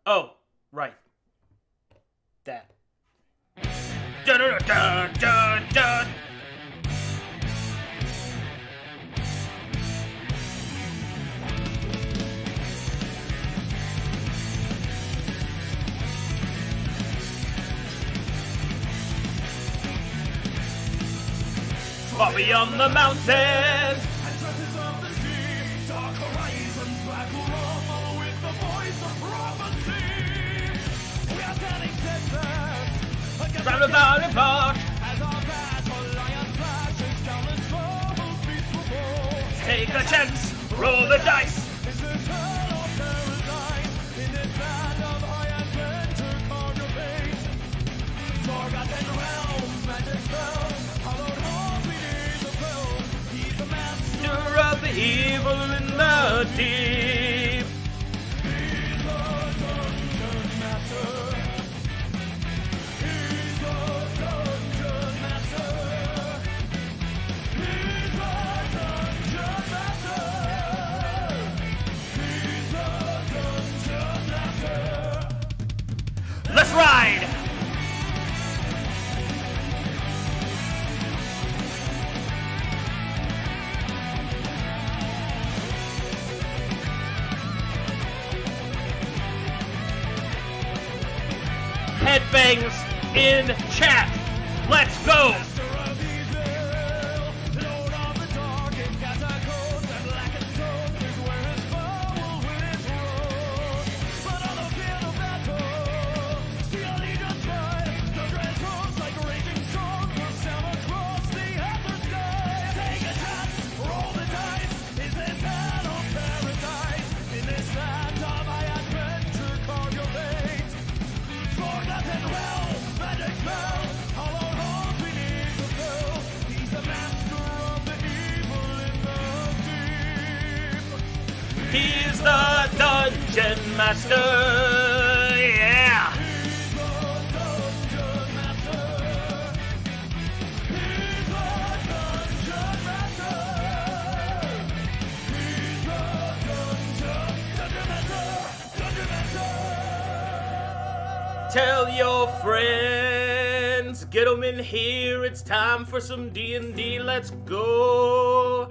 Oh, right. That. Dun dun dun dun dun. Far beyond the mountains. Round about and about. Take a chance, roll the dice. Master of the evil in the deep. He's the dungeon master. He's the dungeon master. He's the dungeon master. He's the dungeon master. Let's ride! Headbangs in chat. Let's go. He's the dungeon master, yeah! He's the dungeon master. He's the dungeon master. He's the dungeon master. Tell your friends, get them in here, it's time for some D&D, let's go!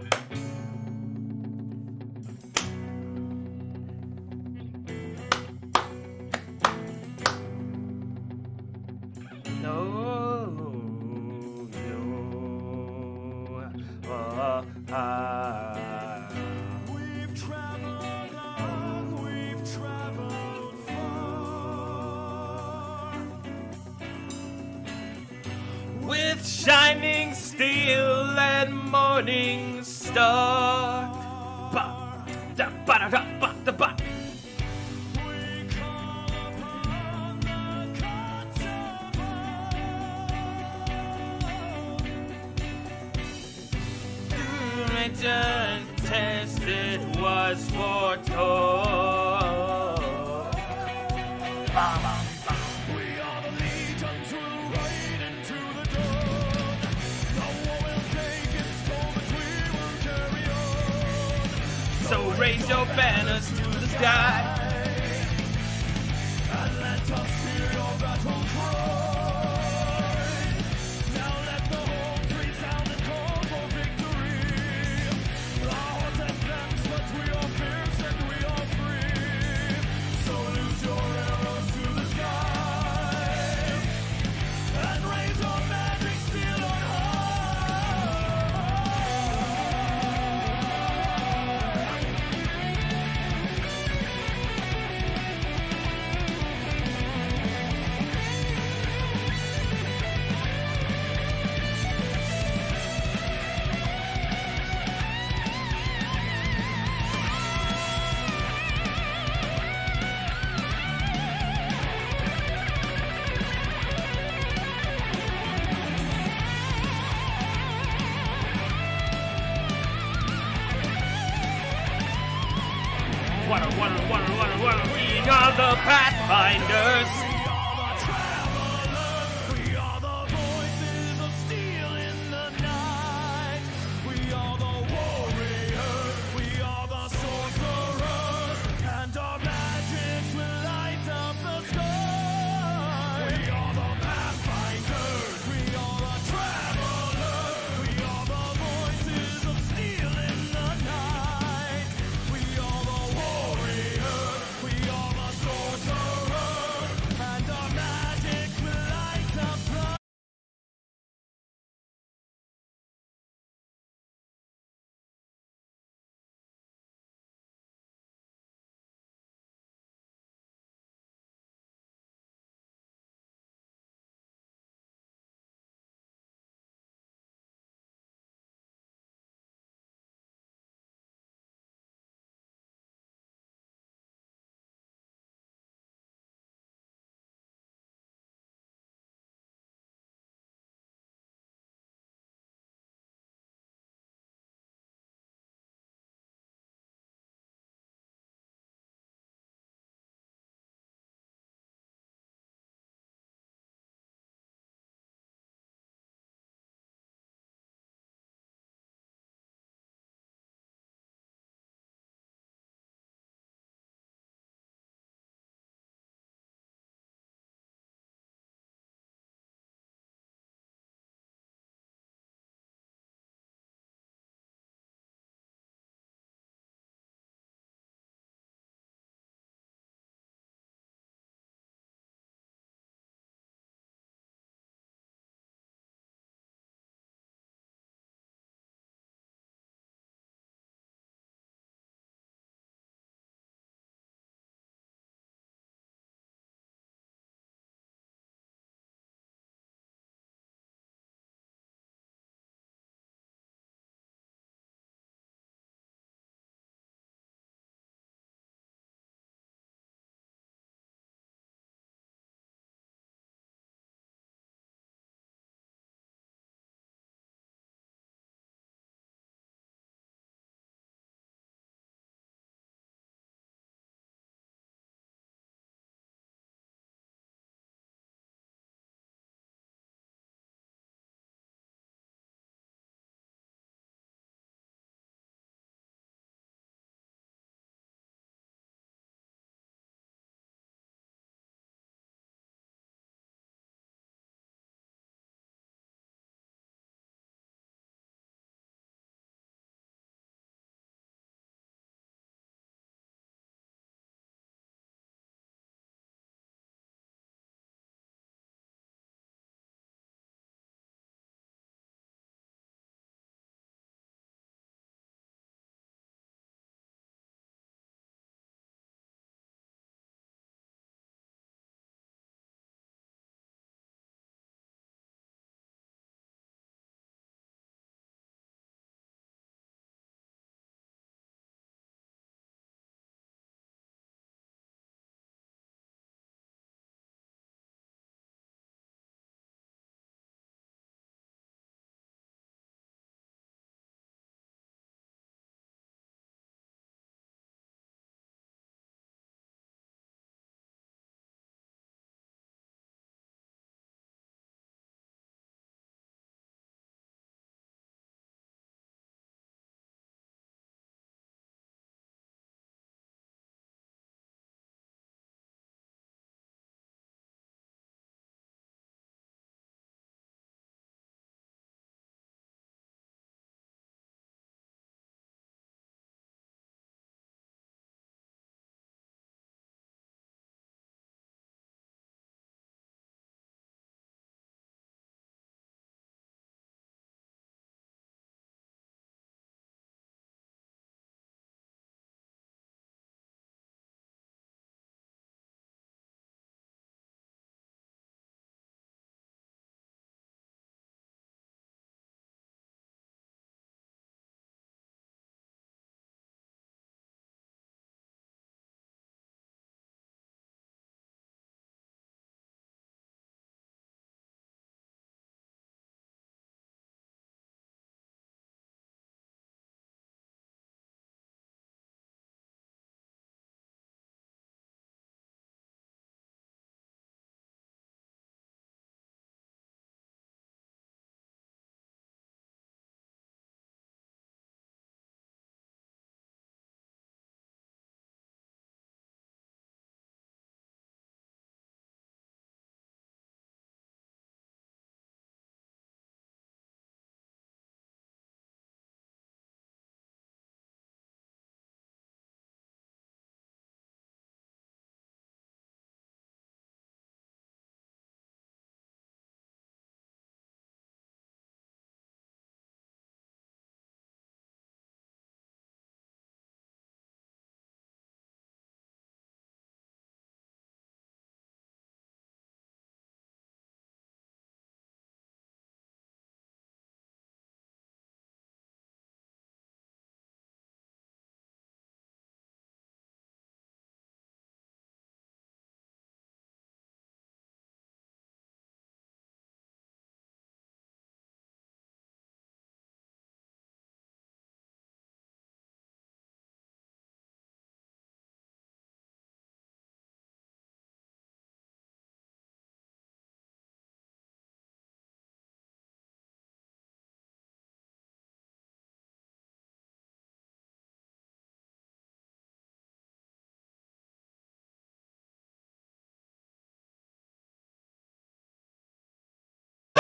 We've traveled long, we've traveled far, with shining steel and morning star. Ba da ba da da ba da ba. Tested was foretold. We are the legion to ride into the dawn. No one will take its toll, but we will carry on. So raise your banners to the sky and let us hear your battle cry. Now let the home tree sound and call for victory. But we are fierce and we are free. So loose your arrows to the sky and raise your magic steel on We are the Pathfinders. We are the travelers. We are the voices of steel in the night. We are the warriors. We are the sorcerers. And our magics will light up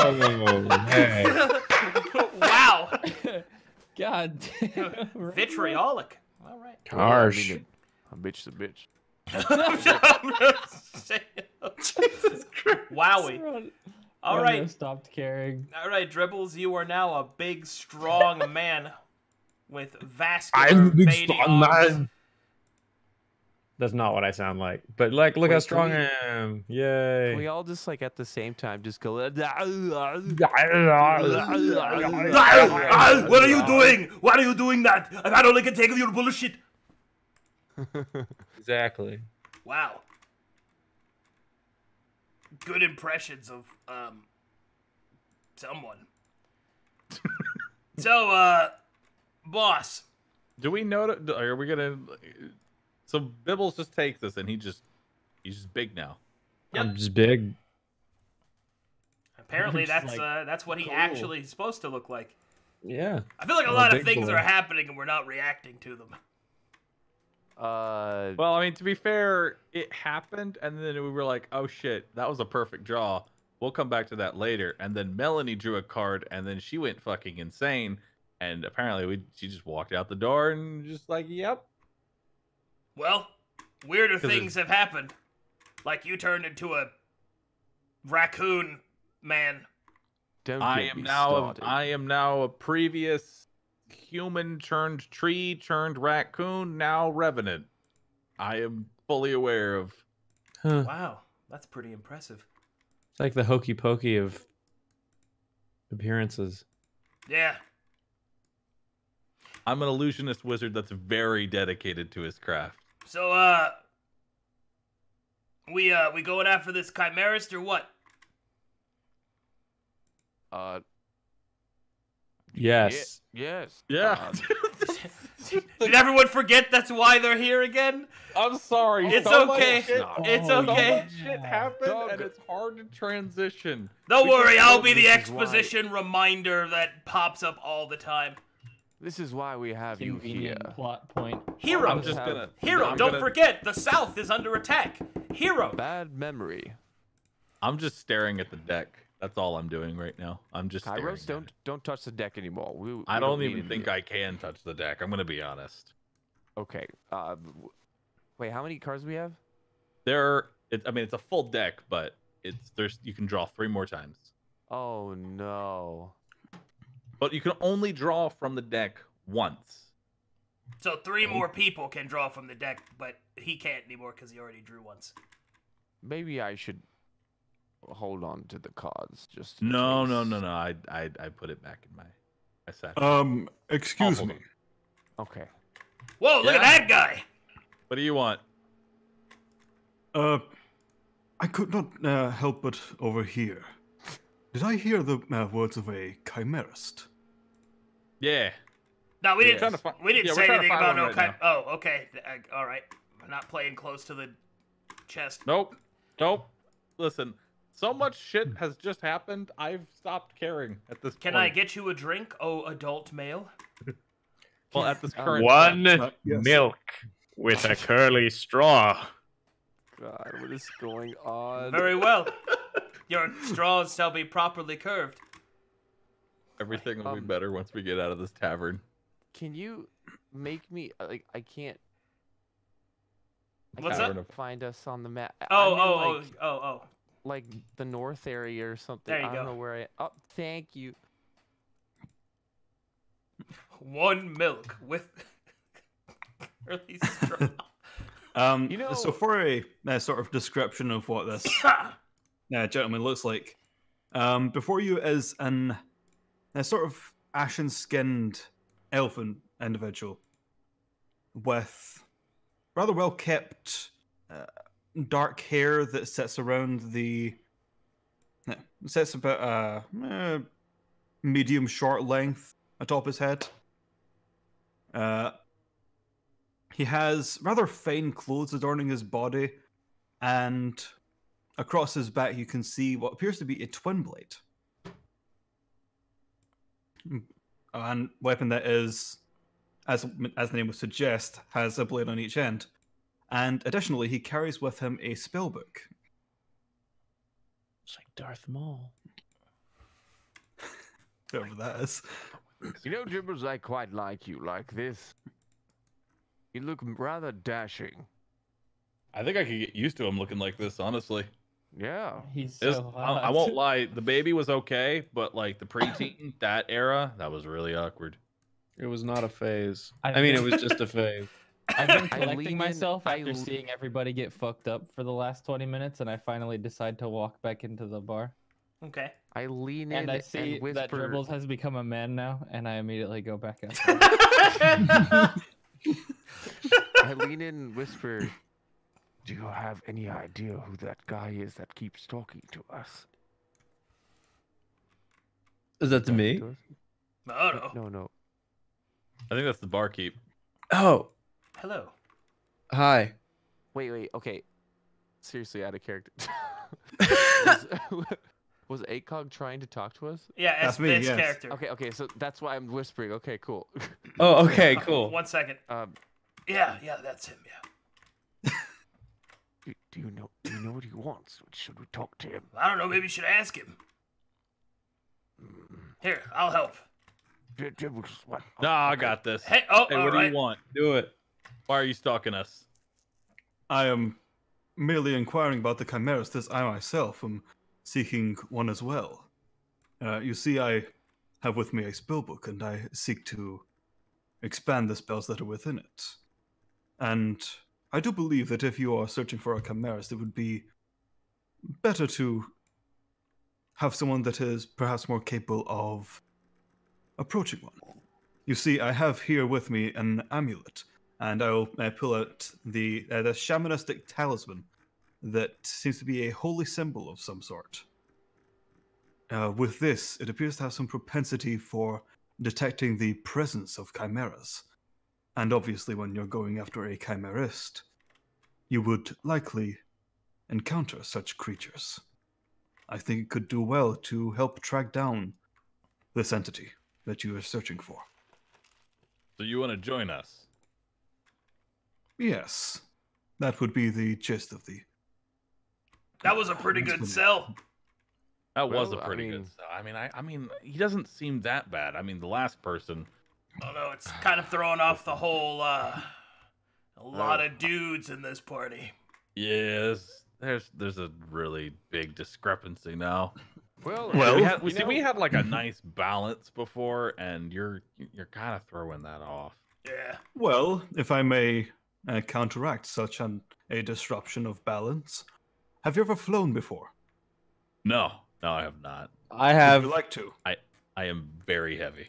Hey. Wow. God damn. Vitriolic. All right. Harsh. A bitch is a bitch. Jesus Christ. Wowie. All Ronio right. stopped caring. All right, Dribbles, you are now a big, strong man with vascular I'm a big veiny strong arms. man. That's not what I sound like. But like, look Wait, how can strong we- I am. Yay. Can we all just like at the same time just go? What are you doing? Why are you doing that? I don't like to take your bullshit. Exactly. Wow. Good impressions of someone. So, boss. Do we know? Are we gonna? So Bibbles just takes this, and he's just big now. Yep. I'm just big. Apparently, Just that's like, that's what he cool. actually is supposed to look like. Yeah. I feel like a I'm a lot of big things boy. are happening and we're not reacting to them. Well, I mean, to be fair, it happened, and then we were like, "Oh shit, that was a perfect draw." We'll come back to that later. And then Melanie drew a card, and then she went fucking insane. And apparently, she just walked out the door and just like, "Yep." Well, weirder 'Cause things have happened. Like you turned into a raccoon man. Don't I get am me now started. a previous human turned tree turned raccoon, now revenant. I am fully aware of. Huh. Wow, that's pretty impressive. It's like the hokey pokey of appearances. Yeah. I'm an illusionist wizard that's very dedicated to his craft. So, we going after this chimerist or what? Yes. Yes. Yeah. Did everyone forget that's why they're here again? I'm sorry. It's so much okay. shit- It's so okay. much shit happened, Doug. and it's hard to transition. Don't Because worry, I'll be the this is why- exposition reminder that pops up all the time. This is why we have you here. Convenient plot point. Hero, I'm just gonna. Hero, I'm don't gonna- forget, the South is under attack. Hero. Bad memory. I'm just staring at the deck. That's all I'm doing right now. I'm just staring. Kyros, at it. don't touch the deck anymore. We I don't need even it think here. I can touch the deck. I'm gonna be honest. Okay. Wait, how many cards do we have? I mean, it's a full deck, but you can draw 3 more times. Oh no. But you can only draw from the deck once. So 3 more people can draw from the deck, but he can't anymore because he already drew once. Maybe I should hold on to the cards just. in No. case. I put it back in my sack. Excuse Hold me. on. Okay. Whoa, look at Yeah. that guy. What do you want? I could not help but overhear. Did I hear the words of a chimerist? Yeah. No, we Yeah. didn't. Trying to fi- We didn't yeah, say we're trying to anything find about one no right kind. now. Oh, okay. All right. We're not playing close to the chest. Nope. Listen, so much shit has just happened. I've stopped caring at this Can point. I get you a drink, oh adult male? Well, at this current One yes. milk with a curly straw. God, what is going on? Very well. Your straws shall be properly curved. everything will be better once we get out of this tavern. Can you make me like I can't What's Tavern up? of- find us on the map? Oh. Like the north area or something. There you I don't go. know where I. Oh, thank you. 1 milk with curly straw. You know- So for a sort of description of what this gentleman looks like, before you is a sort of ashen-skinned elfin individual with rather well-kept dark hair that sits around sits about medium short length atop his head. He has rather fine clothes adorning his body, and across his back you can see what appears to be a twin blade. And weapon that is, as the name would suggest, has a blade on each end. And additionally, he carries with him a spellbook. It's like Darth Maul. whoever that is. You know, Dribbles, I quite like you like this. You look rather dashing. I think I could get used to him looking like this, honestly. Yeah. He's This- so I hot. won't lie, the baby was okay, but like the preteen, that era, that was really awkward. It was not a phase. I've I mean, it been- was just a phase. I've been I collecting lean in- myself I after l- seeing everybody get fucked up for the last 20 minutes, and I finally decide to walk back into the bar. Okay. I lean in And I see and whisper. that Dribbles has become a man now, and I immediately go back out. I lean in and whisper. Do you have any idea who that guy is that keeps talking to us? Is that to me? To us? I don't know. No. I think that's the barkeep. Oh, Hello. hi. Wait. Okay. Seriously, out of character. was ACOG trying to talk to us? Yeah, That's as me, this yes. character. Okay. So that's why I'm whispering. Okay, cool. Oh, okay, cool. 1 second. Um, Yeah, that's him. Yeah. do you know what he wants? Should we talk to him? I don't know. Maybe you should ask him. Here, I'll help. Dribbles, what? No, I got this. Hey, Hey, all what do right. you want? Do it. Why are you stalking us? I am merely inquiring about the chimeras, as I myself am seeking one as well. You see, I have with me a spellbook, and I seek to expand the spells that are within it. And I do believe that if you are searching for a chimeras, it would be better to have someone that is perhaps more capable of approaching one. You see, I have here with me an amulet, and I will pull out the shamanistic talisman that seems to be a holy symbol of some sort. With this, it appears to have some propensity for detecting the presence of chimeras. And obviously, when you're going after a chimerist, you would likely encounter such creatures. I think it could do well to help track down this entity that you are searching for. So you want to join us? Yes, that would be the gist of the. That was a pretty good sell. That was a Well, I pretty mean- good. I mean, he doesn't seem that bad. I mean, the last person. I don't know. It's kind of throwing off the whole. A lot of dudes in this party. Yeah, there's a really big discrepancy now. Well, We had like a nice balance before, and you're kind of throwing that off. Yeah. Well, if I may counteract such a disruption of balance, have you ever flown before? No, I have not. I Would have. you like to? I am very heavy.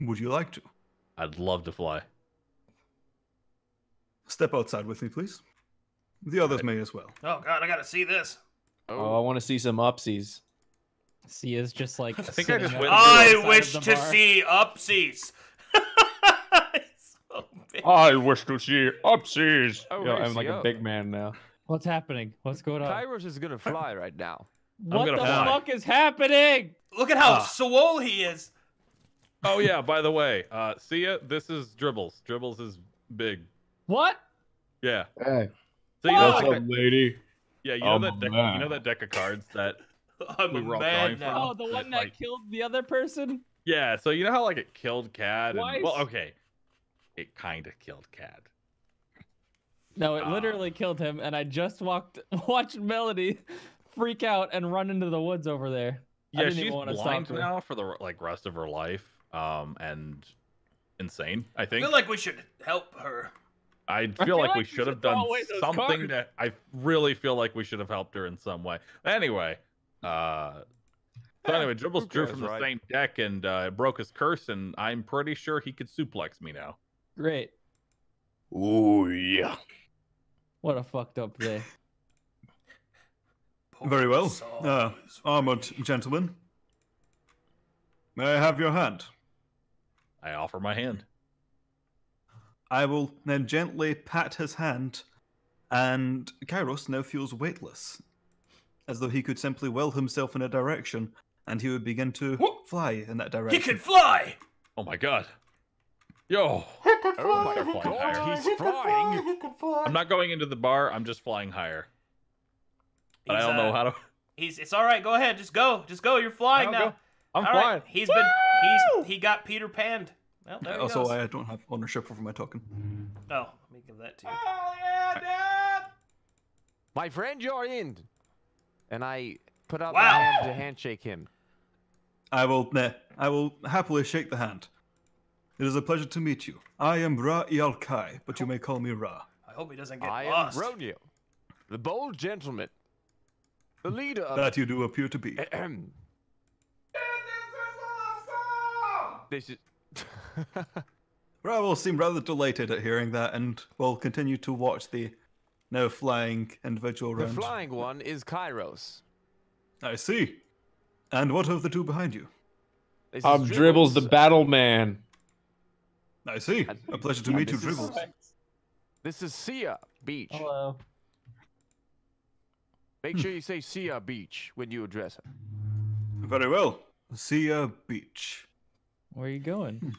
Would you like to? I'd love to fly. Step outside with me, please. The others may as well. Oh God, I gotta see this. Oh, I want to see some upsies. Sia's just like. I think I just sitting went- outside I of wish the to bar. see upsies. So big. I wish to see upsies. Oh, Yo, hey, I'm like a CO. big man now. What's happening? What's going on? Kyros is gonna fly right now. What gonna the fly. fuck is happening? Look at how Ah. swole he is. Oh yeah, by the way, Seeia, this is Dribbles. Dribbles is big. What? Yeah. Hey, So you know, what's like up, that, lady? yeah, you I'm know a that deck, man. you know that deck of cards that I'm We a were all man dying for now. Oh, the It, one that like- killed the other person? yeah. So you know how like it killed Cad. And, well, Twice? okay, it kind of killed Cad. No, it Ah. literally killed him, and I just watched Melanie freak out and run into the woods over there. I Yeah, didn't she's even want to blind stop her. now for the like rest of her life. And insane. I I think. feel like we should help her. I feel feel like like we we should have should throw done away those something cards. that I really feel like we should have helped her in some way. Anyway, so anyway, Dribbles who drew cares, from the right? same deck and broke his curse, and I'm pretty sure he could suplex me now. Great. Oh yeah. What a fucked up day. Very well. Souls. Armored gentlemen. May I have your hand? I offer my hand. I will then gently pat his hand, and Kyros now feels weightless, as though he could simply will himself in a direction, and he would begin to Whoop. fly in that He direction. can fly. Oh my god. Yo. Oh my Start flying god, higher. he's flying! I'm not going into the bar. I'm just flying higher. But I He's, don't know how to. It's all right. Go ahead. Just go. Just go. You're flying I'll now. go. I'm All fine. right, he got Peter Panned. Well, there he Also, goes. I don't have ownership over my token. Oh, let me give that to you. Oh yeah, Dad. My friend, you're in. And I put out Wow. my hand to handshake him. I will happily shake the hand. It is a pleasure to meet you. I am Ra Ialkai, but you may call me Ra. I hope he doesn't get I lost. am Ronio, the bold gentleman, the leader of. That you do appear to be. This is. Ra will seem rather delighted at hearing that and will continue to watch the now flying individual The around. flying one is Kyros. I see. And what of the two behind you? This I'm is Dribbles, the battle man. I see. A pleasure to meet you, Dribbles. This is Seeia Beach. Hello. Make sure you say Seeia Beach when you address her. Very well. Seeia Beach. Where are you going?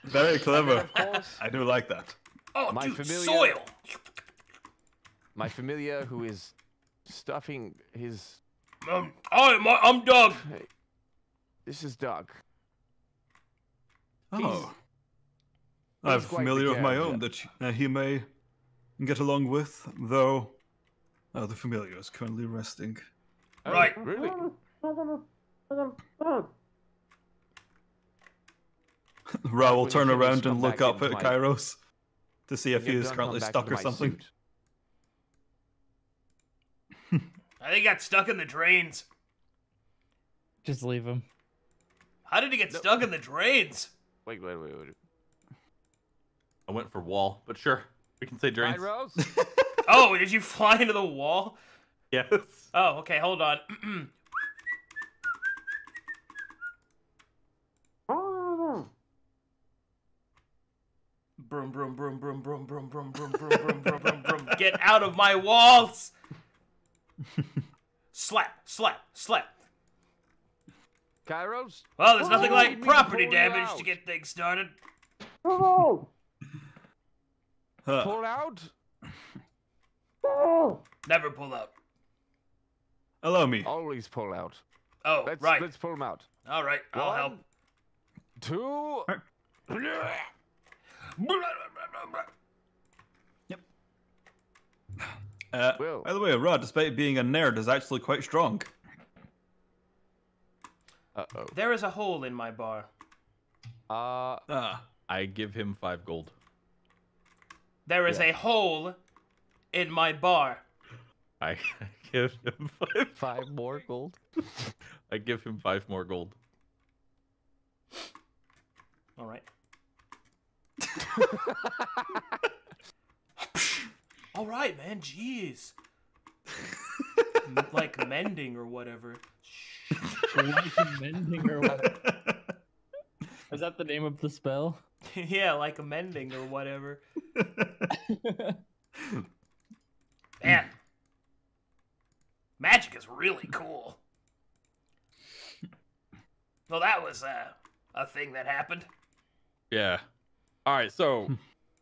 Very clever. Of course, I do like that. Oh, My dude, familiar- soil. my familiar who is stuffing his. I'm Doug. This is Doug. Oh. he's I'm quite familiar the of my character. own that he may get along with, though the familiar is currently resting. Oh, Right. Really? Ra will when you turn finish, around come and look back up into at my- Kyros to see if When he you're is done, currently come back stuck to or my something. suit. I think he got stuck in the drains. Just leave him. How did he get stuck in the drains? Wait. I went for wall, but sure, we can say drains. Kyros? Oh, did you fly into the wall? Yes. Oh, okay, hold on. Broom, broom, broom, broom, broom, broom, broom, broom, broom, broom, broom, broom, broom. Get out of my walls! Slap, slap, slap. Kyros? Well, there's nothing Oh, like we need to property pull you damage out. to get things started. Huh. Pull out? Never pull out. Allow me. Always pull out. Oh, right. Let's pull him out. All right, I'll help. 2. Well. By the way, Ra, despite being a nerd, is actually quite strong. Uh-oh. There is a hole in my bar. I give him 5 gold. There is a hole in my bar. I give him 5. 5 more gold. I give him 5 more gold. All right. All right, man. Jeez. Like mending or whatever. Like mending or whatever. Is that the name of the spell? Yeah, like a mending or whatever. Man. Magic is really cool. Well, that was a thing that happened. Yeah. All right, so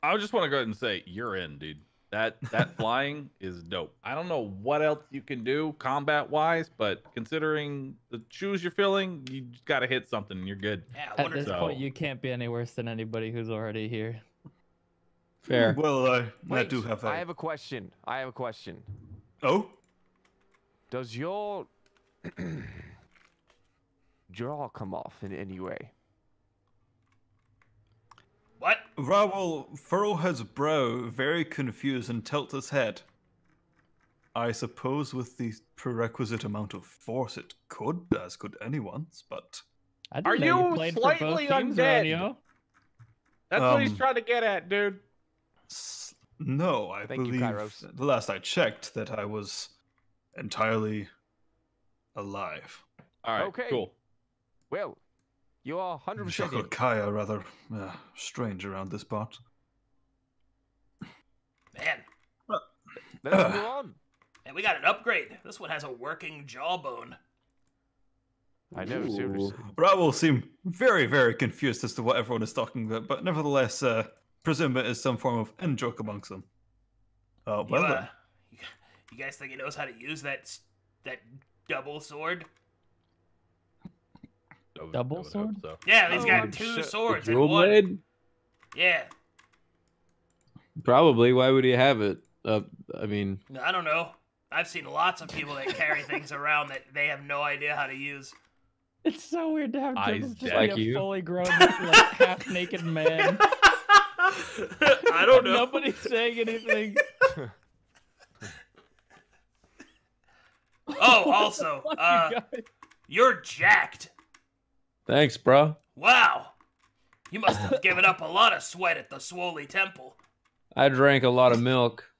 I just want to go ahead and say you're in, dude. That flying is dope. I don't know what else you can do combat-wise, but considering the shoes you're filling, you just got to hit something and you're good. Yeah, I At wonder this So- point, you can't be any worse than anybody who's already here. Fair. Well, I Wait, do have a... I have a question. Oh? Does your jaw come off in any way? What? Ra will furrow his brow, very confused, and tilt his head. I suppose with the prerequisite amount of force it could, as could anyone's, but... I Are didn't know you you played for both slightly teams, undead? Ronio. That's what he's Um, trying to get at, dude. No, I Thank you, believe Kyros. the last I checked that I was entirely alive. All right, Okay. cool. Well, you are 100% in. Kaya rather strange around this part. Man. Let's move on. And we got an upgrade. This one has a working jawbone. I know, seriously. Ra will seem very, very confused as to what everyone is talking about, but nevertheless, presume it is some form of in-joke amongst them. Well You, then. you guys think he knows how to use that double sword. Double I would hope sword? So. Yeah, he's Oh, got two swords in Jewel one. blade? Yeah, Probably. Why would he have it? I mean, I don't know. I've seen lots of people that carry things around that they have no idea how to use. It's so weird to have Eyes Dribbles just dead. be Like a you. fully grown, like half-naked man. I don't know. Nobody's saying anything. Oh, also, What you guys- you're jacked. thanks, bro. Wow. You must have given up a lot of sweat at the Swoley Temple. I drank a lot of milk.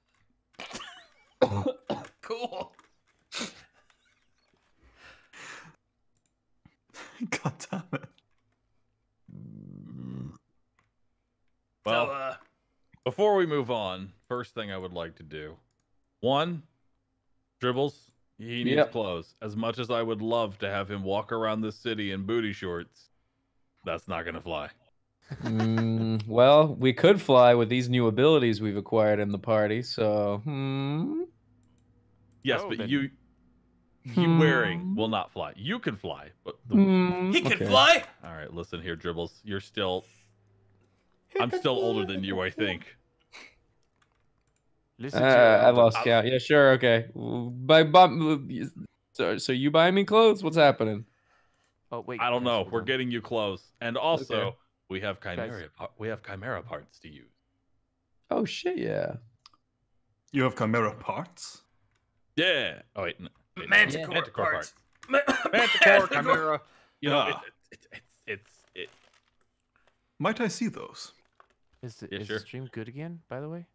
Cool. God damn it. Well, So, before we move on, first thing I would like to do. One, Dribbles, he needs Yep. clothes. As much as I would love to have him walk around the city in booty shorts, that's not going to fly. Well, we could fly with these new abilities we've acquired in the party, so Yes, Oh, but then- you wearing will not fly. You can fly, but he can okay. fly. all right, listen here, Dribbles. You're still I'm still older than you, I think. Listen to your I elder. lost count. Yeah, sure, okay. So you buying me clothes? What's happening? Oh wait. I don't guys, know. hold We're on. getting you clothes. And also, Okay. we have chimera parts to use. Oh shit, yeah. You have chimera parts? Yeah. Oh wait, no, wait, no. Manticore, Manticore parts. Manticore, chimera. You know, Ah. it's Might I see those? Is Yeah, the sure. stream good again? By the way.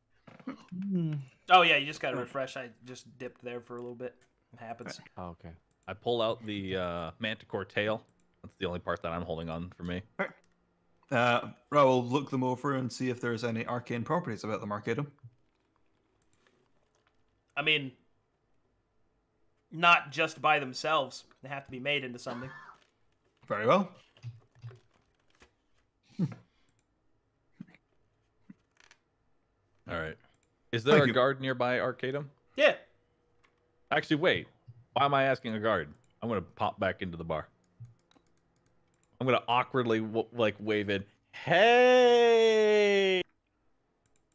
Oh yeah, you just gotta refresh. I just dipped there for a little bit. It happens. Oh, okay. I pull out the manticore tail. That's the only part that I'm holding on for me. Raoul, look them over and see if there's any arcane properties about them, Arcadum. I mean, not just by themselves. They have to be made into something. Very well. All right. Is there Thank a you. guard nearby Arcadum? Yeah. Actually, wait. Why am I asking a guard? I'm gonna pop back into the bar. I'm gonna awkwardly wave in. Hey,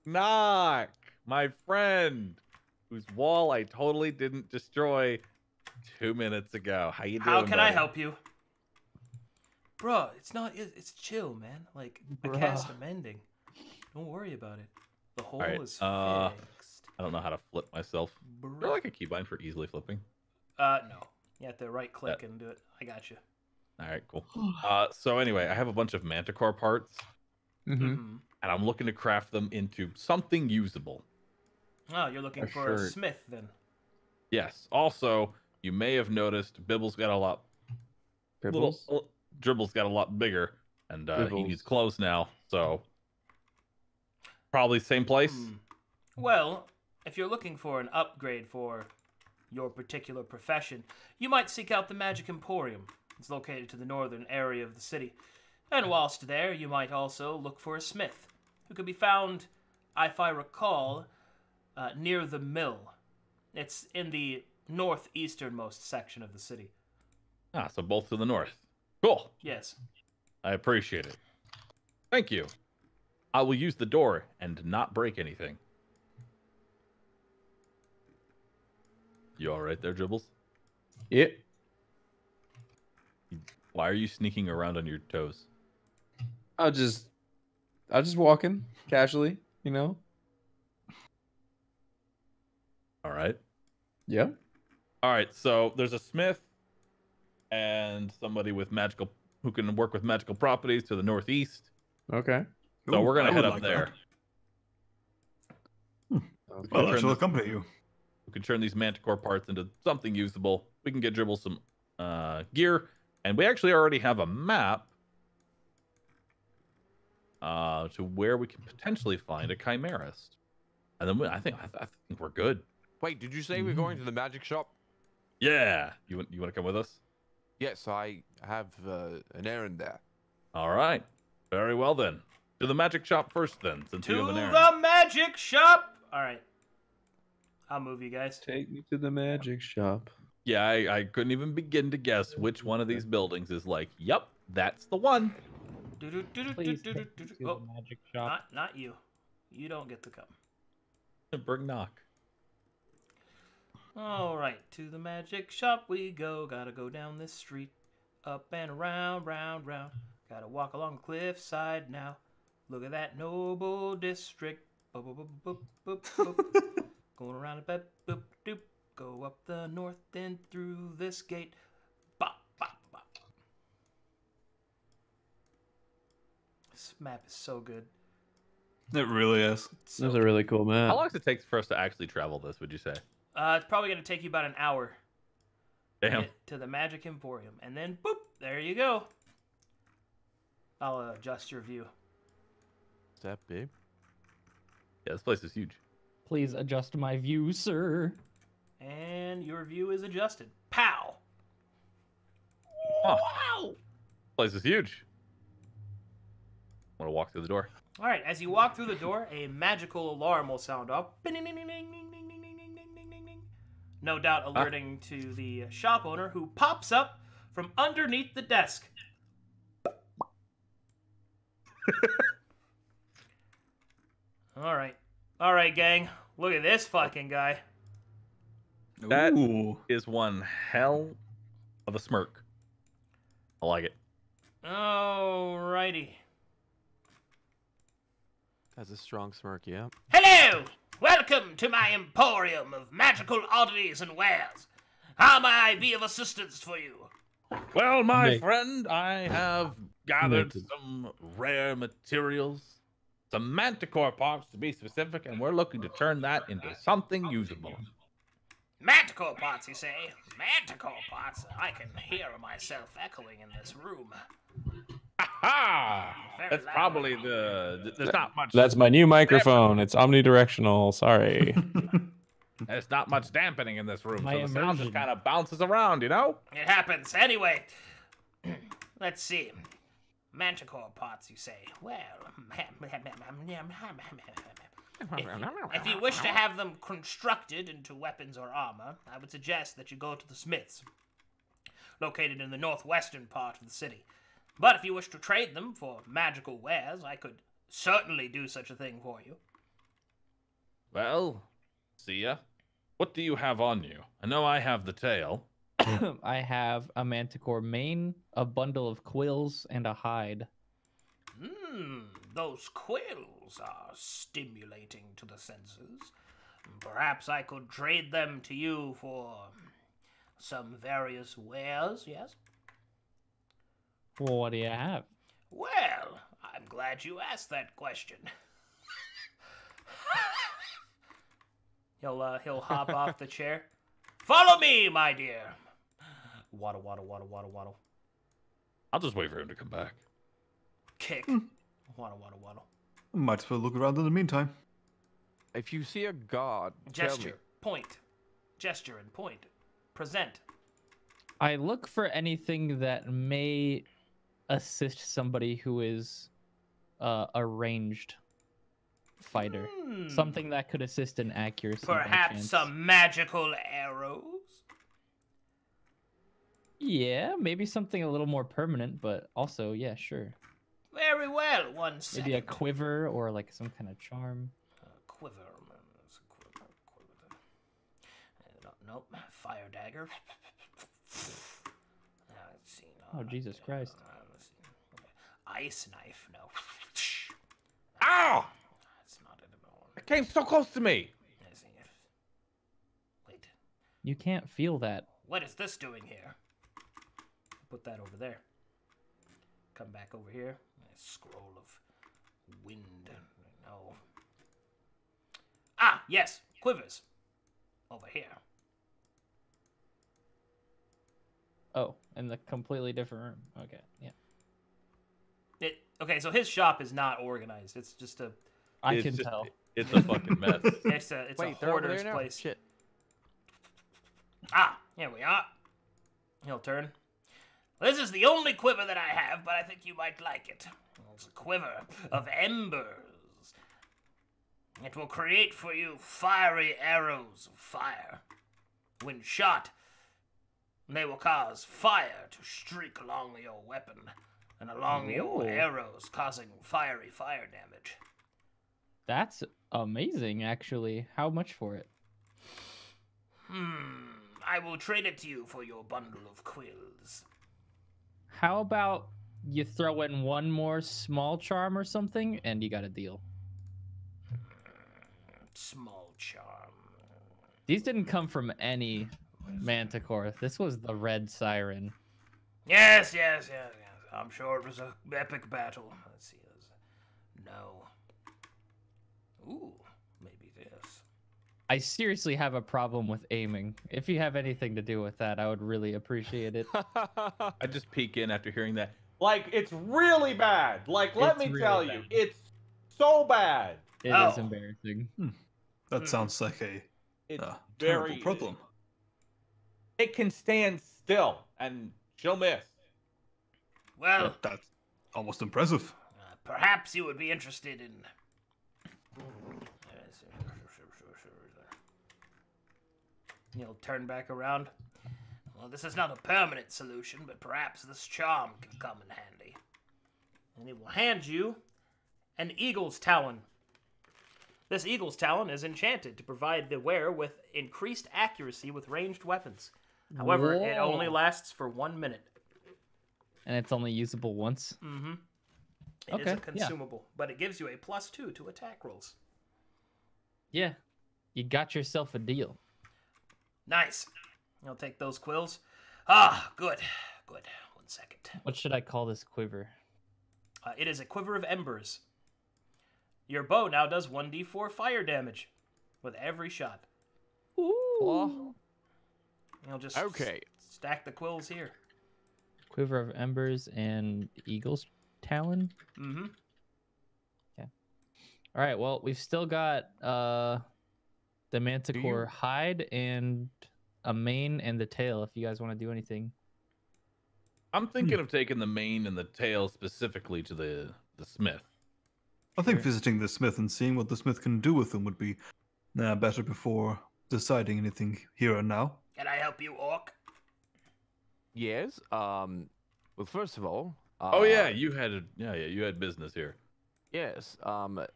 knock, my friend, whose wall I totally didn't destroy 2 minutes ago. How you doing? How can I buddy? help you? Bruh, it's chill, man. Like, I cast a mending. Don't worry about it. The hole Alright, is fixed. I don't know how to flip myself. Is there like a keybind for easily flipping? No. You have to right click and do it. I got you. All right, cool. So anyway, I have a bunch of manticore parts, Mm-hmm. and I'm looking to craft them into something usable. Oh, you're looking A for a shirt. smith then. Yes. Also, you may have noticed Bibble's got a lot Dribbles got a lot bigger, and he Dribbles. needs clothes now. So probably same place. Well, if you're looking for an upgrade for your particular profession, you might seek out the Magic Emporium. It's located to the northern area of the city. And whilst there, you might also look for a smith, who can be found, if I recall, near the mill. It's in the northeasternmost section of the city. Ah, so both to the north. Cool. Yes. I appreciate it. Thank you. I will use the door and not break anything. You all right there, Dribbles? Yeah. Why are you sneaking around on your toes? I'll just walking casually, you know. All right. Yeah. All right. So there's a smith and somebody who can work with magical properties to the northeast. Okay. So Ooh, we're gonna I head would up like there. that. Well, I shall accompany you. We can turn these manticore parts into something usable. We can get Dribble some gear, and we actually already have a map to where we can potentially find a chimerist. And then I think we're good. Wait, did you say we're going to the magic shop? Yeah, you want to come with us? Yes, I have an errand there. All right, very well then. To the magic shop first, then, since you To have an errand. the magic shop! Alright. I'll move you guys. Take me to the magic shop. Yeah, I couldn't even begin to guess which one of these buildings is like, yep, that's the one. Please take me to Oh, the magic shop. not you. You don't get to come. Bring knock. All right, to the magic shop we go. Gotta go down this street, up and around, round, round. Gotta walk along the cliffside now. Look at that noble district. Boop, boop, boop, boop, boop, boop. Going around a boop, boop, doop. Go up the north and through this gate. Bop, bop, bop. This map is so good. It really is. It's That was so a really cool map. How long does it take for us to actually travel this, would you say? It's probably going to take you about an hour to Damn. get to the Magic Emporium. And then, boop, there you go. I'll adjust your view. Is that big? Yeah, this place is huge. Please adjust my view, sir. And your view is adjusted. Pow! Huh. Wow! This place is huge. Want to walk through the door? All right, as you walk through the door, a magical alarm will sound off. No doubt alerting to the shop owner, who pops up from underneath the desk. All right, gang. Look at this fucking guy. That Ooh. is one hell of a smirk. I like it. Alrighty. That's a strong smirk, yeah. Hello! Welcome to my emporium of magical oddities and wares. How may I be of assistance for you? Well, my Nick. friend, I have gathered Nick. some rare materials, some manticore parts to be specific, and we're looking to turn that into something usable. Manticore pots, you say? Manticore pots? I can hear myself echoing in this room. Aha! Very That's loud. probably there's not much. That's my new microphone. It's omnidirectional. Sorry. There's not much dampening in this room, My so the sound immersion. just kind of bounces around, you know? It happens. Anyway, let's see. Manticore pots, you say? Well, if you wish to have them constructed into weapons or armor, I would suggest that you go to the smiths, located in the northwestern part of the city. But if you wish to trade them for magical wares, I could certainly do such a thing for you. Well, Seeia, what do you have on you? I know I have the tail. I have a manticore mane, a bundle of quills, and a hide. Those quills are stimulating to the senses. Perhaps I could trade them to you for some various wares, yes? Well, what do you have? Well, I'm glad you asked that question. He'll hop off the chair. Follow me, my dear. Waddle, waddle, waddle, waddle, waddle. I'll just wait for him to come back. Kick. Waddle, waddle, waddle. Might as well look around in the meantime. If you see a god, tell me. Gesture. Point. Gesture and point. Present. I look for anything that may assist somebody who is a ranged fighter. Something that could assist in accuracy. by Perhaps chance. some magical arrows? Yeah, maybe something a little more permanent, but also, yeah, sure. Very well, one second. Maybe a quiver or like some kind of charm. Quiver. Nope. Fire dagger. Let's see. No, Oh, Jesus Christ. let's see. Okay. Ice knife. No. Ow! That's not it at all. It came so close to me. Let's see. Wait. You can't feel that. What is this doing here? Put that over there. Come back over here. A scroll of wind. No. Ah, yes. Quivers. Over here. Oh, in the completely different room. Okay, yeah. Okay, so his shop is not organized. It's just a I It's can just- tell. It's a fucking mess. it's a Wait, they're over hoarder's there now? place. Shit. Ah, here we are. He'll turn. This is the only quiver that I have, but I think you might like it. It's a quiver of embers. It will create for you fiery arrows of fire. When shot, They will cause fire to streak along your weapon and along your arrows, causing fiery fire damage. That's amazing, actually. How much for it? I will trade it to you for your bundle of quills. How about you throw in one more small charm or something, and you got a deal. Small charm. These didn't come from any Manticore. This was the Red Siren. Yes. I'm sure it was an epic battle. Let's see. No. Ooh, maybe this. I seriously have a problem with aiming. If you have anything to do with that, I would really appreciate it. I just peek in after hearing that. Like, it's really bad. Like, let me tell you, it's so bad. It is embarrassing. That sounds like a It's terrible very problem. It can stand still, and she'll miss. Well, That's almost impressive. perhaps you would be interested in... You'll turn back around. Well, this is not a permanent solution, but perhaps this charm can come in handy. And he will hand you an eagle's talon. This eagle's talon is enchanted to provide the wearer with increased accuracy with ranged weapons. However, it only lasts for 1 minute. And it's only usable once? Mm-hmm. It is a consumable, but it gives you a +2 to attack rolls. Yeah. You got yourself a deal. Nice. I'll take those quills. Ah, good. 1 second. What should I call this quiver? It is a quiver of embers. Your bow now does 1d4 fire damage with every shot. Ooh. You'll just Okay. stack the quills here. Quiver of Embers and Eagle's Talon. Mm-hmm. Yeah. All right. Well, we've still got the Manticore hide and a mane and the tail. If you guys want to do anything. I'm thinking of taking the mane and the tail specifically to the smith. I think visiting the smith and seeing what the smith can do with them would be better before deciding anything here and now. Can I help you, Orc? Yes. Well, first of all. Oh yeah, you had business here. Yes.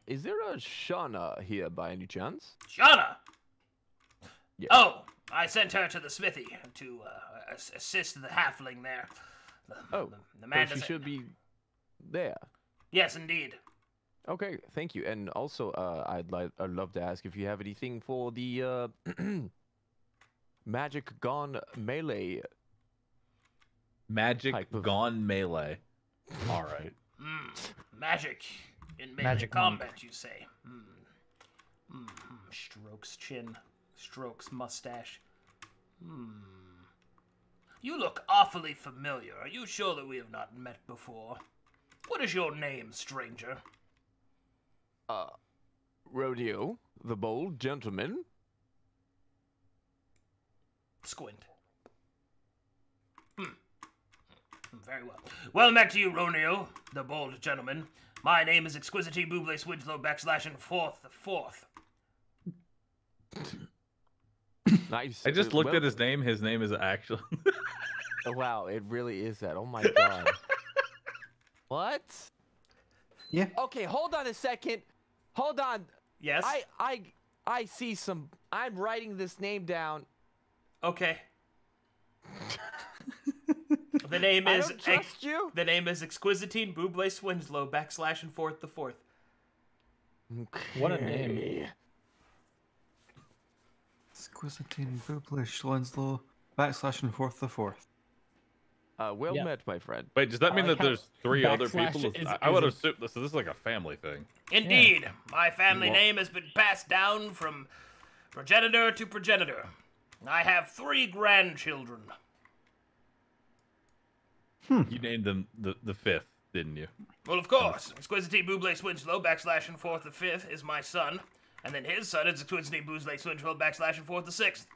Is there a Shauna here by any chance? Shauna? Yeah. Oh, I sent her to the smithy to assist the halfling there. The man so she should be there. Yes, indeed. Okay, thank you. And also, I'd love to ask if you have anything for the magic gone melee. Magic gone melee. All right. Magic in melee Magic combat, you say? Strokes chin, strokes mustache. You look awfully familiar. Are you sure that we have not met before? What is your name, stranger? Ronio, the bold gentleman. Squint. Very well. Well met to you, Ronio, the bold gentleman. My name is Exquisity Buble Swidlow /4 the 4th. Nice. I just looked at his name. His name is actually. Oh, wow, it really is that. Oh my god. What? Yeah. Okay, hold on a second. Hold on. Yes? I see some. I'm writing this name down. Okay. The name I is don't trust you. The name is Exquisitine Buble Swinslow /4 the 4th. What a name. Exquisitine Bublish Winslow /4 the 4th. Well Yeah. met, my friend. Wait, does that mean like that there's how 3 other backslash people? is- I would is assume this is like a family thing. Indeed, my family name has been passed down from progenitor to progenitor. I have 3 grandchildren. You named them the 5th, didn't you? Well, of course. Exquisitine Buble Swinslow /4 the 5th is my son, and then his son is Exquisitine Buble Swinslow /4 the 6th.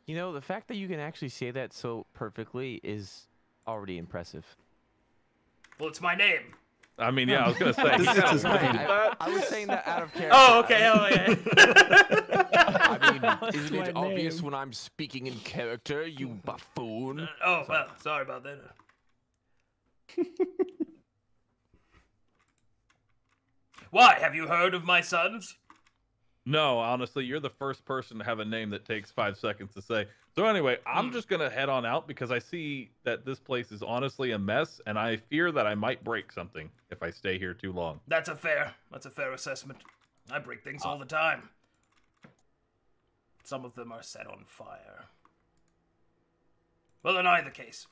You know, the fact that you can actually say that so perfectly is already impressive. Well, it's my name. I mean, yeah, I was gonna say. This is his I, name. I was saying that out of character. Oh, okay. Oh, yeah. I isn't my it obvious name. when I'm speaking in character, you buffoon? Oh, well, sorry about that. Why, have you heard of my sons? No, honestly, you're the first person to have a name that takes 5 seconds to say. So anyway, I'm just gonna head on out because I see that this place is honestly a mess, and I fear that I might break something if I stay here too long. That's a fair assessment. I break things all the time. Some of them are set on fire. Well, in either case.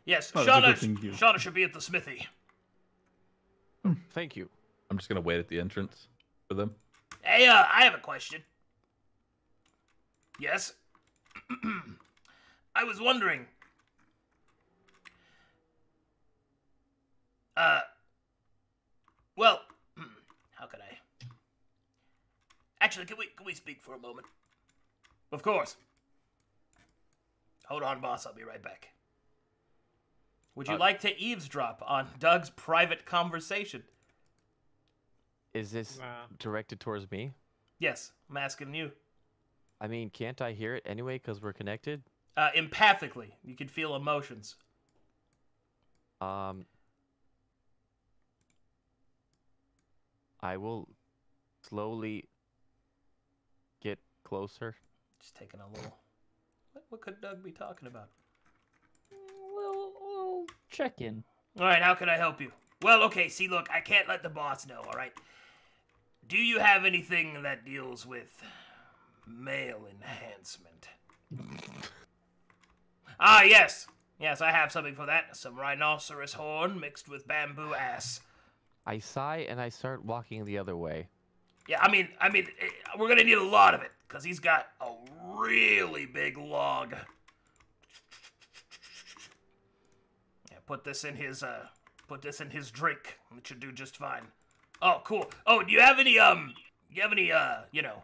Yes, Oh, that's a good thing, Shauna should be at the smithy. Thank you. I'm just gonna wait at the entrance for them. Hey, I have a question. Yes? I was wondering. Well, how could I? Actually, can we speak for a moment? Of course. Hold on, boss. I'll be right back. Would you like to eavesdrop on Doug's private conversation? Is this directed towards me? Yes, I'm asking you. I mean, can't I hear it anyway because we're connected? Empathically, you can feel emotions. I will slowly get closer. Just taking a little. What could Doug be talking about? We'll check in. All right, how can I help you? Well, okay, see, look, I can't let the boss know, all right? Do you have anything that deals with male enhancement? Ah, yes. Yes, I have something for that. Some rhinoceros horn mixed with bamboo ass. I sigh and I start walking the other way. Yeah, I mean, we're gonna need a lot of it, because he's got a really big log. Yeah, put this in his drink. It should do just fine. Oh, cool. Oh, do you have any, you know,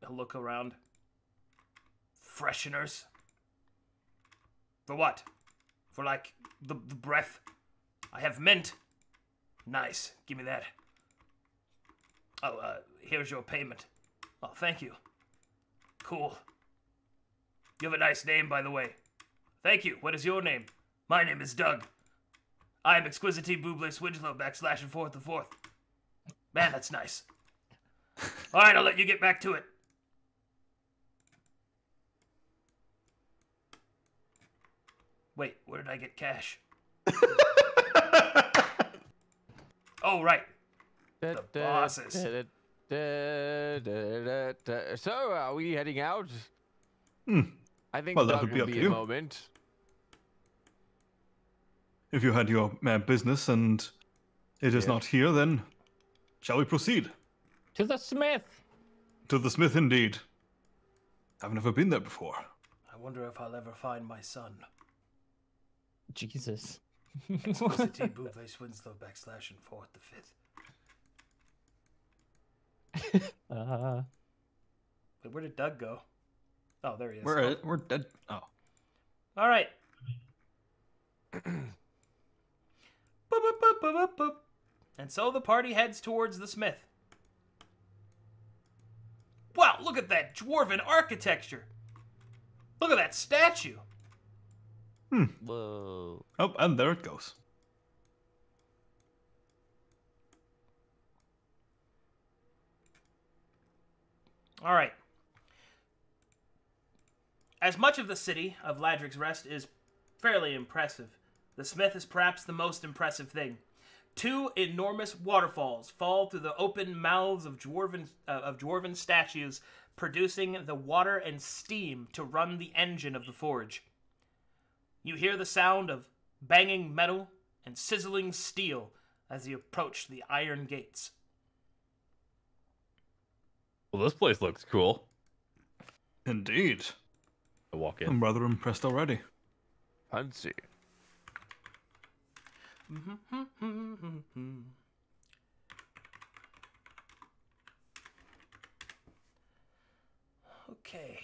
I'll look around. Fresheners? For what? For, like, the breath? I have mint. Nice. Give me that. Oh, here's your payment. Oh, thank you. Cool. You have a nice name, by the way. Thank you. What is your name? My name is Doug. I am Exquisite Buble Swidgelo /4 Man, that's nice. All right, I'll let you get back to it. Wait, where did I get cash? Oh, right. The bosses. So, are we heading out? I think Well, that Doug would be will up to be a you. moment. If you had your business and it is not here, then shall we proceed? To the smith. To the smith, indeed. I've never been there before. I wonder if I'll ever find my son. Jesus. Exquisite Buble Swidgelo /4 Wait, where did Doug go? Oh, there he is. We're dead. Oh. All right. Boop, boop, boop, boop, boop, boop. And so the party heads towards the smith. Wow, look at that dwarven architecture. Look at that statue. Whoa. Oh, and there it goes. All right. As much of the city of Ladric's Rest is fairly impressive, the smith is perhaps the most impressive thing. 2 enormous waterfalls fall through the open mouths of dwarven statues, producing the water and steam to run the engine of the forge. You hear the sound of banging metal and sizzling steel as you approach the iron gates. Well, this place looks cool. Indeed. I walk in. I'm rather impressed already. Fancy. Okay.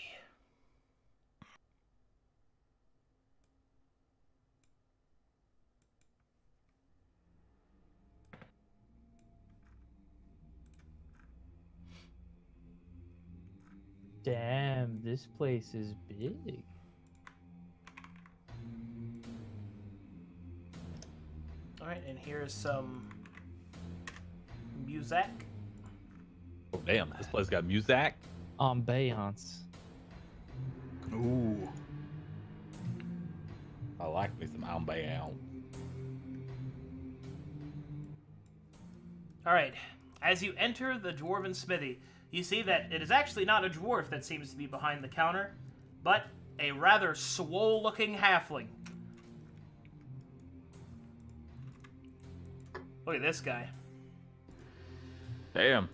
Damn, this place is big. All right, and here's some music. Oh, damn, this place got music. Ambiance. Ooh. I like me some ambiance. All right, as you enter the dwarven smithy, you see that it is actually not a dwarf that seems to be behind the counter, but a rather swole-looking halfling. Look at this guy. Damn.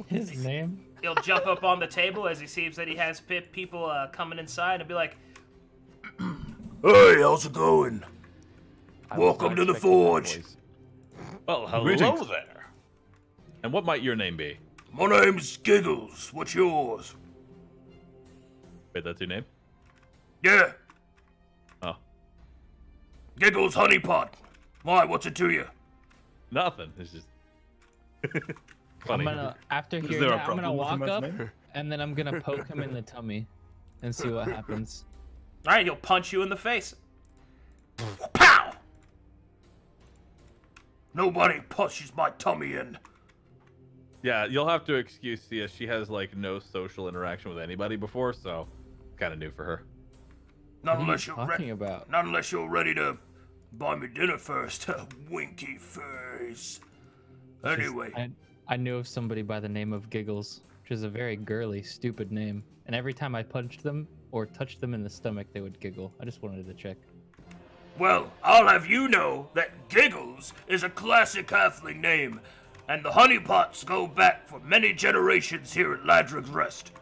His name? He'll jump up on the table as he sees that he has people coming inside and be like, Hey, how's it going? I was Welcome not to the expecting that forge. voice. Well, hello Greetings. there. And what might your name be? My name's Giggles. What's yours? Wait, that's your name? Yeah, Oh, Giggles Honeypot. Why, what's it to you? nothing. It's just I'm funny. gonna, after Is hearing there a that, I'm gonna problem with walk him as up, name? and then I'm gonna poke him in the tummy and see what happens. all right, he'll punch you in the face. Pow! Nobody pushes my tummy in. Yeah, you'll have to excuse Seeia. She has like no social interaction with anybody before, so kind of new for her. Not What are unless you you're talking about? Not unless you're ready to buy me dinner first. Winky face. Anyway, I knew of somebody by the name of Giggles, which is a very girly, stupid name. And every time I punched them or touched them in the stomach, they would giggle. I just wanted to check. well, I'll have you know that Giggles is a classic halfling name, and the Honeypots go back for many generations here at Ladrig's Rest.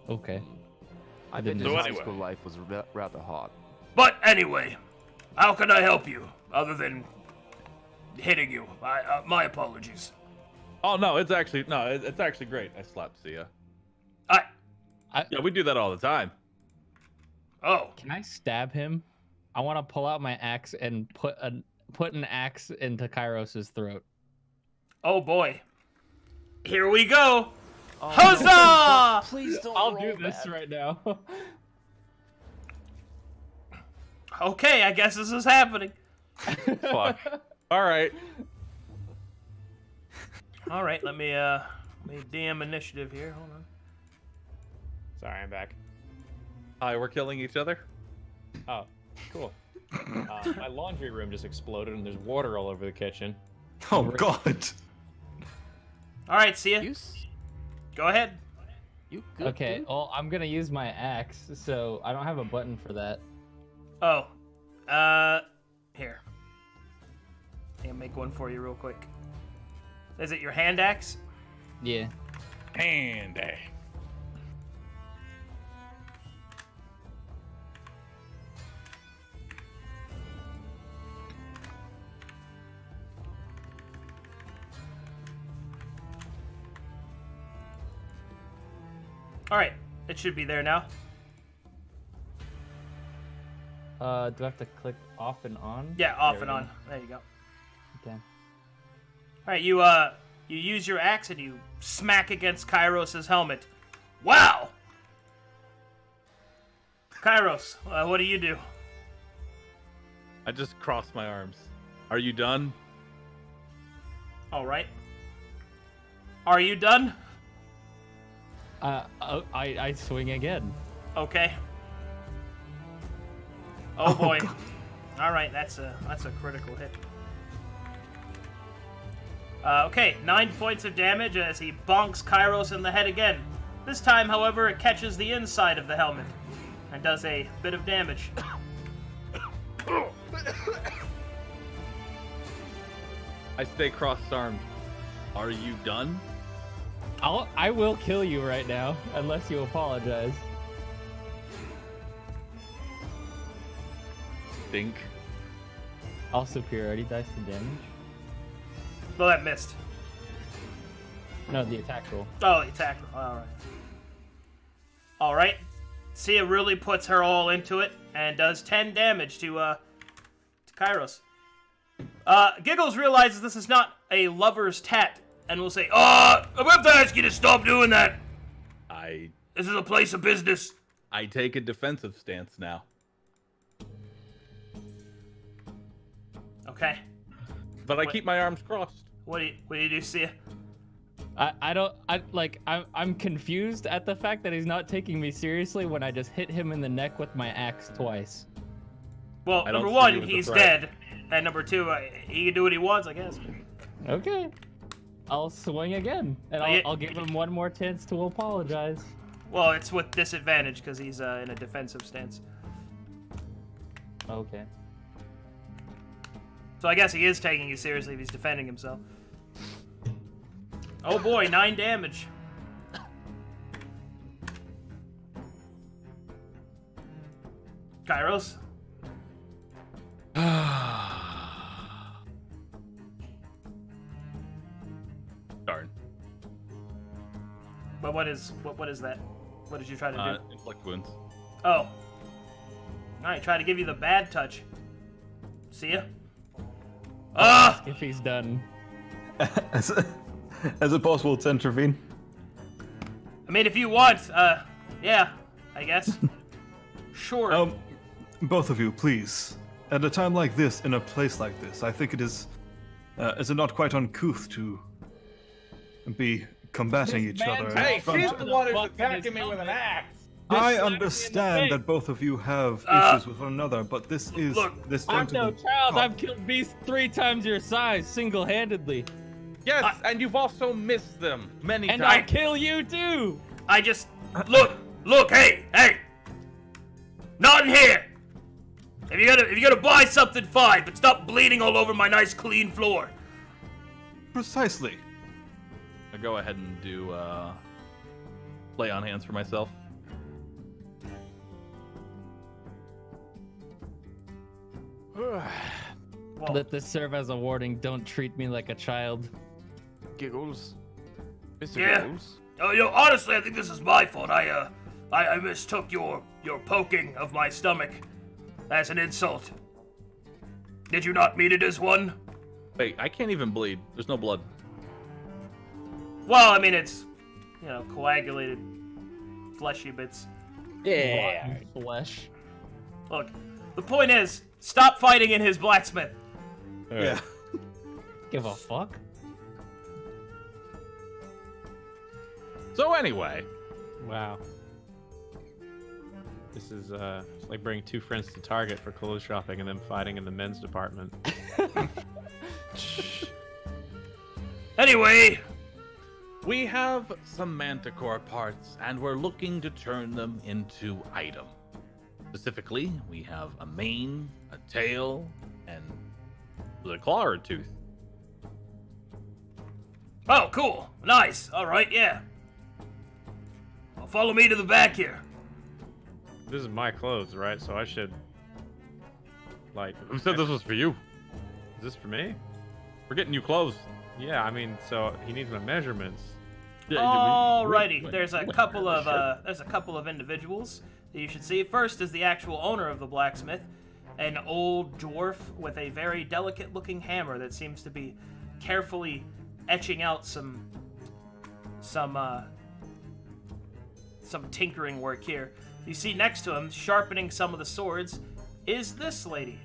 Okay. I didn't bet his know. high anyway. school life was rather hot. But anyway, how can I help you other than hitting you? My apologies. Oh no, it's actually great. I slapped Seeia. I Yeah, we do that all the time. oh Can I stab him? I want to pull out my axe and put an axe into Kyros' throat. Oh boy. Here we go. Huzzah! Please don't. I'll do this right now. Okay, I guess this is happening. Fuck. All right. All right, let me DM initiative here. Hold on. Sorry, I'm back. Hi, we're killing each other. Oh, cool. My laundry room just exploded and there's water all over the kitchen. Oh God. All right, see ya. You Go ahead. good? Okay, dude? well, I'm gonna use my axe, so I don't have a button for that. Oh, here. I'll make one for you real quick. Is it your hand axe? Yeah. Handy. All right, it should be there now. Do I have to click off and on? Yeah, off There and we on. There you go. go. Okay. All right, you use your axe and you smack against Kyros' helmet. Wow! Kyros, what do you do? I just crossed my arms. Are you done? All right. Are you done? I swing again. Okay. Oh boy. All right, that's a critical hit. Okay, 9 points of damage as he bonks Kyros in the head again. This time, however, it catches the inside of the helmet and does a bit of damage. I stay crossed-armed. Are you done? I will kill you right now unless you apologize. Think. All superiority dice to damage. Well, that missed. No, the attack roll. Oh, the attack. All right. All right. Seeia really puts her all into it and does 10 damage to Kyros. Giggles realizes this is not a lover's tat and we'll say, I have to ask you to stop doing that. I This is a place of business. take a defensive stance now. Okay. But I What- keep my arms crossed. What do you do, Seeia? I'm confused at the fact that he's not taking me seriously when I just hit him in the neck with my axe twice. Well, I don't number see one, you as a he's threat. dead, and number two, he can do what he wants, I guess. Okay. I'll swing again, and Oh, yeah. I'll give him one more chance to apologize. Well, it's with disadvantage because he's in a defensive stance. Okay. So I guess he is taking you seriously if he's defending himself. Oh boy, 9 damage. Kyros? Darn. But what is that? What did you try to do? Inflict wounds. Oh. Alright, try to give you the bad touch. See ya. Ask if he's done. Is it possible to intervene? I mean, if you want, yeah, I guess. Sure. Both of you, please. At a time like this, in a place like this, I think it is it not quite uncouth to be combating each other? in Hey, front she's of- the one who's attacking me with an axe. I slapped me in the understand face. that both of you have issues with one another, but this is look, this I'm no gentleman- child. Oh, I've killed beasts 3 times your size, single-handedly. Yes, and you've also missed them many And I'll times. kill you too! I just look, hey, not in here. If you're gonna buy something, fine, but stop bleeding all over my nice clean floor. precisely. I go ahead and do lay on hands for myself. Well, Let this serve as a warning. Don't treat me like a child. Giggles. Mr. Yeah. Giggles. honestly, I think this is my fault. I mistook your poking of my stomach as an insult. Did you not mean it as one? Wait, I can't even bleed. There's no blood. Well, I mean, it's, coagulated fleshy bits. Yeah. Flesh. Look, the point is, stop fighting in his blacksmith. Yeah. Give a fuck. So anyway, Wow. This is it's like bringing 2 friends to Target for clothes shopping and then fighting in the men's department. Anyway, we have some manticore parts, and we're looking to turn them into item. Specifically, we have a mane, a tail, and a claw or a tooth. oh, cool, nice, all right, yeah. Well, follow me to the back here. This is my clothes, right? So I should, like... Who said this was for you? Is this for me? We're getting you clothes. Yeah, I mean, so he needs my measurements. Alrighty, there's a couple of individuals that you should see. First is the actual owner of the blacksmith, an old dwarf with a very delicate-looking hammer that seems to be carefully etching out some tinkering work here. You see next to him, sharpening some of the swords, is this lady.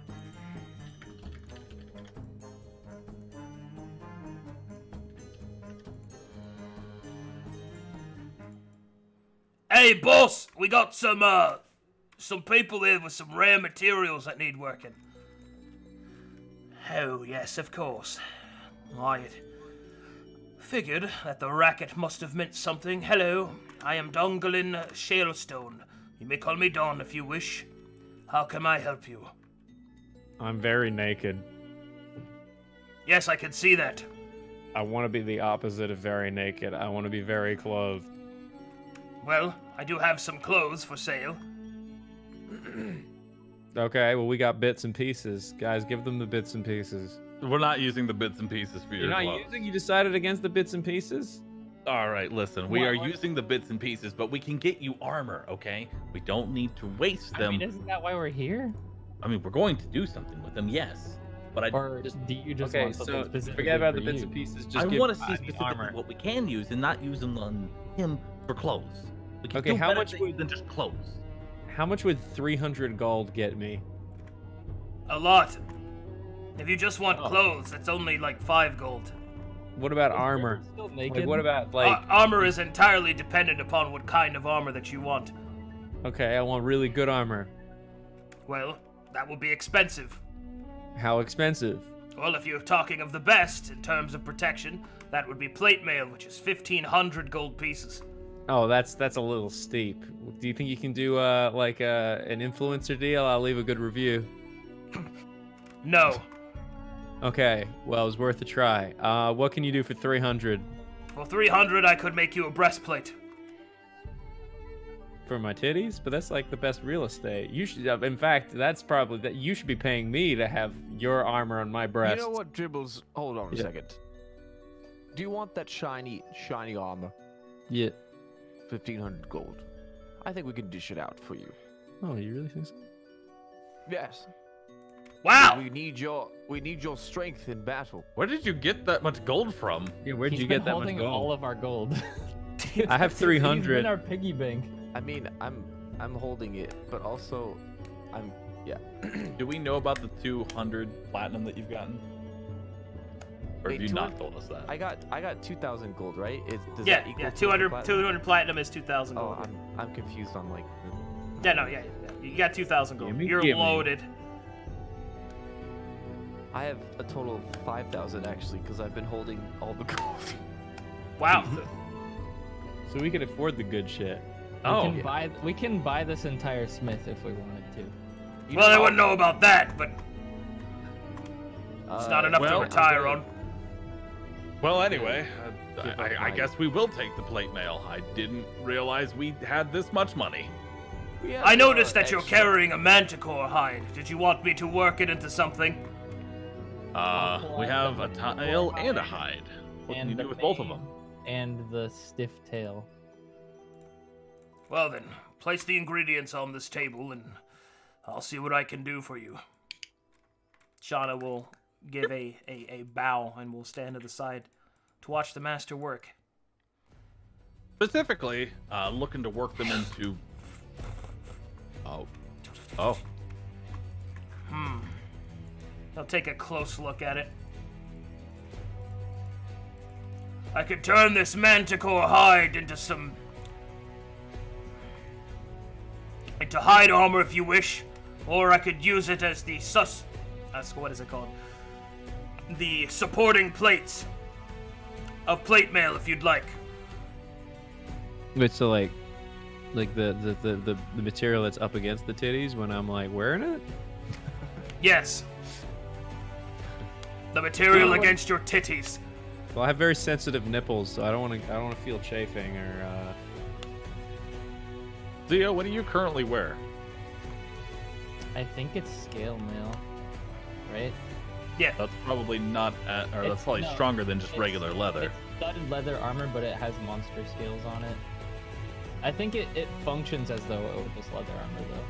Hey, boss, we got some people here with some rare materials that need working. Oh, yes, of course. I figured that the racket must have meant something. Hello, I am Dongalin Shalestone. You may call me Don if you wish. How can I help you? I'm very naked. Yes, I can see that. I want to be the opposite of very naked. I want to be very clothed. Well, I do have some clothes for sale. Okay, well, we got bits and pieces. Guys, give them the bits and pieces. We're not using the bits and pieces for You're your not clothes. using? You decided against the bits and pieces? All right, listen. We are using the bits and pieces, but we can get you armor, okay? We don't need to waste them. I mean, isn't that why we're here? I mean, we're going to do something with them, yes. But I Or just do you just Okay, want something so specifically forget about for the bits you? and pieces. Just I give want to see me specifically armor. what we can use and not use them on him for clothes. We can Okay, do how better much things would- than just clothes? How much would 300 gold get me? A lot. If you just want Oh. clothes, that's only like 5 gold. What about armor? Still Like, naked? what about like? Armor is entirely dependent upon what kind of armor that you want. Okay, I want really good armor. Well, that will be expensive. How expensive? Well, if you're talking of the best in terms of protection, that would be plate mail, which is 1,500 gold pieces. Oh, that's a little steep. Do you think you can do like an influencer deal? I'll leave a good review. No. Okay, well, it was worth a try. What can you do for 300? For 300, I could make you a breastplate. For my titties? But that's like the best real estate. You should, in fact, that's probably that you should be paying me to have your armor on my breast. You know what, Dribbles? Hold on a Yeah. second. Do you want that shiny armor? Yeah. 1,500 gold. I think we can dish it out for you. Oh, you really think so? Yes. Wow! We need your strength in battle. Where did you get that much gold from? Yeah, where'd He's you been get that much holding gold? all of our gold. I have He's 300. in our piggy bank. I mean, I'm holding it, but also, Do we know about the 200 platinum that you've gotten? Or have Wait, you not told us that? I got 2,000 gold, right? Does Yeah, that equal yeah, 200 200 platinum is 2,000 Oh, gold. I'm confused on like. Yeah, no, yeah. You got 2,000 gold. Gimme, You're gimme. loaded. I have a total of 5,000 actually, because I've been holding all the gold. Wow. So we can afford the good shit. Oh, We can buy this entire smith if we wanted to. Well, I wouldn't know about that, but it's not enough well, to retire on. well, anyway, Give up I my- guess we will take the plate mail. I didn't realize we had this much money. I noticed that you're carrying a manticore hide. Did you want me to work it into something? We have a tail and a hide. What can you the do with both of them? mane And the stiff tail. Well then, place the ingredients on this table and I'll see what I can do for you. Shauna will give a bow and will stand to the side to watch the master work. Specifically, looking to work them into. Oh. I'll take a close look at it. I could turn this manticore hide into hide armor if you wish, or I could use it as what is it called? The supporting plates of plate mail if you'd like. Wait, so like the material that's up against the titties when I'm like wearing it? Yes. The material against your titties. Well, I have very sensitive nipples, so I don't want to feel chafing or. Seeia, what do you currently wear? I think it's scale mail, right? Yeah. That's probably not, or that's probably no, stronger than just it's- regular leather. It's studded leather armor, but it has monster scales on it. I think it functions as though it was just leather armor, though.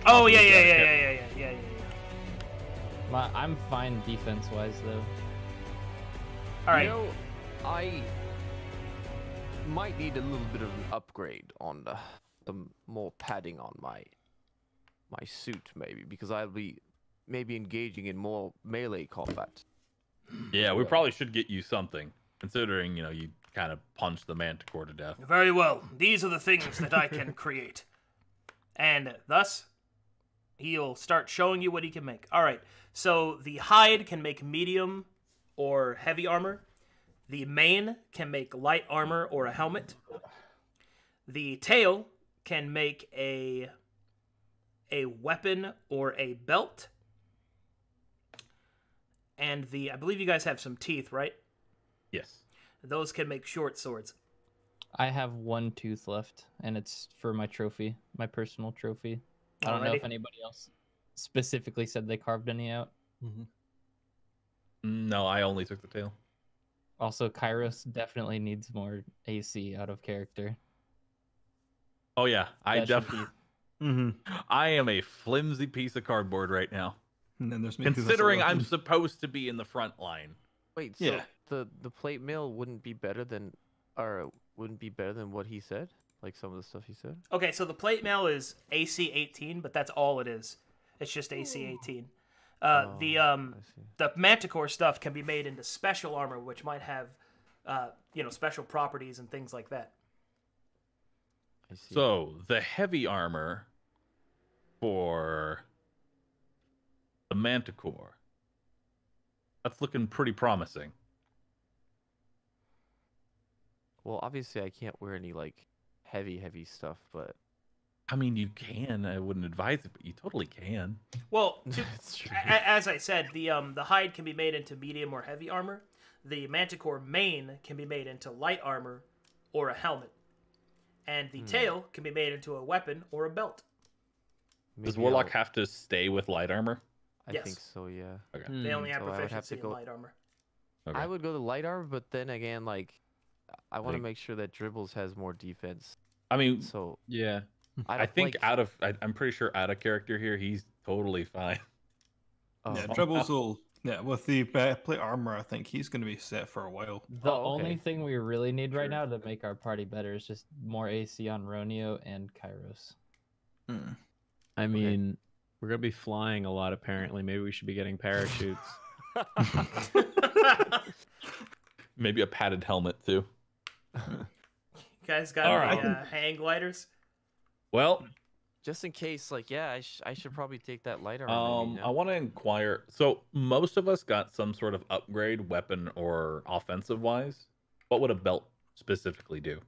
Oh Also, yeah. I'm fine defense-wise, though. All right. You know, I might need a little bit of an upgrade on the more padding on my suit, maybe, because I'll be maybe engaging in more melee combat. Yeah, we probably should get you something, considering, you kind of punched the manticore to death. Very well. These are the things that I can create. And thus, he'll start showing you what he can make. All right. So the hide can make medium or heavy armor. The mane can make light armor or a helmet. The tail can make a weapon or a belt. And I believe you guys have some teeth, right? Yes. Those can make short swords. I have one tooth left, and it's for my trophy, my personal trophy. I don't know Alrighty. if anybody else specifically said they carved any out. No, I only took the tail. Also, Kyros definitely needs more AC out of character. Oh yeah, I That should definitely. Mm-hmm. I am a flimsy piece of cardboard right now. And then there's me, 'cause that's Considering all I I'm can- supposed to be in the front line. Wait, so Yeah. the plate mail wouldn't be better than, or wouldn't be better than what he said? Like some of the stuff he said? Okay, so the plate mail is AC 18, but that's all it is. It's just AC 18. I see. The Manticore stuff can be made into special armor, which might have, special properties and things like that. I see. So the heavy armor for the Manticore, that's looking pretty promising. Well, obviously I can't wear any like heavy stuff, but I mean, you can. I wouldn't advise it, but you totally can. Well, That's true. as I said, the hide can be made into medium or heavy armor. The Manticore mane can be made into light armor or a helmet. And the tail can be made into a weapon or a belt. Does Maybe Warlock I'll- have to stay with light armor? I Yes. think so, yeah. Okay. They only have So I would have proficiency to in go- light armor. Okay. I would go the light armor, but then again, like, I want to Think- make sure that Dribbles has more defense. I mean, So Yeah. I don't think like, I'm pretty sure out of character here, he's totally fine. oh, Yeah, Dribbles will. Yeah, with the plate armor, I think he's going to be set for a while. The Oh, okay. only thing we really need right now to make our party better is just more AC on Ronio and Kyros. I mean, we're gonna be flying a lot. Apparently, maybe we should be getting parachutes. Maybe a padded helmet too. You guys got All any right. hang gliders? Well, just in case, like, yeah, I should probably take that light armor. maybe, I no? want to inquire. So most of us got some sort of upgrade, weapon or offensive wise. What would a belt specifically do?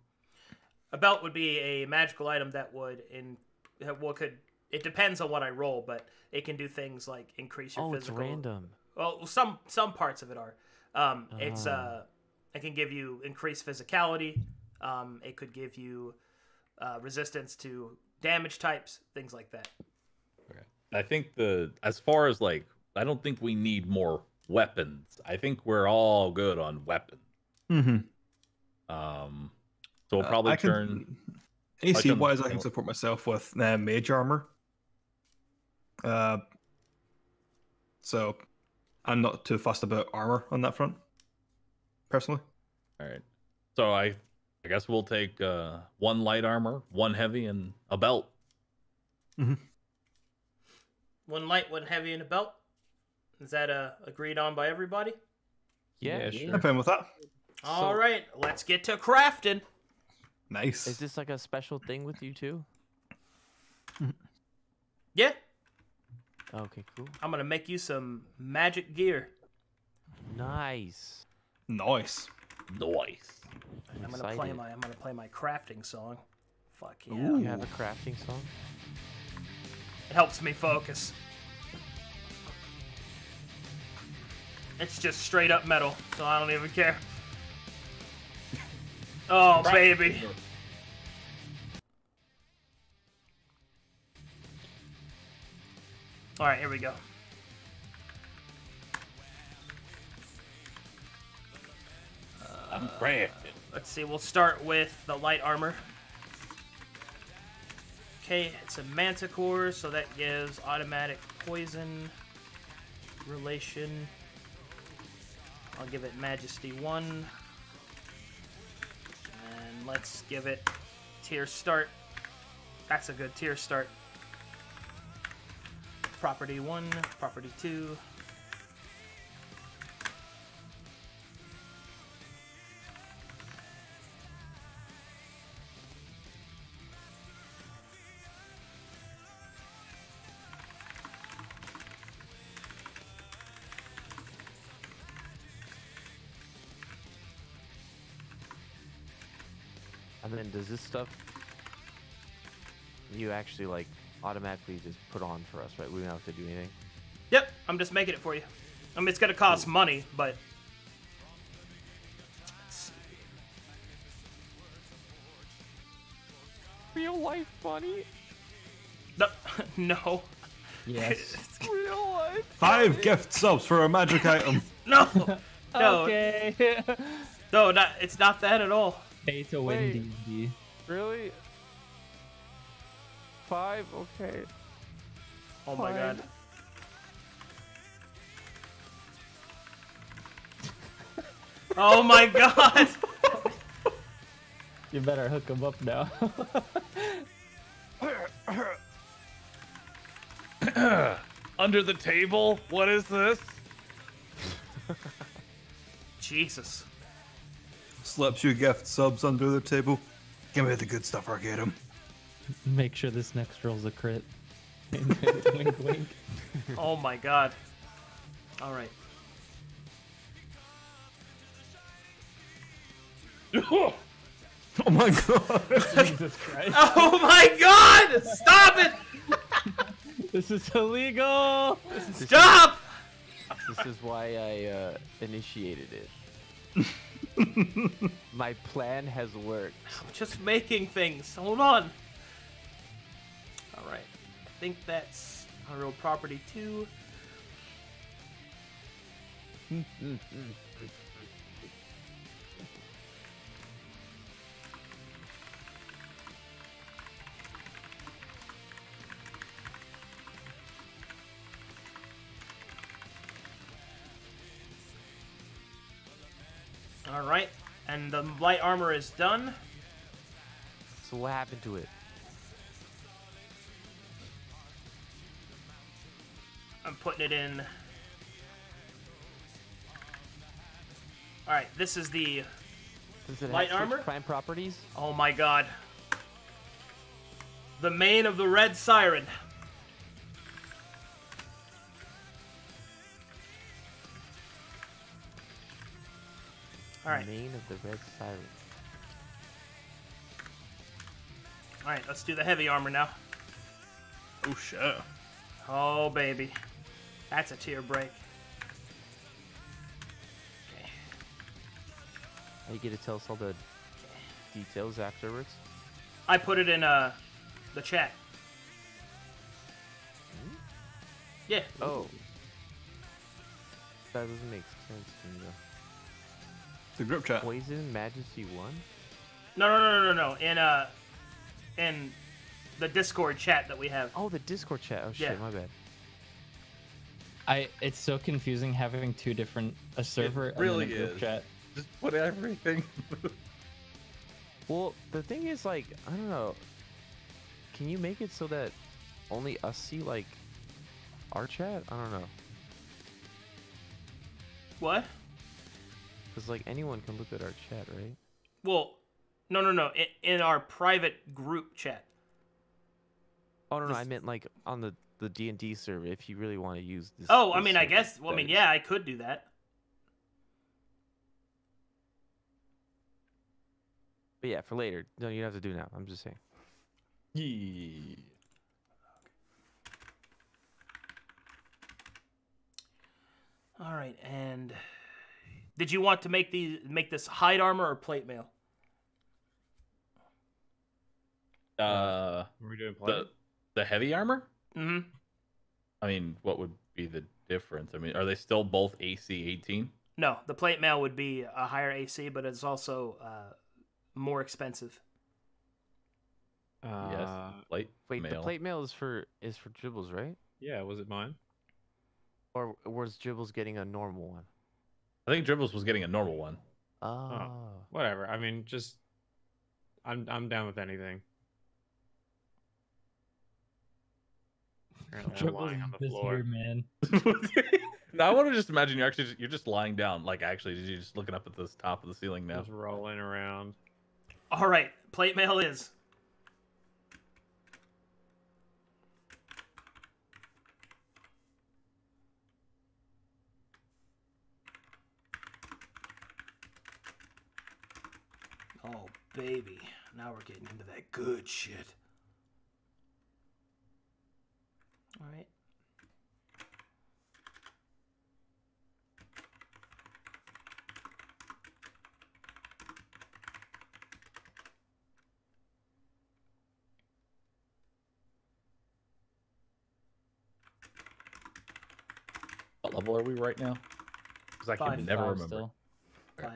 A belt would be a magical item that it depends on what I roll, but it can do things like increase your Oh, it's physical. random. Well, some parts of it are. It can give you increased physicality. It could give you resistance to damage types, things like that. Okay. I think as far as like, I don't think we need more weapons. I think we're all good on weapons. Mm-hmm. So we'll probably I can- turn. AC can- wise, I can support myself with mage armor. So I'm not too fussed about armor on that front, personally. All right. So I guess we'll take one light armor, one heavy, and a belt. One light, one heavy, and a belt. Is that agreed on by everybody? Yeah. sure. I'm fine with that. All right, let's get to crafting. Nice. Is this like a special thing with you too? Yeah, Okay, cool. I'm gonna make you some magic gear. Nice. Nice. Nice. I'm excited. gonna play my crafting song. Fuck yeah! You have a crafting song? It helps me focus. It's just straight up metal, so I don't even care. Oh baby. All right, here we go. I'm crafting. Let's see, we'll start with the light armor. Okay, it's a manticore, so that gives automatic poison relation. I'll give it Majesty 1. And let's give it tier start. That's a good tier start. Property 1, property 2. And then does this stuff you actually like automatically just put on for us, right? We don't have to do anything. Yep, I'm just making it for you. I mean, it's gonna cost money, but... Let's see. Real life money. No, no. Yes. Real life. 5 gift subs for a magic item. No! No, Okay. no, it's not that at all. Pay to win Wait. D&D. Really? 5? Okay. Oh my Fine. god. Oh my god! You better hook him up now. Under the table? What is this? Jesus. Slips you gift subs under the table. Give me the good stuff, Arcadum. Make sure this next roll's a crit. Wink, wink. Oh my god. Alright. Oh my god! Jesus Christ. Oh my god! Stop it! This is illegal! Stop! This is why I initiated it. My plan has worked. I'm just making things. Hold on. Alright. I think that's our real property 2. Alright, and the light armor is done. So what happened to it? I'm putting it in. Alright, this is the Does it light have armor? prime properties? Oh my god. The mane of the red siren. Alright. Mane of the red siren. Alright, let's do the heavy armor now. Oh, shit. Oh, baby. That's a tear break. Okay. Are you gonna tell us all the details afterwards? I put it in the chat. Yeah. Oh. That doesn't make sense to me though. The group chat. Poison Majesty 1? No. In the Discord chat that we have. Oh, the Discord chat. Oh shit, Yeah. my bad. It's so confusing having two different server really and then a group is. chat. Just put everything. Well, the thing is, like, I don't know. Can you make it so that only us see, like, our chat? I don't know. What? Because, like, anyone can look at our chat, right? Well, no. In our private group chat. Oh, no, This- I meant, like, on the D&D server, if you really want to use this. Oh, I this mean, I server, guess. Well, I that mean, is. yeah, I could do that. But yeah, for later. No, you don't have to do it now. I'm just saying. Yeah. All right, and did you want to make this hide armor or plate mail? Are we doing plate? The heavy armor? Mm-hmm. I mean, what would be the difference? I mean, are they still both AC 18? No, the plate mail would be a higher AC, but it's also more expensive. Yes. Plate Wait, mail. the plate mail is for Dribbles, right? Yeah, was it mine? Or was Dribbles getting a normal one? I think Dribbles was getting a normal one. Oh. Whatever. I mean, just I'm down with anything. Apparently I'm lying on the This floor. year, man. Now I want to just imagine you're just lying down. Like actually, you're just looking up at this top of the ceiling now. Just rolling around. All right, plate mail is. Oh, baby. Now we're getting into that good shit. All right. What level are we right now? Because I can Five. never Five remember. still. 5.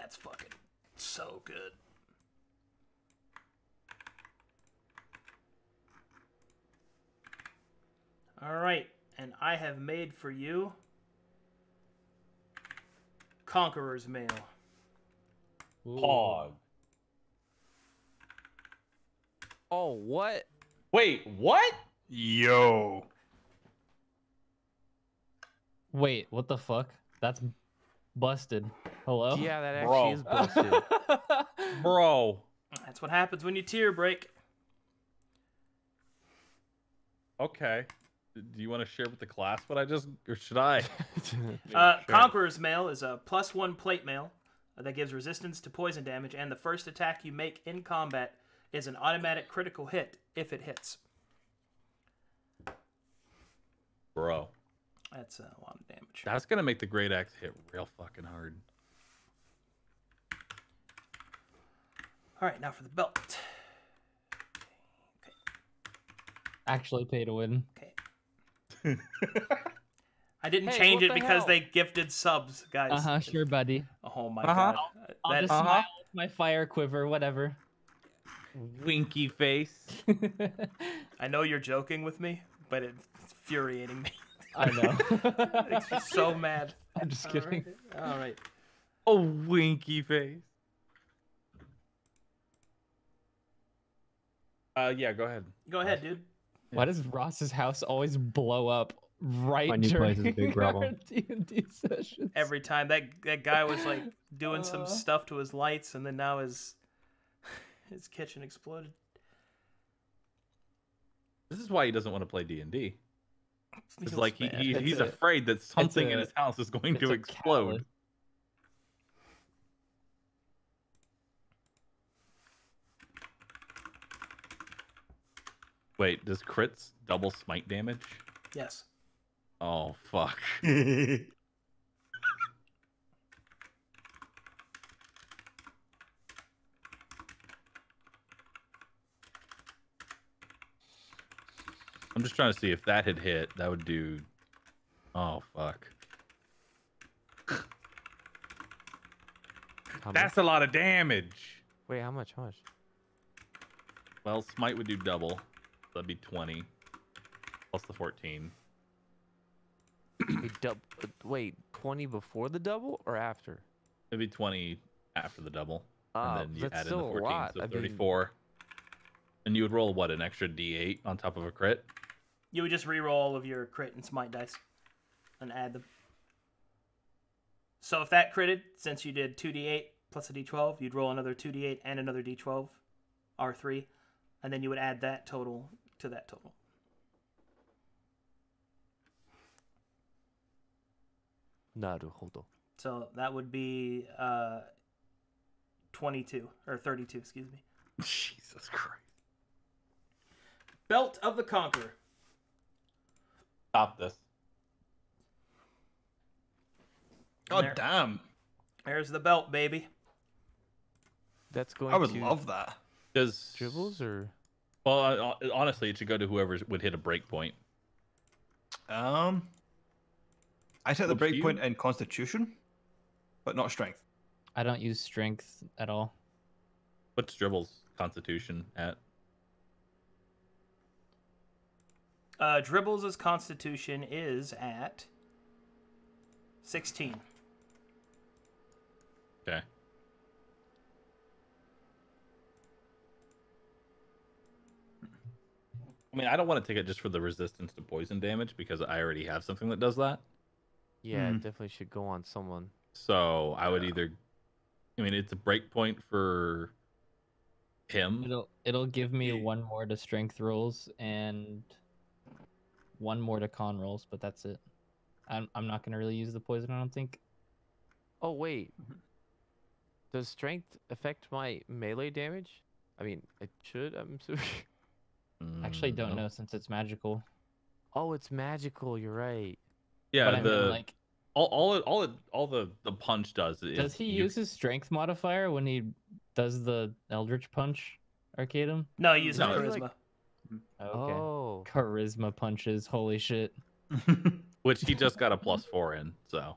That's fucking so good. All right, and I have made for you Conqueror's Mail. Pog. Oh, what? Wait, what? Yo. Wait, what the fuck? That's busted. Hello? Yeah, that Bro. actually is busted. Bro. That's what happens when you tier break. Okay. Do you want to share with the class what I just, or should I? Conqueror's Mail is a +1 plate mail that gives resistance to poison damage, and the first attack you make in combat is an automatic critical hit if it hits. Bro. That's a lot of damage. That's going to make the Great Axe hit real fucking hard. All right, now for the belt. Okay. Actually pay to win. Okay. I didn't Hey, change what it the because hell? they gifted subs, guys. Sure, buddy. Oh my god. I'll That- just smile with my fire quiver, whatever. Winky face. I know you're joking with me, but it's infuriating me. I know. It makes me so mad. I'm just kidding. All right. Oh, winky face. Yeah, go ahead. Go ahead, dude. Why does Ross's house always blow up right My new place during is a big problem. our D&D sessions? Every time that guy was like doing some stuff to his lights, and then now his kitchen exploded. This is why he doesn't want to play D&D. It's Feels like bad. he's afraid that something in a- his house is going to it's a explode. callous. Wait, does crits double smite damage? Yes. Oh, fuck. I'm just trying to see if that had hit, that would do... Oh, fuck. How much? That's a lot of damage! Wait, how much? How much? Well, smite would do double. That'd be 20. Plus the 14. Wait, 20 before the double or after? It'd be 20 after the double. Ah, And then you that's add in the still a 14, lot. so I mean- 34. And you would roll, what, an extra d8 on top of a crit? You would just re-roll all of your crit and smite dice and add them. So if that critted, since you did 2d8 plus a d12, you'd roll another 2d8 and another d12, R3, and then you would add that total to that total. Naruhodo. So that would be 22, or 32, excuse me. Jesus Christ. Belt of the Conqueror. Stop this. God There. damn. There's the belt, baby. That's going I would to love that. Does... Dribbles or Well, honestly, it should go to whoever would hit a break point. I set the What's you? breakpoint in Constitution, but not Strength. I don't use strength at all. What's Dribbles' constitution at? Dribbles' constitution is at 16. Okay. I mean, I don't want to take it just for the resistance to poison damage because I already have something that does that. yeah, Hmm. it definitely should go on someone. So I would either, I mean, it's a break point for him. It'll give me one more to strength rolls and one more to con rolls, but that's it. I'm not gonna really use the poison, I don't think. Oh wait, does strength affect my melee damage? I mean, it should. I'm so. Actually, don't No. know since it's magical. Oh, it's magical. You're right. Yeah, But I mean, like, all the punch does is does he you- use his strength modifier when he does the Eldritch Punch, Arcadum? No, he uses No, charisma. like- Okay. Oh, Charisma punches, holy shit. which he just got a +4 in. So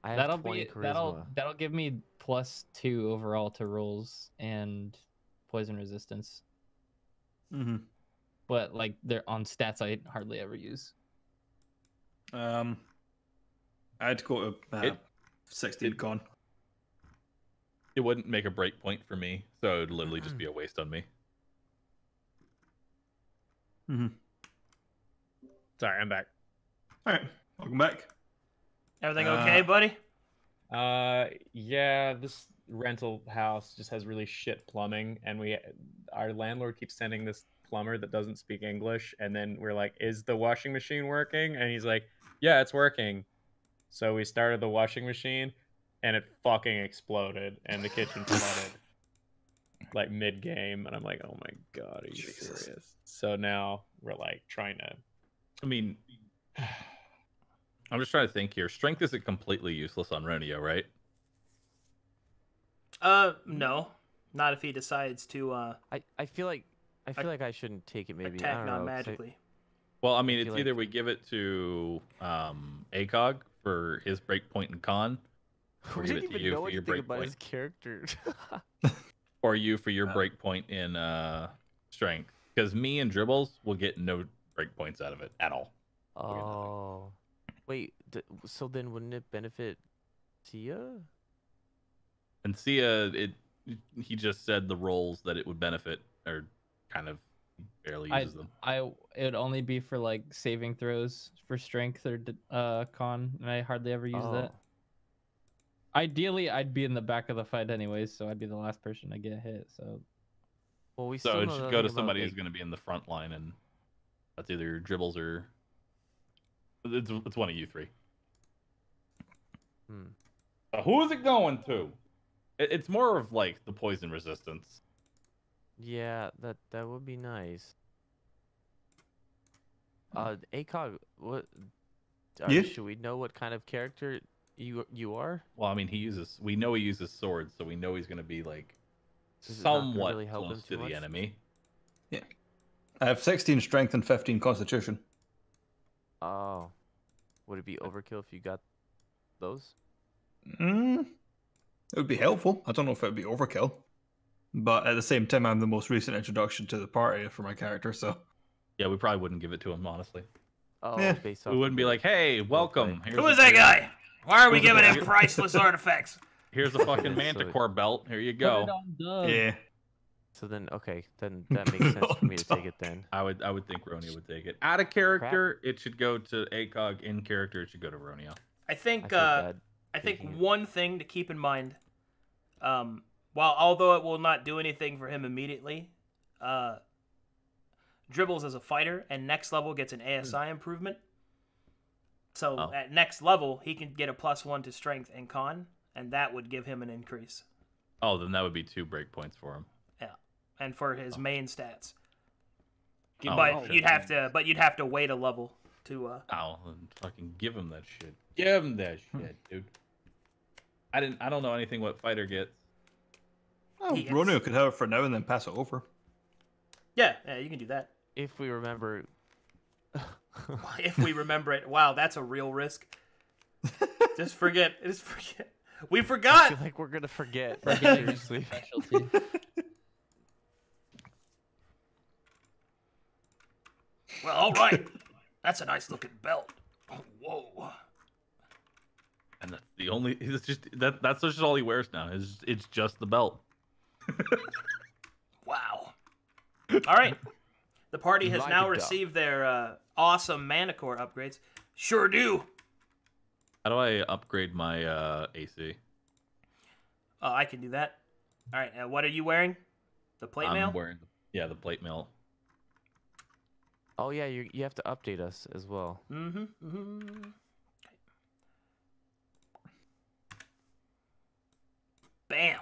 I have That'll 20 be charisma. that'll give me +2 overall to rolls and poison resistance. Mm-hmm. But like they're on stats I hardly ever use. I'd go to 16 con. It wouldn't make a break point for me, so it would literally just be a waste on me. Mm-hmm. Sorry, I'm back. All right, welcome back. Everything okay, buddy? Yeah, this rental house just has really shit plumbing, and our landlord keeps sending this plumber that doesn't speak English, and then we're like, is the washing machine working? And he's like, yeah, it's working. So we started the washing machine, and it fucking exploded, and the kitchen flooded like mid-game, and I'm like, oh my god, are you serious? So now we're like trying to... I mean, I'm just trying to think here. Strength isn't completely useless on Ronio, right? No. Not if he decides to I feel like I shouldn't take it. Maybe I attack don't know, 'cause non-magically. Well, I mean, feel it's either like- we give it to ACOG for his breakpoint in con, or We give didn't it to even you know for your anything about his breakpoint, character. or you for your breakpoint in strength. Because me and Dribbles will get no breakpoints out of it at all. Oh, wait. So then, wouldn't it benefit Seeia? And Seeia, he just said the roles that it would benefit are kind of barely uses them. It would only be for like saving throws for strength or con, and I hardly ever use that. Ideally, I'd be in the back of the fight anyways, so I'd be the last person to get hit. So, Well, we So still it know should nothing go to about, somebody like- who's going to be in the front line, and that's either Dribbles or it's one of you three. Who is it going to? It's more of like the poison resistance. Yeah, that would be nice. ACOG, what? Yeah? Should we know what kind of character you are? Well, I mean, we know he uses swords, so we know he's going to be like Is it not gonna somewhat really help close him to too the much? enemy. Yeah. I have 16 strength and 15 constitution. Oh, would it be overkill if you got those? It would be helpful. I don't know if it would be overkill. But at the same time, I'm the most recent introduction to the party for my character, so... Yeah, we probably wouldn't give it to him, honestly. Oh, Yeah. based off. We wouldn't be like, hey, welcome. play. Here's Who a- is that guy? Why are we Who's the giving guy? him priceless artifacts? Here's a fucking So- manticore belt. Here you Put go. it on Doug. Yeah. So then, okay, then that makes sense for me to take it then. I would think Ronio would take it. Out of character, it should go to ACOG. In character, it should go to Ronio. I think I feel bad I think taking it. one thing to keep in mind, although it will not do anything for him immediately, Dribbles as a fighter and next level gets an ASI improvement. So Oh. at next level, he can get a +1 to strength and con, and that would give him an increase. Oh, then that would be 2 breakpoints for him. Yeah, and for his main stats. Oh, But shit. you'd have to wait a level to. Oh, then fucking give him that shit. Give him that shit, dude. I don't know anything what fighter gets. Oh, Yes. Ronio could have it for now and then pass it over. Yeah, you can do that. If we remember, If we remember it. Wow, that's a real risk. Just forget. We I forgot. feel like we're gonna forget. Forget Seriously. Specialty. Well, all right. That's a nice looking belt. Oh, whoa. And that's the only. It's just that's just all he wears now. It's just the belt. Wow. All right. The party has Like now it, dog. received their awesome Manicore upgrades. Sure do. How do I upgrade my AC? Oh, I can do that. All right. What are you wearing? The plate I'm mail? wearing the plate mail. Oh yeah, you have to update us as well. Mm-hmm. Bam.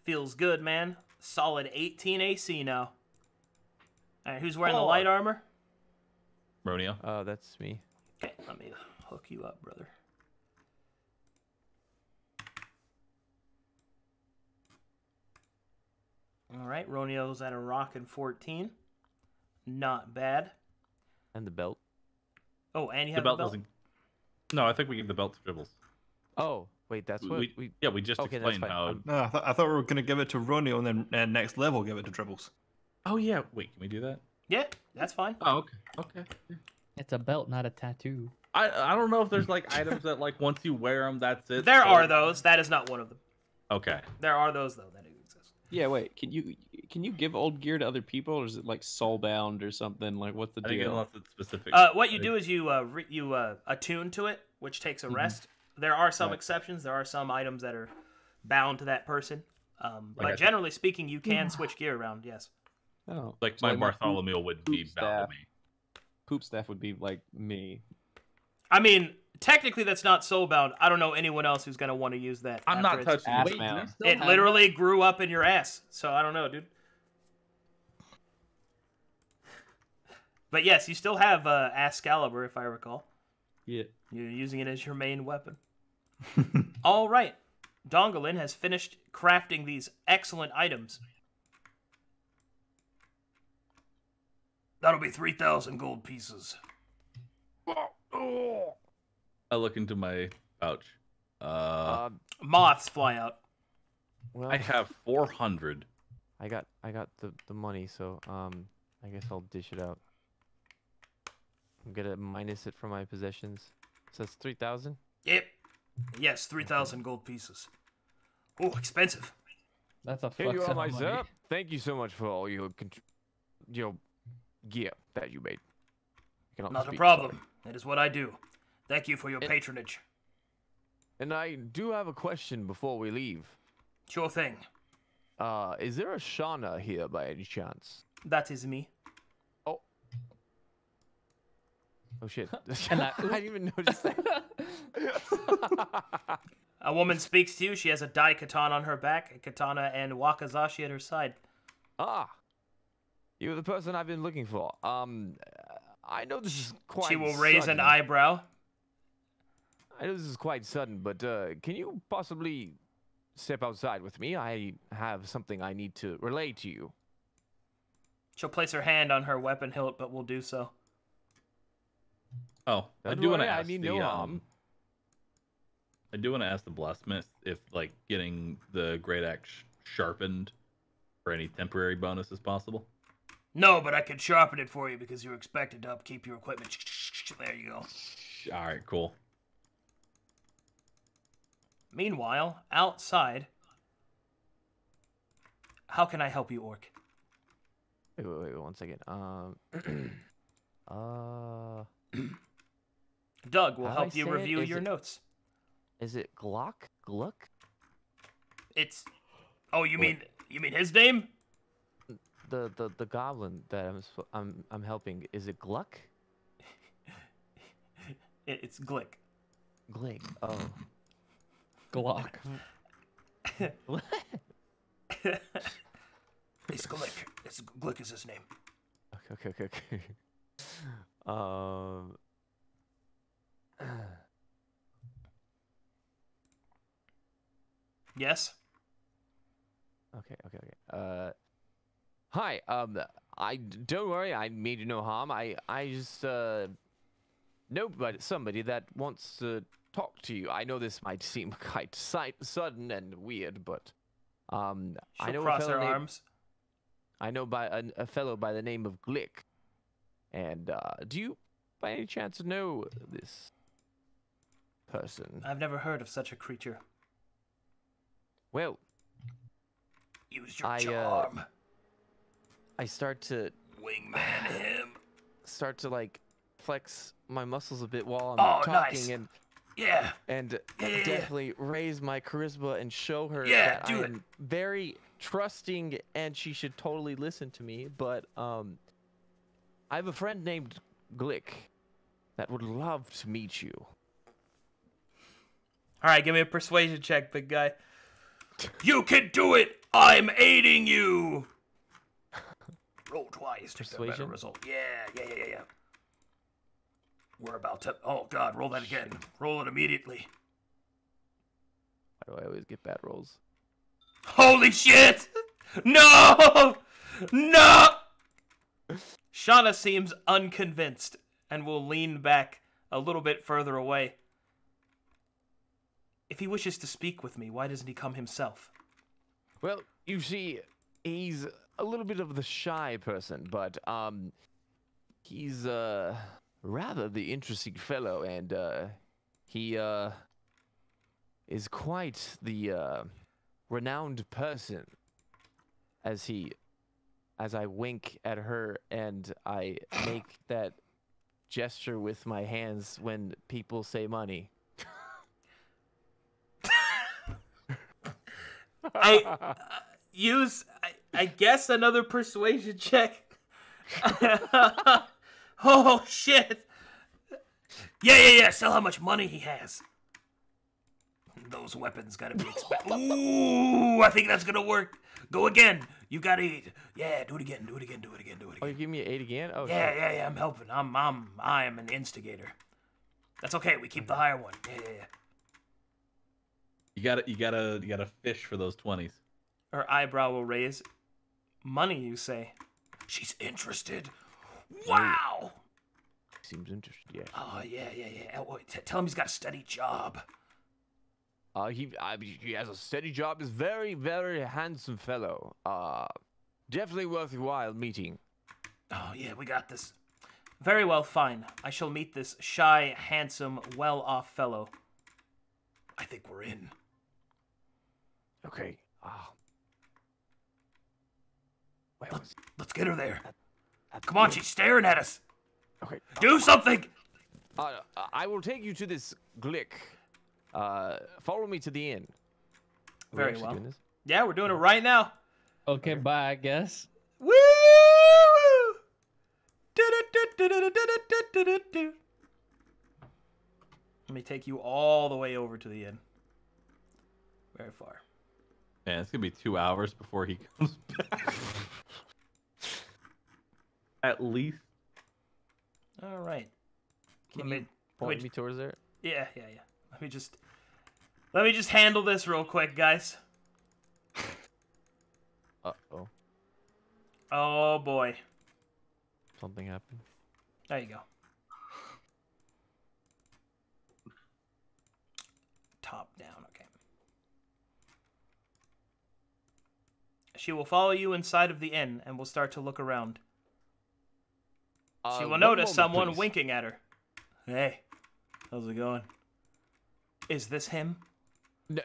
Feels good, man. Solid 18 AC now. All right, who's wearing the light armor? Ronio. Oh, that's me. Okay, let me hook you up, brother. All right, Ronio's at a rockin' 14. Not bad. And the belt. Oh, and you The have belt the belt. doesn't. No, I think we give the belt to Dribbles. Oh, wait, that's what we. Yeah, we just Okay, that's explained fine. how. No, I thought we were going to give it to Ronio and then next level give it to Dribbles. Oh yeah, wait, can we do that? Yeah, that's fine. Oh, okay, okay. It's a belt, not a tattoo. I don't know if there's like items that like once you wear them, that's it. There so- are those. That is not one of them. Okay. There are those though that do exist. Yeah, wait. Can you give old gear to other people, or is it like soulbound or something? Like, what's the I think deal? unless it's specific. What you do is you attune to it, which takes a rest. There are some exceptions. There are some items that are bound to that person. But Okay. generally speaking, you can switch gear around. Yes. Oh, like so my poop- Bartholomew would be poop bound staff. to me. Poop staff would be like me. I mean, technically that's not soulbound. I don't know anyone else who's gonna want to use that. I'm after not it's- touching Ass it. mount. It literally grew up in your ass, so I don't know, dude. But yes, you still have Excalibur, if I recall. Yeah. You're using it as your main weapon. All right. Dongalin has finished crafting these excellent items. That'll be 3,000 gold pieces. I look into my pouch. Moths fly out. Well, I have 400. I got the money, so I guess I'll dish it out. I'm gonna minus it from my possessions. So that's 3,000. Yep. Yes, 3,000 gold pieces. Oh, expensive. That's a Here fuck you ton are, of money. myself. Thank you so much for all your gear that you made. I cannot Not a speak, problem. sorry. That is what I do. Thank you for your patronage. And I do have a question before we leave. Sure thing. Is there a Shauna here by any chance? That is me. Oh shit! And I didn't even notice that. A woman speaks to you. She has a dai katana on her back, a katana and wakizashi at her side. Ah, you're the person I've been looking for. I know this is quite. She will raise an sudden. eyebrow. I know this is quite sudden, but can you possibly step outside with me? I have something I need to relay to you. She'll place her hand on her weapon hilt, but will do so. Oh, I Don't do want to worry, I ask mean the no harm. I do want to ask the blacksmith if like getting the great axe sharpened for any temporary bonus is possible. No, but I can sharpen it for you because you're expected to upkeep your equipment. There you go. All right, cool. Meanwhile, outside, how can I help you, Orc? Wait, 1 second. Doug will How do I help you say it? review Is your it- notes. Is it Glock? Gluck? It's. Oh, you mean his name? The goblin that I'm helping. Is it Gluck? It's Glick. Glick. Oh. Glock. It's Glick. Glick is his name. Okay. Yes. Okay. Hi. Don't worry. I made you no harm. I just know somebody that wants to talk to you. I know this might seem quite sudden and weird, but I She'll know cross a fellow her named, arms. I know by a fellow by the name of Glick. And do you, by any chance, know this person? I've never heard of such a creature. Well, Use your I, charm. I start to Wingman him. like flex my muscles a bit while I'm Oh, talking nice. Yeah. and Yeah. definitely raise my charisma and show her Yeah, that I do it. am very trusting and she should totally listen to me. But I have a friend named Glick that would love to meet you. All right, give me a persuasion check, big guy. You can do it. I'm aiding you. Roll twice to get a better Persuasion? result. Yeah. We're about to. Oh God, roll that again. Roll it immediately. Why do I always get bad rolls? Holy shit! No! No! Shauna seems unconvinced and will lean back a little bit further away. If he wishes to speak with me, why doesn't he come himself? Well, you see, he's a little bit of the shy person, but he's rather the interesting fellow, and he is quite the renowned person. As I wink at her and I make that gesture with my hands when people say money. I guess another persuasion check. Oh shit! Yeah. Sell how much money he has. Those weapons gotta be expensive. Ooh, I think that's gonna work. Go again. You gotta eat. Yeah, do it again. Oh, you give me an 8 again? Oh, yeah. I'm helping. I am an instigator. That's okay. We keep the higher one. Yeah. You gotta fish for those 20s. Her eyebrow will raise. Money, you say? She's interested. Wow. Seems interested, yeah. Oh, yeah. Oh, tell him he's got a steady job. He has a steady job. He's very, very handsome fellow. Definitely worthwhile meeting. Oh, yeah, we got this. Very well, fine. I shall meet this shy, handsome, well-off fellow. I think we're in. Okay. Let's get her there. Come on, she's staring at us. Okay. Do something! I will take you to this glick. Follow me to the inn. Very well. Yeah, we're doing it right now. Okay, bye, I guess. Woo! Let me take you all the way over to the inn. Very far. Man, it's gonna be 2 hours before he comes back. At least. All right. Can you point me towards there? Yeah. Let me just handle this real quick, guys. Uh-oh. Oh, boy. Something happened. There you go. Top down, okay. She will follow you inside of the inn and will start to look around. She will notice someone winking at her. Hey, how's it going? Is this him?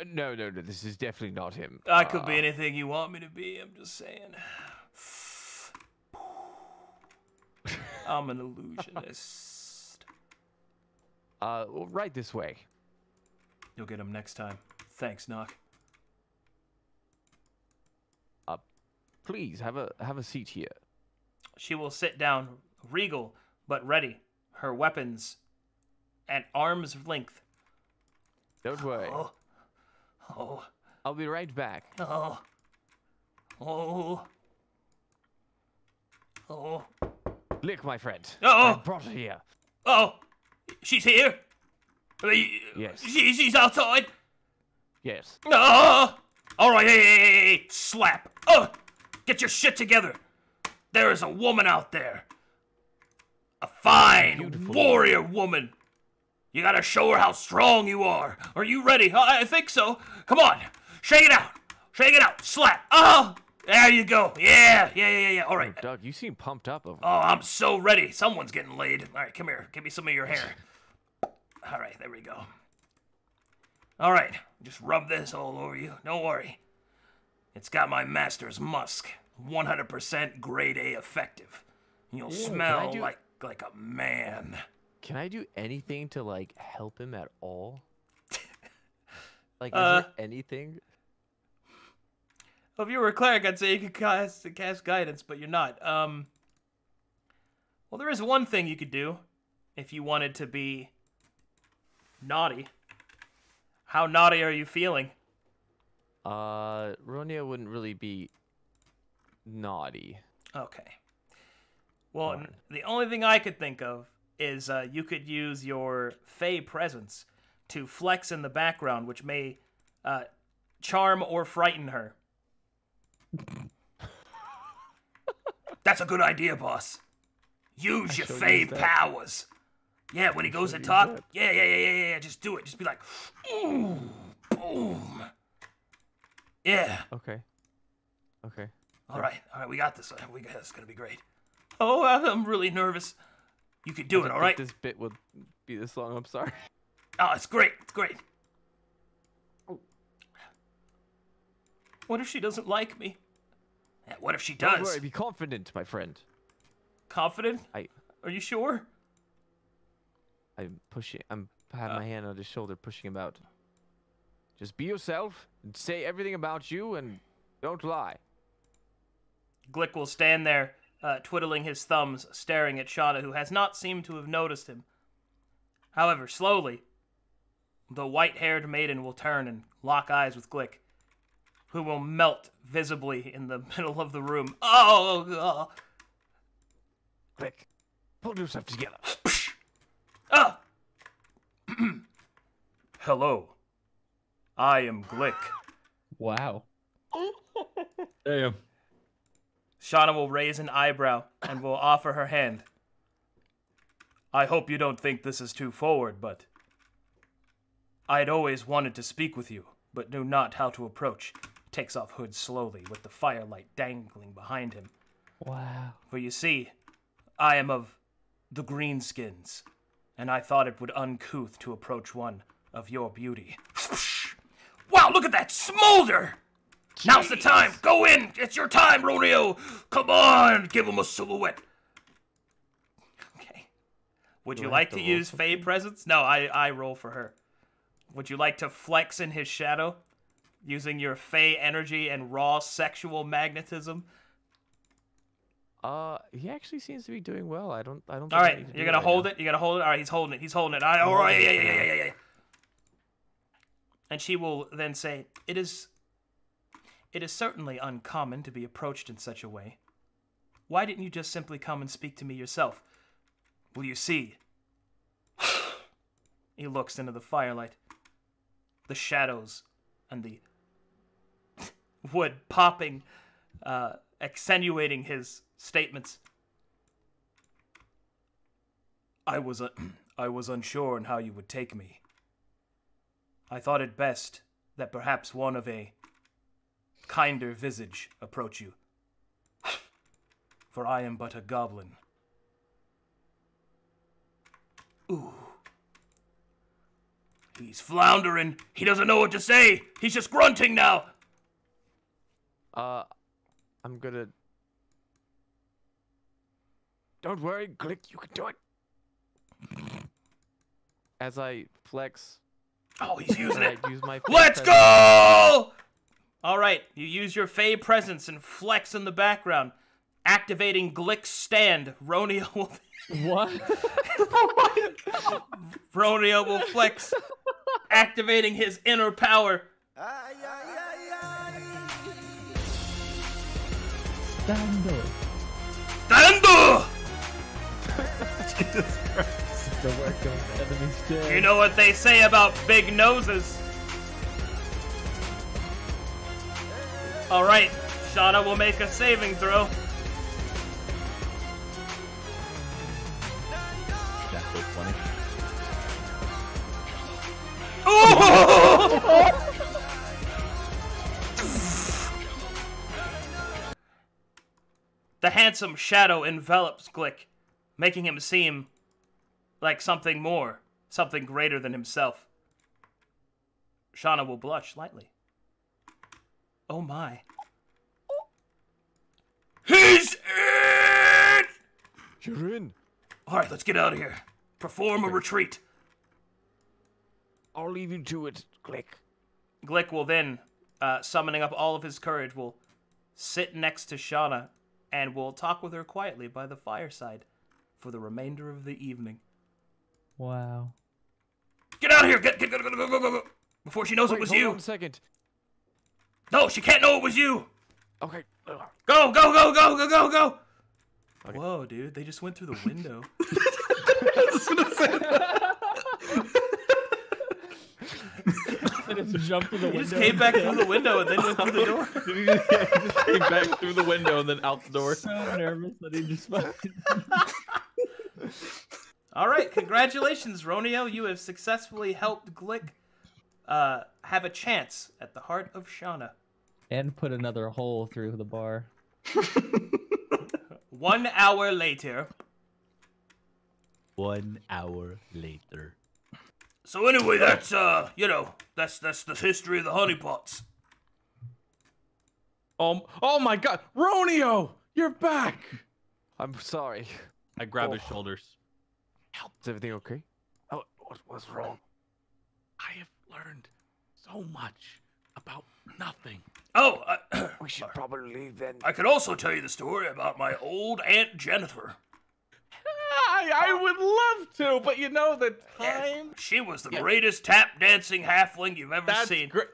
No, this is definitely not him. I could be anything you want me to be, I'm just saying. I'm an illusionist. Well, right this way. You'll get him next time. Thanks, Knock. Please, have a seat here. She will sit down, regal, but ready. Her weapons at arm's length. Don't worry. Oh. I'll be right back. Oh. Lick, my friend. Oh. I brought her here. Oh. She's here? Yes. She's outside? Yes. Oh. All right, hey. Slap. Oh. Get your shit together. There is a woman out there. A fine, beautiful warrior woman. You gotta show her how strong you are. Are you ready? I think so. Come on. Shake it out. Slap. Oh, there you go. Yeah. All right. Oh, Doug, you seem pumped up over Oh, I'm so ready. Someone's getting laid. All right, come here. Give me some of your hair. All right, there we go. All right, just rub this all over you. Don't worry. It's got my master's musk. 100% grade A effective. You'll smell like a man. Can I do anything to, like, help him at all? Like, is there anything? Well, if you were a cleric, I'd say you could cast guidance, but you're not. Well, there is one thing you could do if you wanted to be naughty. How naughty are you feeling? Ronio wouldn't really be naughty. Okay. Well, the only thing I could think of is you could use your Fey presence to flex in the background, which may charm or frighten her. That's a good idea, boss. Use your Fey powers. Yeah, when he goes to talk. Yeah. Just do it. Just be like, ooh, boom. Yeah. Okay. All right. We got this. It's gonna be great. Oh, I'm really nervous. You can do it. All right. This bit will be this long. I'm sorry. Oh, it's great. It's great. What if she doesn't like me? What if she does? Don't worry. Be confident, my friend. Confident? Are you sure? I'm patting my hand on his shoulder, pushing him out. Just be yourself and say everything about you and don't lie. Glick will stand there, twiddling his thumbs, staring at Shauna, who has not seemed to have noticed him. However, slowly, the white-haired maiden will turn and lock eyes with Glick, who will melt visibly in the middle of the room. Oh! Glick, pull yourself together. Oh! Hello. I am Glick. Wow. Damn. Shauna will raise an eyebrow and will offer her hand. I hope you don't think this is too forward, but I'd always wanted to speak with you, but knew not how to approach. Takes off hood slowly, with the firelight dangling behind him. Wow. For you see, I am of the greenskins, and I thought it would uncouth to approach one of your beauty. Wow, look at that smolder! Jeez. Now's the time! Go in! It's your time, Ronio! Come on! Give him a silhouette! Okay. Would you like to use Fey Presence? No, I roll for her. Would you like to flex in his shadow? Using your Fey energy and raw sexual magnetism? He actually seems to be doing well. I don't. All right, you're gonna hold it. You're gonna hold it. All right, he's holding it. All right, all right, yeah. And she will then say, "It is certainly uncommon to be approached in such a way. Why didn't you just simply come and speak to me yourself? Well, you see." He looks into the firelight, the shadows, and the wood popping, accentuating his statements. I was unsure on how you would take me. I thought it best that perhaps one of a kinder visage approach you. For I am but a goblin. Ooh. He's floundering. He doesn't know what to say. He's just grunting now. I'm gonna... Don't worry, Glick, you can do it. As I flex... Oh, he's using it. Use my Let's go! All right, you use your Fey presence and flex in the background, activating Glick's stand. Ronio will... What? Oh my God. Ronio will flex, activating his inner power. Stando. Stando! Jesus Christ. The work of enemy stand. You know what they say about big noses. All right, Shauna will make a saving throw. That's so funny. Oh! The handsome shadow envelops Glick, making him seem like something more, something greater than himself. Shauna will blush slightly. Oh my. He's in! You're in. Alright, let's get out of here. Perform a retreat. I'll leave you to it, Glick. Glick will then, summoning up all of his courage, will sit next to Shauna and will talk with her quietly by the fireside for the remainder of the evening. Wow. Get out of here! Go! Before she knows it was hold you. on a second. No, she can't know it was you. Okay. Go! Okay. Whoa, dude, they just went through the window. They just jumped through the He window. just came back through the window and then went through the door. He just came back through the window and then out the door. So nervous that he just fucking... All right, congratulations, Ronio. You have successfully helped Glick have a chance at the heart of Shauna. And put another hole through the bar. 1 hour later. 1 hour later. So anyway, that's you know, that's the history of the honeypots. Oh my God, Ronio, you're back. I'm sorry. I grab his shoulders. Is everything okay? Oh, what's wrong? I have learned so much about nothing. Oh, We should probably leave then. I could also tell you the story about my old Aunt Jennifer. I would love to, but you know the time. She was the greatest tap dancing halfling you've ever That's seen. great.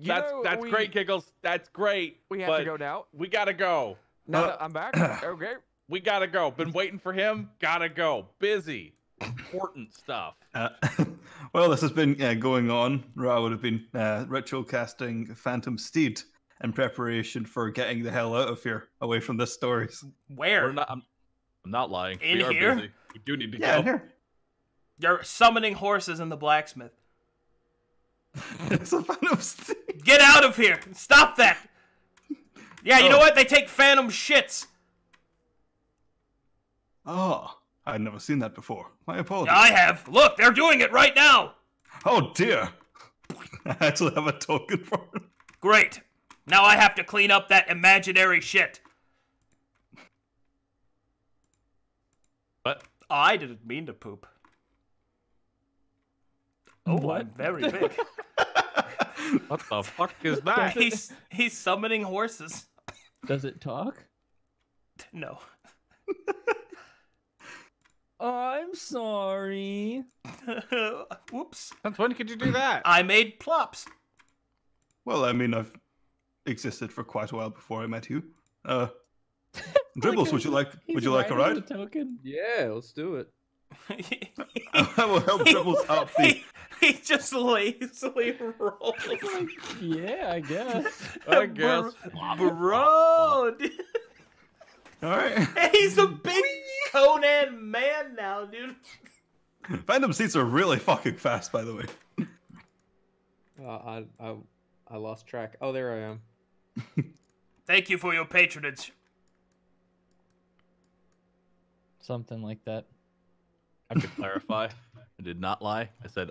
That's great, Giggles. That's great. We have but to go now. We gotta go. Now that I'm back. Okay. We gotta go. Been waiting for him. Gotta go. Busy. Important stuff. Well, this has been going on. Ra would have been ritual casting Phantom Steed in preparation for getting the hell out of here, away from this stories. Where? I'm not lying. In we are here? busy. We do need to Yeah, go. here. You're summoning horses in the blacksmith. It's a Phantom Steed. Get out of here! Stop that! Yeah, you know what? They take phantom shits. Oh, I'd never seen that before. My apologies. I have. Look, they're doing it right now. Oh dear. I actually have a token for it. Great. Now I have to clean up that imaginary shit. What? I didn't mean to poop. Oh, What? I'm very big. What the fuck is that? He's summoning horses. Does it talk? No. I'm sorry. Whoops. Since when could you do that? I made plops. Well, I mean, I've existed for quite a while before I met you. Dribbles, would you like a ride? A token? Yeah, let's do it. I will help Dribbles up the. He just lazily rolls. Yeah, I guess. I guess. Bro, dude. All right. He's a big Conan man now, dude. Phantom Steeds are really fucking fast, by the way. I lost track. Oh, there I am. Thank you for your patronage. Something like that. I have to clarify. I did not lie. I said,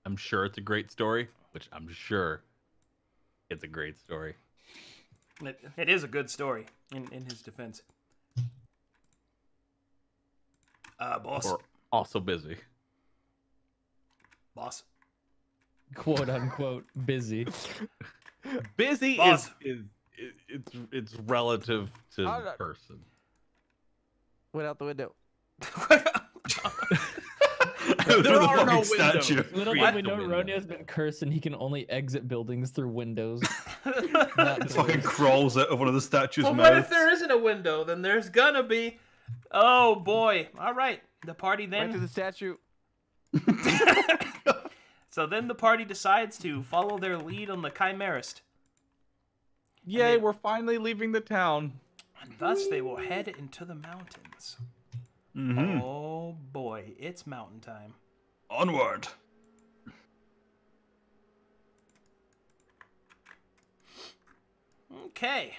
I'm sure it's a great story, which I'm sure it's a great story. It is a good story, in his defense. Boss. We're also busy. Boss. Quote unquote busy. Busy Boss. it's relative to Oh, no. person. Went out the window. Through There the are fucking no statue. windows. Little Create did we the know window. Ronio's been cursed and he can only exit buildings through windows. It fucking crawls out of one of the statue's Well, what if mouths. there isn't a window? Then there's gonna be. Oh boy! All right, the party Right to then. the statue. So then the party decides to follow their lead on the Chimerist, Yay, we're finally leaving the town. and thus they will head into the mountains. Mhm. Oh boy, it's mountain time. Onward. Okay.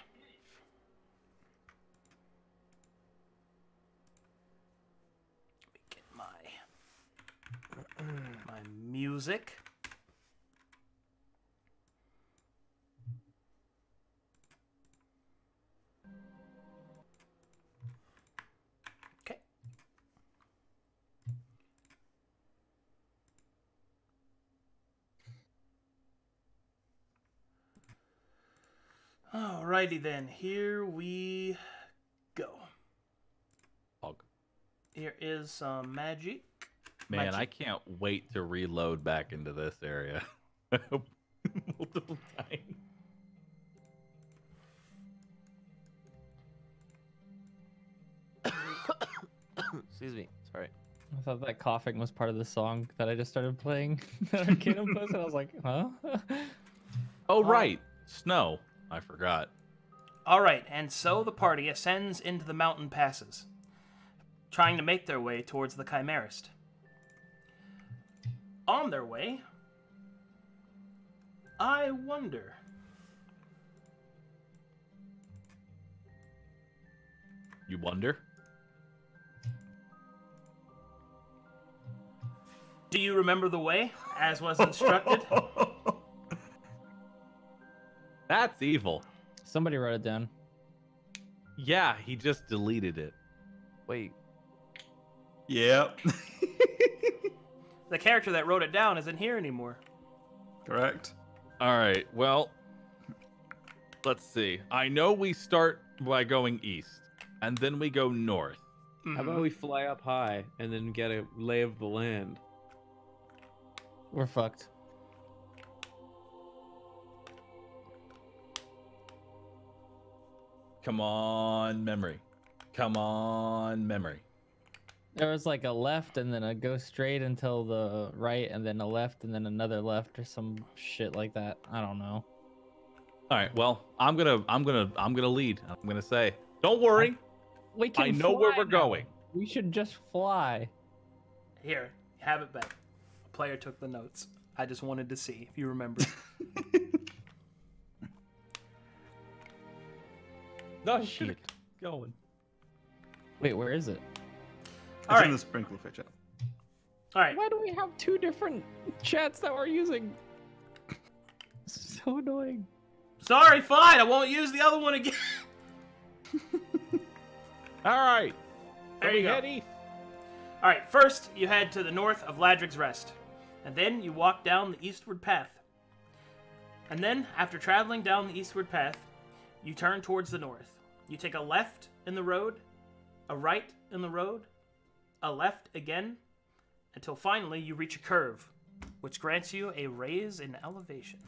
Let me get my music. Okay. Alrighty then, here we go. Hog. Here is some magic. Man, Magic. I can't wait to reload back into this area. Multiple times. Excuse me. Sorry. I thought that coughing was part of the song that I just started playing that Arcadum posted. I was like, huh? Oh, right. Snow. I forgot. Alright, and so the party ascends into the mountain passes, trying to make their way towards the Chimerist. on their way, I wonder. You wonder? Do you remember the way, as was instructed? That's evil. Somebody wrote it down. Yeah, he just deleted it. Wait. Yep. The character that wrote it down isn't here anymore. Correct. All right, well, let's see. I know we start by going east, and then we go north. How about we fly up high and then get a lay of the land? We're fucked. Come on, memory. Come on, memory. There was like a left and then a go straight until the right and then a left and then another left or some shit like that. I don't know. All right, well, I'm gonna lead. I'm gonna say, don't worry. We can I know where fly we're now. going. We should just fly. Here, have it back. A player took the notes. I just wanted to see if you remember. No, you should have going. Wait, where is it? It's All right. in the sprinkler fit chat. All right. Why do we have two different chats that we're using? So annoying. Sorry, fine. I won't use the other one again. All right. There So you we go. head east. All right, first you head to the north of Ladrig's Rest, and then you walk down the eastward path. And then, after traveling down the eastward path, you turn towards the north. You take a left in the road, a right in the road, a left again, until finally you reach a curve, which grants you a raise in elevation.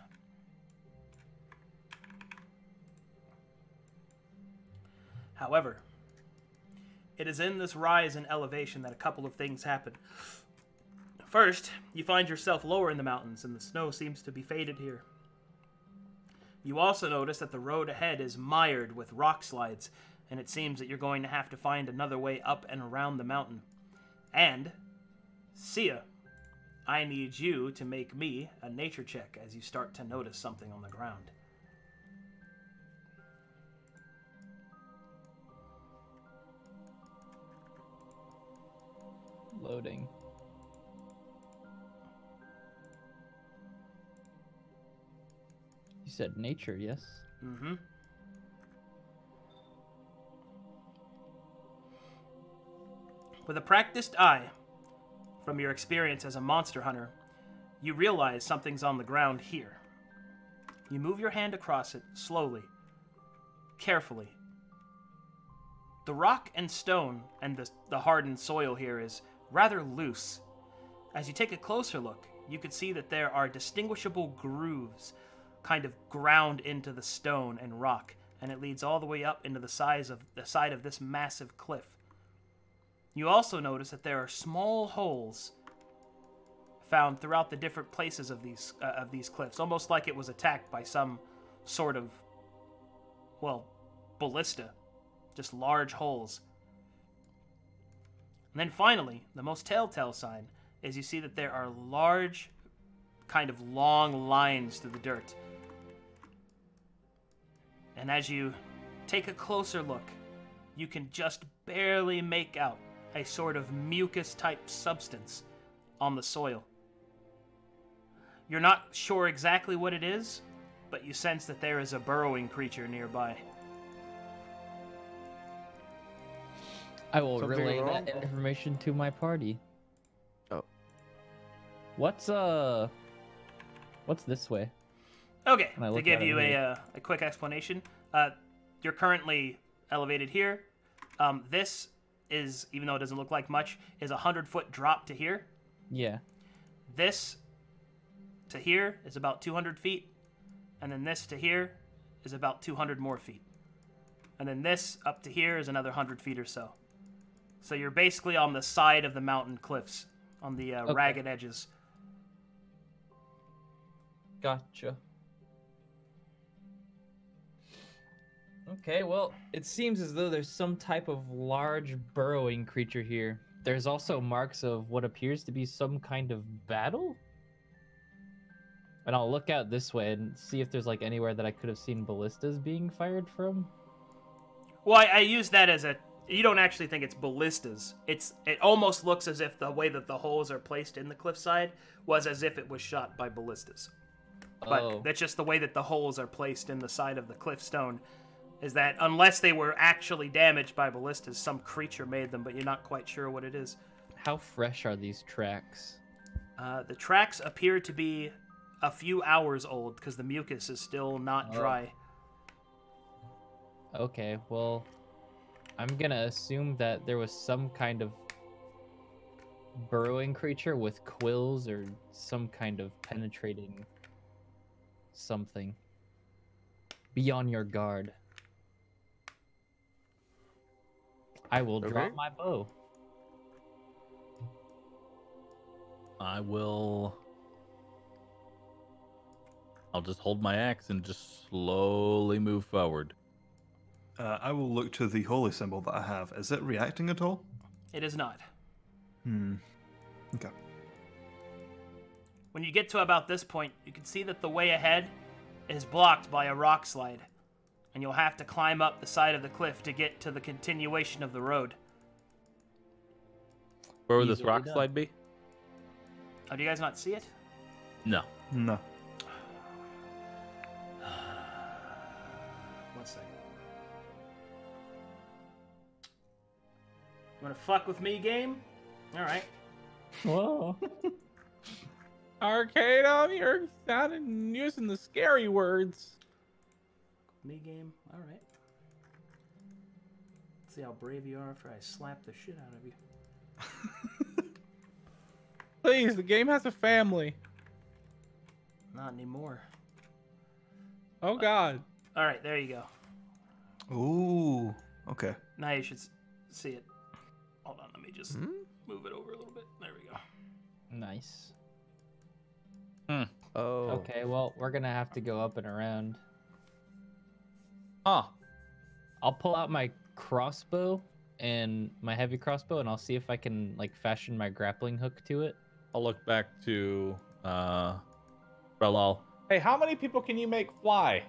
However, it is in this rise in elevation that a couple of things happen. First, you find yourself lower in the mountains, and the snow seems to be faded here. You also notice that the road ahead is mired with rock slides, and it seems that you're going to have to find another way up and around the mountain. And, Seeia, I need you to make me a nature check as you start to notice something on the ground. Loading. You said nature, yes? Mm-hmm. With a practiced eye, from your experience as a monster hunter, you realize something's on the ground here. You move your hand across it, slowly, carefully. The rock and stone and the hardened soil here is rather loose. As you take a closer look, you can see that there are distinguishable grooves kind of ground into the stone and rock, and it leads all the way up into the side of this massive cliff. You also notice that there are small holes found throughout the different places of these cliffs, almost like it was attacked by some sort of, well, ballista. Just large holes. And then finally, the most telltale sign is you see that there are large, kind of long lines through the dirt. And as you take a closer look, you can just barely make out a sort of mucus-type substance on the soil. You're not sure exactly what it is, but you sense that there is a burrowing creature nearby. I will Something relay wrong? that information to my party. Oh. What's this way? Okay, When I to look give at it you here. a quick explanation, you're currently elevated here. This is, even though it doesn't look like much, is a 100-foot drop to here. Yeah. This to here is about 200 feet, and then this to here is about 200 more feet. And then this up to here is another 100 feet or so. So you're basically on the side of the mountain cliffs, on the ragged edges. Gotcha. Okay, well, it seems as though there's some type of large burrowing creature here. There's also marks of what appears to be some kind of battle And I'll look out this way and see if there's like anywhere that I could have seen ballistas being fired from. Well, I use that as a. You don't actually think it's ballistas. It almost looks as if the way that the holes are placed in the cliffside was as if it was shot by ballistas. But that's just the way that the holes are placed in the side of the cliff stone. Is that unless they were actually damaged by ballistas, some creature made them, but you're not quite sure what it is. How fresh are these tracks? The tracks appear to be a few hours old because the mucus is still not dry. Okay, well, I'm gonna assume that there was some kind of burrowing creature with quills or some kind of penetrating something. Be on your guard. I will drop my bow. I'll just hold my axe and just slowly move forward. I will look to the holy symbol that I have. Is it reacting at all? It is not. Okay. When you get to about this point, you can see that the way ahead is blocked by a rock slide, and you'll have to climb up the side of the cliff to get to the continuation of the road. Where would this Easily rock done. slide be? Oh, do you guys not see it? No. No. One second. You wanna fuck with me, game? Alright. Whoa. Arcadum, you're using the scary words. Me, game? Alright. See how brave you are after I slap the shit out of you. Please, the game has a family. Not anymore. Oh God. Alright, there you go. Ooh. Okay. Now you should see it. Hold on, let me just move it over a little bit. There we go. Nice. Oh. Okay, well, we're gonna have to go up and around. Huh. I'll pull out my crossbow and my heavy crossbow, and I'll see if I can like fashion my grappling hook to it. I'll look back to Relal. Hey, how many people can you make fly?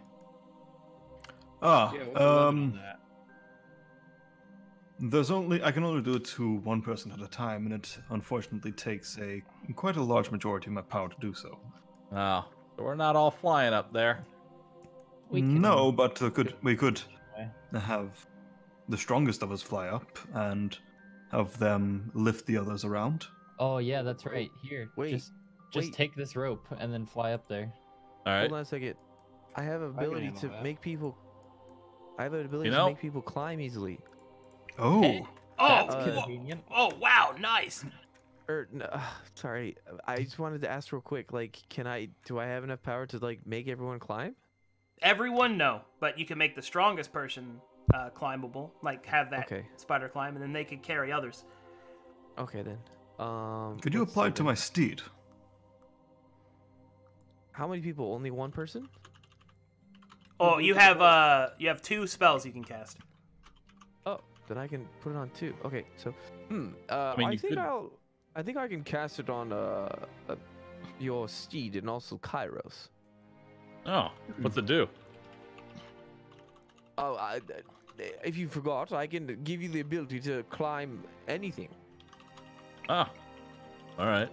Ah, Yeah, what's the limit on that? I can only do it to one person at a time, and it unfortunately takes quite a large majority of my power to do so. Oh, so we're not all flying up there. We can- No, but we could Anyway. have the strongest of us fly up and have them lift the others around. Oh yeah, that's right. Here, Wait, just wait. take this rope and then fly up there. All right. Hold on a second. I have ability handle to that. make people. I have an ability You to know- make people climb easily. Oh, Hey. Oh, That's Uh, convenient. oh wow, nice. Sorry. I just wanted to ask real quick. Like, do I have enough power to like make everyone climb? Everyone, no, but you can make the strongest person climbable, like have that Okay. spider climb, and then they could carry others. Okay then. could you let's apply see it to then. my steed? How many people? Only one person? Oh, you have 2 spells you can cast. Oh, then I can put it on 2. Okay, so mean, I you think could- I think I can cast it on your steed and also Kyros. Oh, what's it do? Oh, if you forgot, I can give you the ability to climb anything. Ah, all right.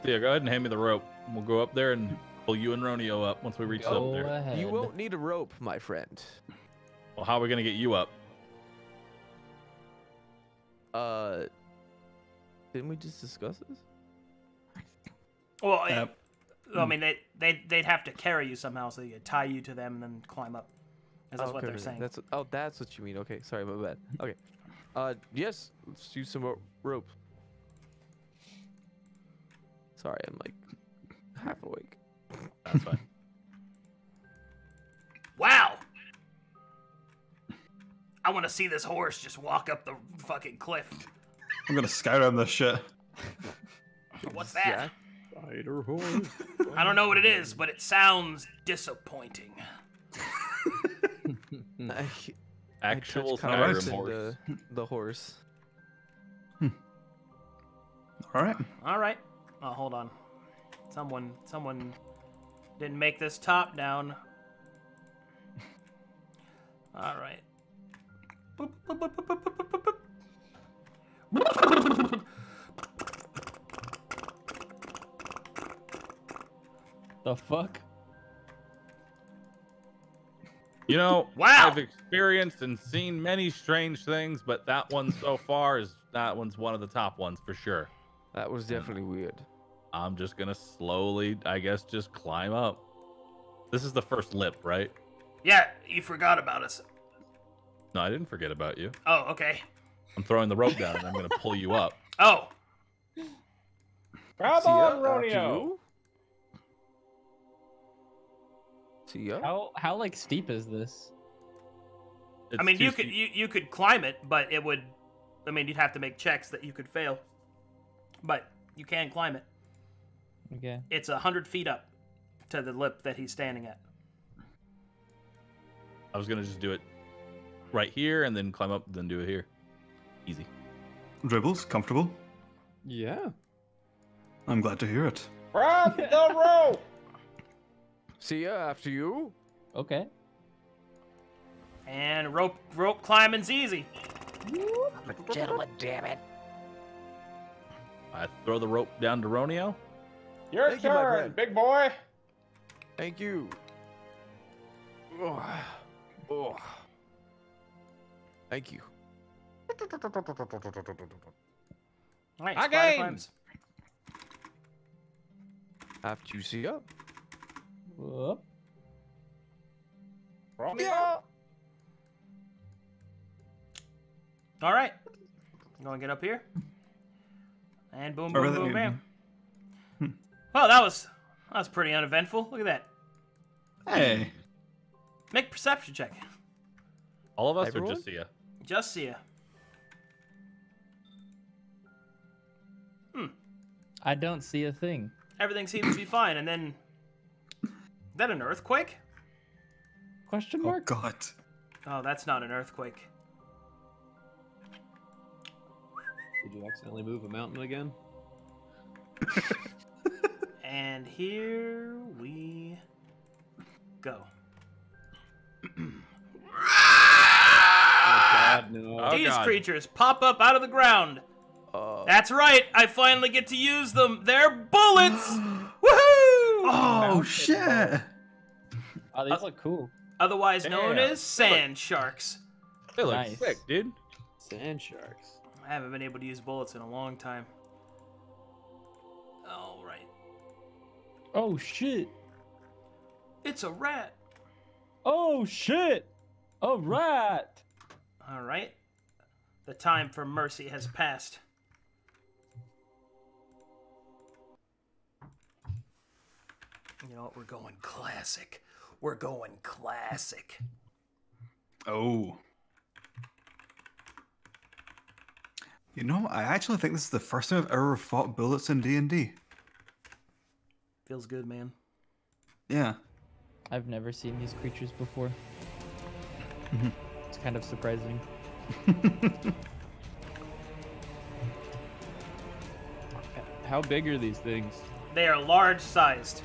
Yeah, go ahead and hand me the rope. We'll go up there and pull you and Ronio up once we reach up Go there. ahead. You won't need a rope, my friend. Well, how are we gonna get you up? Didn't we just discuss this? Well, Uh, I mean, they'd have to carry you somehow, so you could tie you to them and then climb up. 'Cause that's what okay, they're okay, saying. That's what you mean. Okay, sorry, my bad. Okay. Yes, let's use some rope. Sorry, I'm like half awake. That's fine. Wow! I want to see this horse just walk up the fucking cliff. I'm gonna Skyrim this shit. What's that? Spider horse. I don't know what it is, but it sounds disappointing. Actual I touched Skyrim Kyros horse. and, the horse. All right. All right. Oh, hold on. Someone Didn't make this top down. All right. Boop, boop, boop, boop, boop, boop, boop, boop. The fuck? You know, Wow. I've experienced and seen many strange things, but that one so far that one's one of the top ones for sure. That was definitely weird. I'm just gonna slowly, I guess, just climb up. This is the first lip, right? Yeah, you forgot about us. No, I didn't forget about you. Oh, okay. I'm throwing the rope down and I'm gonna pull you up. Oh, Come Seeia, on, after Ronio. you. Seeia? How like steep is this? It's I mean, too you could steep. you could climb it, but it would. I mean, you'd have to make checks that you could fail. But you can climb it. Okay. It's 100 feet up to the lip that he's standing at. I was gonna just do it right here and then climb up, then do it here. Easy. Dribbles, comfortable? Yeah. I'm glad to hear it. From the rope. Seeia, after you. Okay. And rope climbing's easy. I'm a gentleman, damn it. I throw the rope down to Ronio. Your Thank you, my turn, friend. big boy. Thank you. Oh. Oh. Thank you. All right, Again. spider climbs. After you, Seeia. Whoop. Ronio. All right, I'm gonna get up here. And boom, Or boom, rather, boom, bam. Well, that was pretty uneventful. Look at that. Hey. Make a perception check. All of us Everyone? or just Seeia? Just see ya. I don't see a thing. Everything seems to be fine, and then is that an earthquake? Question Oh, mark? God. Oh, that's not an earthquake. Did you accidentally move a mountain again? And here we go. Oh God, no. Oh, These God. creatures pop up out of the ground. That's right. I finally get to use them. They're bullets. Woohoo! Oh, shit. Oh, these look cool. Otherwise known Damn. as sand sharks. They look Nice. sick, dude. Sand sharks. I haven't been able to use bullets in a long time. All right. Oh shit. It's a rat. Oh shit. All right. All right. The time for mercy has passed. You know what? We're going classic. We're going classic. Oh. You know, I actually think this is the first time I've ever fought bullets in D&D. Feels good, man. Yeah. I've never seen these creatures before. It's kind of surprising. How big are these things? They are large sized,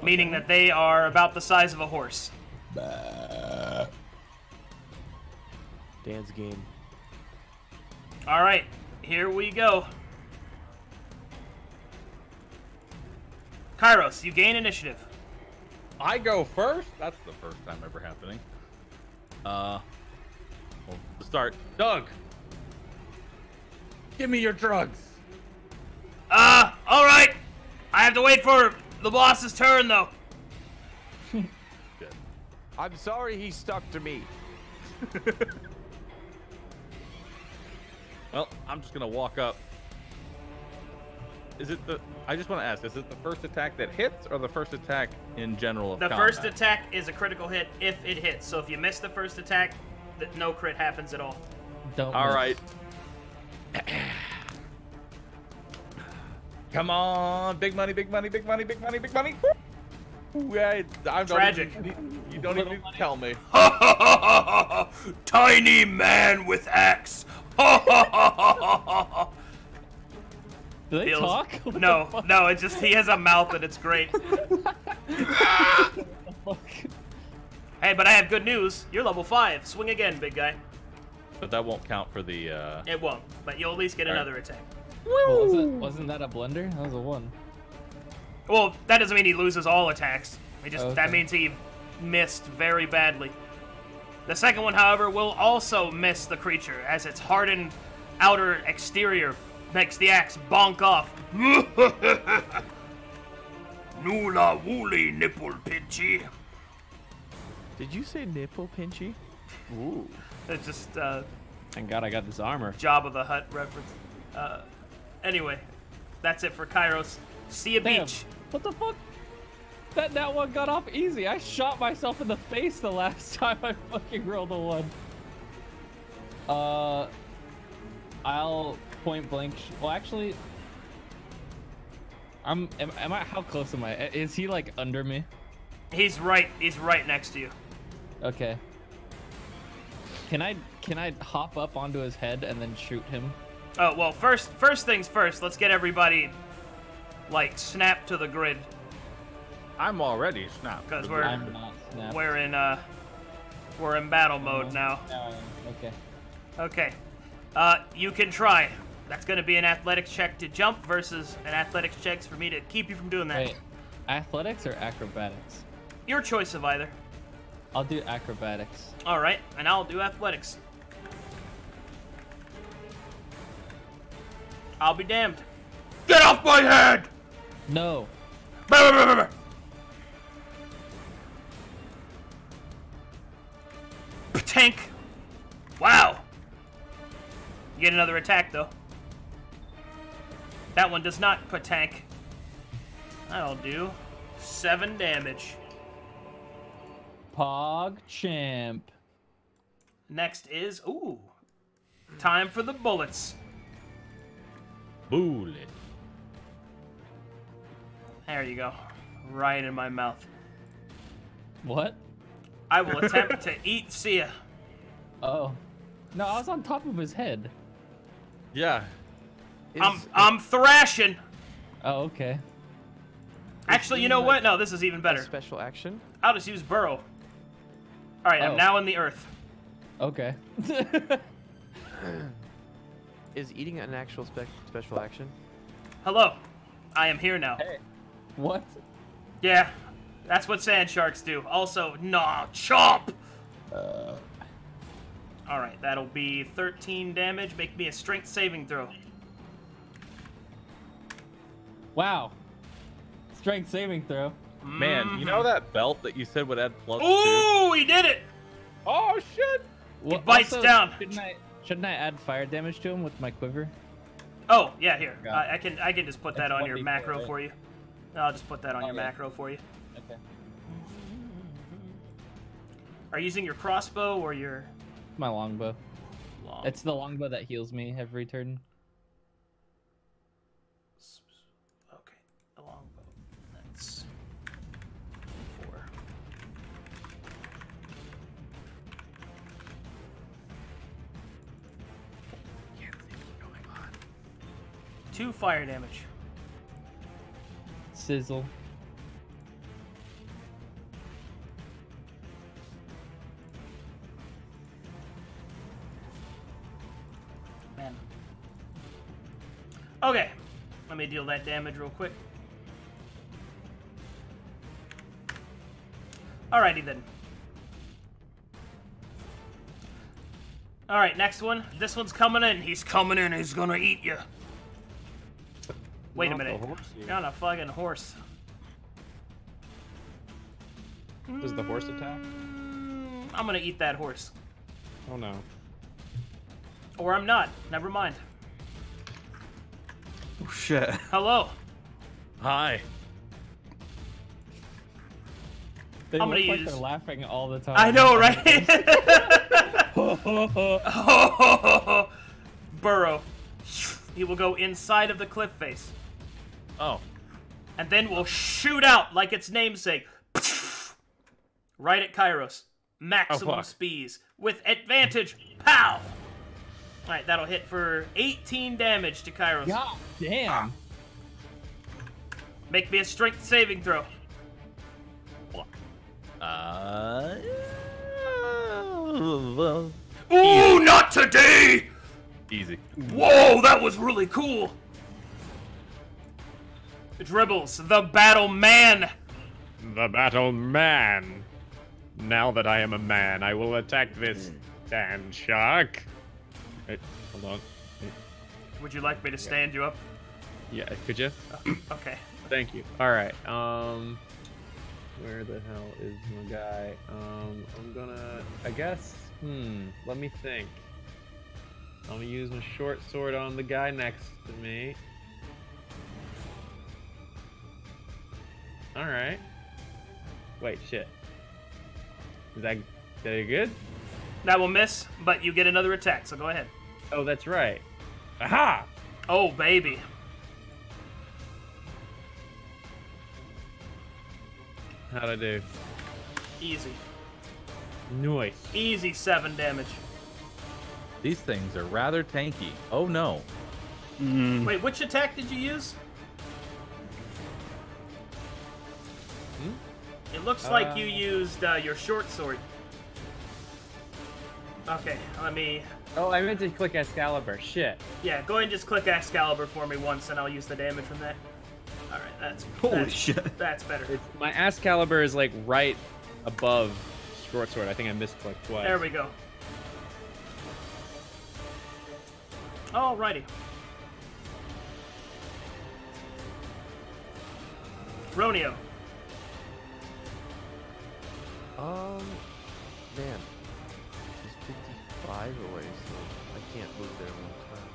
meaning that they are about the size of a horse. Dan's game. All right, here we go. Kyros, you gain initiative. I go first? That's the first time ever happening. Well, to start, Doug, give me your drugs. All right. I have to wait for the boss's turn, though. Good. I'm sorry he stuck to me. Well, I'm just gonna walk up. Is it the? I just want to ask: is it the first attack that hits, or the first attack in general of The combat? first attack is a critical hit if it hits. So if you miss the first attack, no crit happens at all. Don't. All miss. right. Come on, big money, big money, big money, big money, big money. Ooh, yeah, I'm Tragic. You don't even tell me. Tiny man with axe. Do they Feels- talk? What the No, fuck? no, it's just he has a mouth and it's great. but I have good news. You're level 5. Swing again, big guy. But that won't count for the. It won't, but you'll at least get another attack. Well, wasn't that a blunder? That was a 1. Well, that doesn't mean he loses all attacks. That Okay. means he missed very badly. The second one, however, will also miss the creature, as its hardened outer exterior makes the axe bonk off. Nula woolly nipple pinchy. Did you say nipple pinchy? Ooh. It's just Thank God I got this armor. Jabba the Hutt reference. Anyway, that's it for Kyros. Seeia Damn. Beach. What the fuck? That one got off easy. I shot myself in the face the last time I fucking rolled a 1. I'll point blank. Well, actually, am I? How close am I? Is he like under me? He's right next to you. Okay. Can I hop up onto his head and then shoot him? Oh, well, first things first. Let's get everybody like snapped to the grid, I'm already snapped. because I'm not snapped. we're in battle mode now. Now I am. Okay. Okay. You can try. That's going to be an athletics check to jump versus an athletics check for me to keep you from doing that. Wait, athletics or acrobatics? Your choice of either. I'll do acrobatics. All right, and I'll do athletics. I'll be damned. Get off my head! No. Tank. Wow. You get another attack, though. That one does not put tank. That'll do 7 damage. Pog champ. Next is, ooh, time for the bullets. Bullet. There you go. Right in my mouth. What? I will attempt to eat Seeia. Oh. No, I was on top of his head. Yeah. I'm thrashing. Oh, okay. Actually, you know what? No, this is even better. Special action. I'll just use burrow. All right, I'm Oh. now in the earth. Okay. Is eating an actual special action? Hello. I am here now. Hey. What? Yeah, that's what sand sharks do. Also, nah, chomp! Alright, that'll be 13 damage. Make me a strength saving throw. Wow. Strength saving throw. Man, you know that belt that you said would add +2? Ooh, he did it! Oh shit! Well, bites also, down. Shouldn't I add fire damage to him with my quiver? Oh, yeah, here. Got I can just put that That's on your 1d4, macro right? for you. I'll just put that on your Okay. macro for you. Okay. Are you using your crossbow or your My longbow. long? It's the longbow that heals me every turn. Okay, a longbow. That's 4. Going on. 2 fire damage. Sizzle. Man. Okay, let me deal that damage real quick. Alrighty then. Alright, next one. This one's coming in. He's coming in. He's gonna eat you. Wait a minute. You're on a fucking horse. Does the horse attack? I'm gonna eat that horse. Oh no. Or I'm not. Never mind. Oh shit. Hello. Hi. They I'm look gonna like use- they're laughing all the time. I know, right? Burrow. He will go inside of the cliff face. Oh. And then will shoot out like its namesake. Right at Kyros. Maximum fuck. speeds. With advantage. Pow! Alright, that'll hit for 18 damage to Kyros. God damn. Make me a strength saving throw. love. Ooh, not today! Easy. Whoa, that was really cool. Dribbles, the battle man. The battle man. Now that I am a man, I will attack this sand shark. Wait, hold on. Would you like me to stand you up? Yeah, could you? Okay. Thank you. All right. Where the hell is my guy? I'm gonna. I guess. Let me think. I'm gonna use my short sword on the guy next to me. All right. Wait, shit. Is that good? That will miss, but you get another attack, so go ahead. Oh, that's right. Aha! Oh, baby. How'd I do? Easy. Nice. Easy 7 damage. These things are rather tanky. Oh no. Wait, which attack did you use? It looks like you used your short sword. Okay, let me... Oh, I meant to click Excalibur. Shit. Yeah, go ahead and just click Excalibur for me once, and I'll use the damage from that. Alright, that's... Holy shit. That's better. My Excalibur is like right above short sword. I think I misclicked twice. There we go. Alrighty. Ronio. Man. She's 55 away, so I can't move there one time.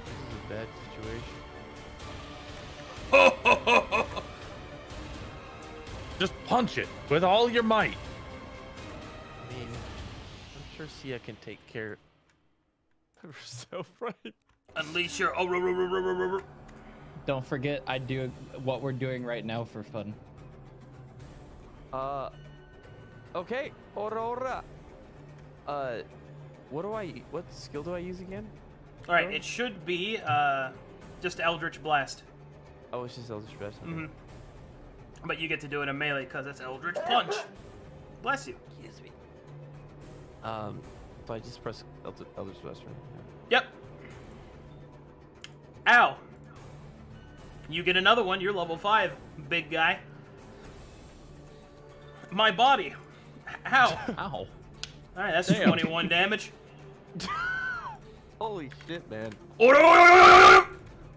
This is a bad situation. Just punch it with all your might. I mean, I'm sure Seeia can take care of herself, right? Unleash your... Don't forget, I do what we're doing right now for fun. Okay. Aurora. What skill do I use again? Alright, it should be, just Eldritch Blast. Oh, it's just Eldritch Blast. Okay. Mm-hmm. But you get to do it in melee because it's Eldritch Punch. Bless you. Excuse me. So I just press Eldritch Blast, right? Yep. Ow. You get another one. You're level 5, big guy. My body. Ow. Ow. Alright, that's 21 damage. Holy shit, man.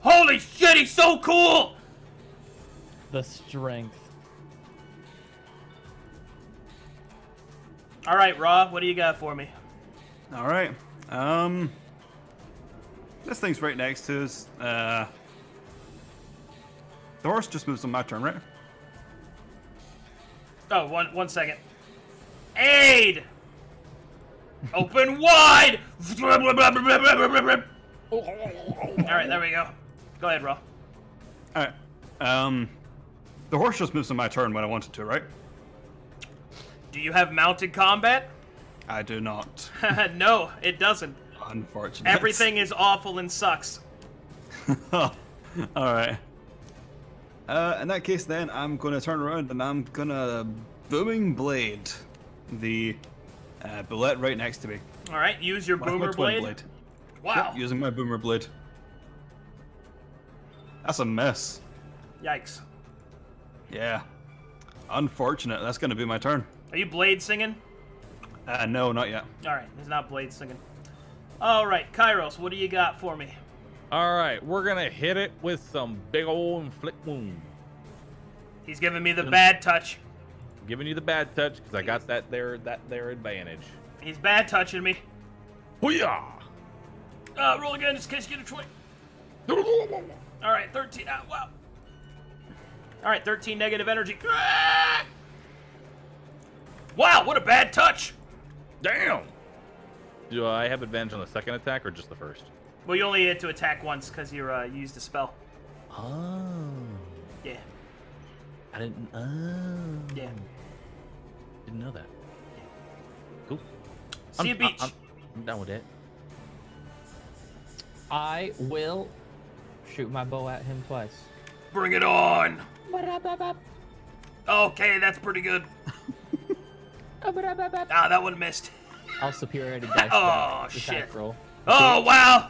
Holy shit, he's so cool! The strength. Alright, Raw, what do you got for me? All right. This thing's right next to us. The horse just moves on my turn, right? Oh, one second. Aid! Open wide! Alright, there we go. Go ahead, Raw. All right. The horse just moves on my turn when I wanted to, right? Do you have mounted combat? I do not. No, it doesn't. Unfortunately. Everything is awful and sucks. All right. In that case, then I'm going to turn around and I'm gonna booming blade the bullet right next to me. Alright, use your With my boomer twin blade. Wow. Yep, using my boomer blade. That's a miss. Yikes. Yeah. Unfortunate. That's going to be my turn. Are you blade singing? No, not yet. Alright, he's not blade singing. Alright, Kyros, what do you got for me? All right, we're gonna hit it with some big old inflict wound. He's giving me the bad touch. I'm giving you the bad touch because I got that there advantage. He's bad touching me. Hoo-yah! Roll again just in case you get a 20. Alright, 13. Wow. Alright, 13 negative energy. Wow, what a bad touch! Damn! Do I have advantage on the second attack or just the first? Well, you only had to attack once because you used a spell. Oh. Yeah. I didn't. Oh. Yeah. Didn't know that. Cool. See you, Beach. I'm done with it. I will shoot my bow at him twice. Bring it on. Okay, that's pretty good. Ah, that one missed. I'll superiority dice. Oh, that shit. attack roll. Oh, wow.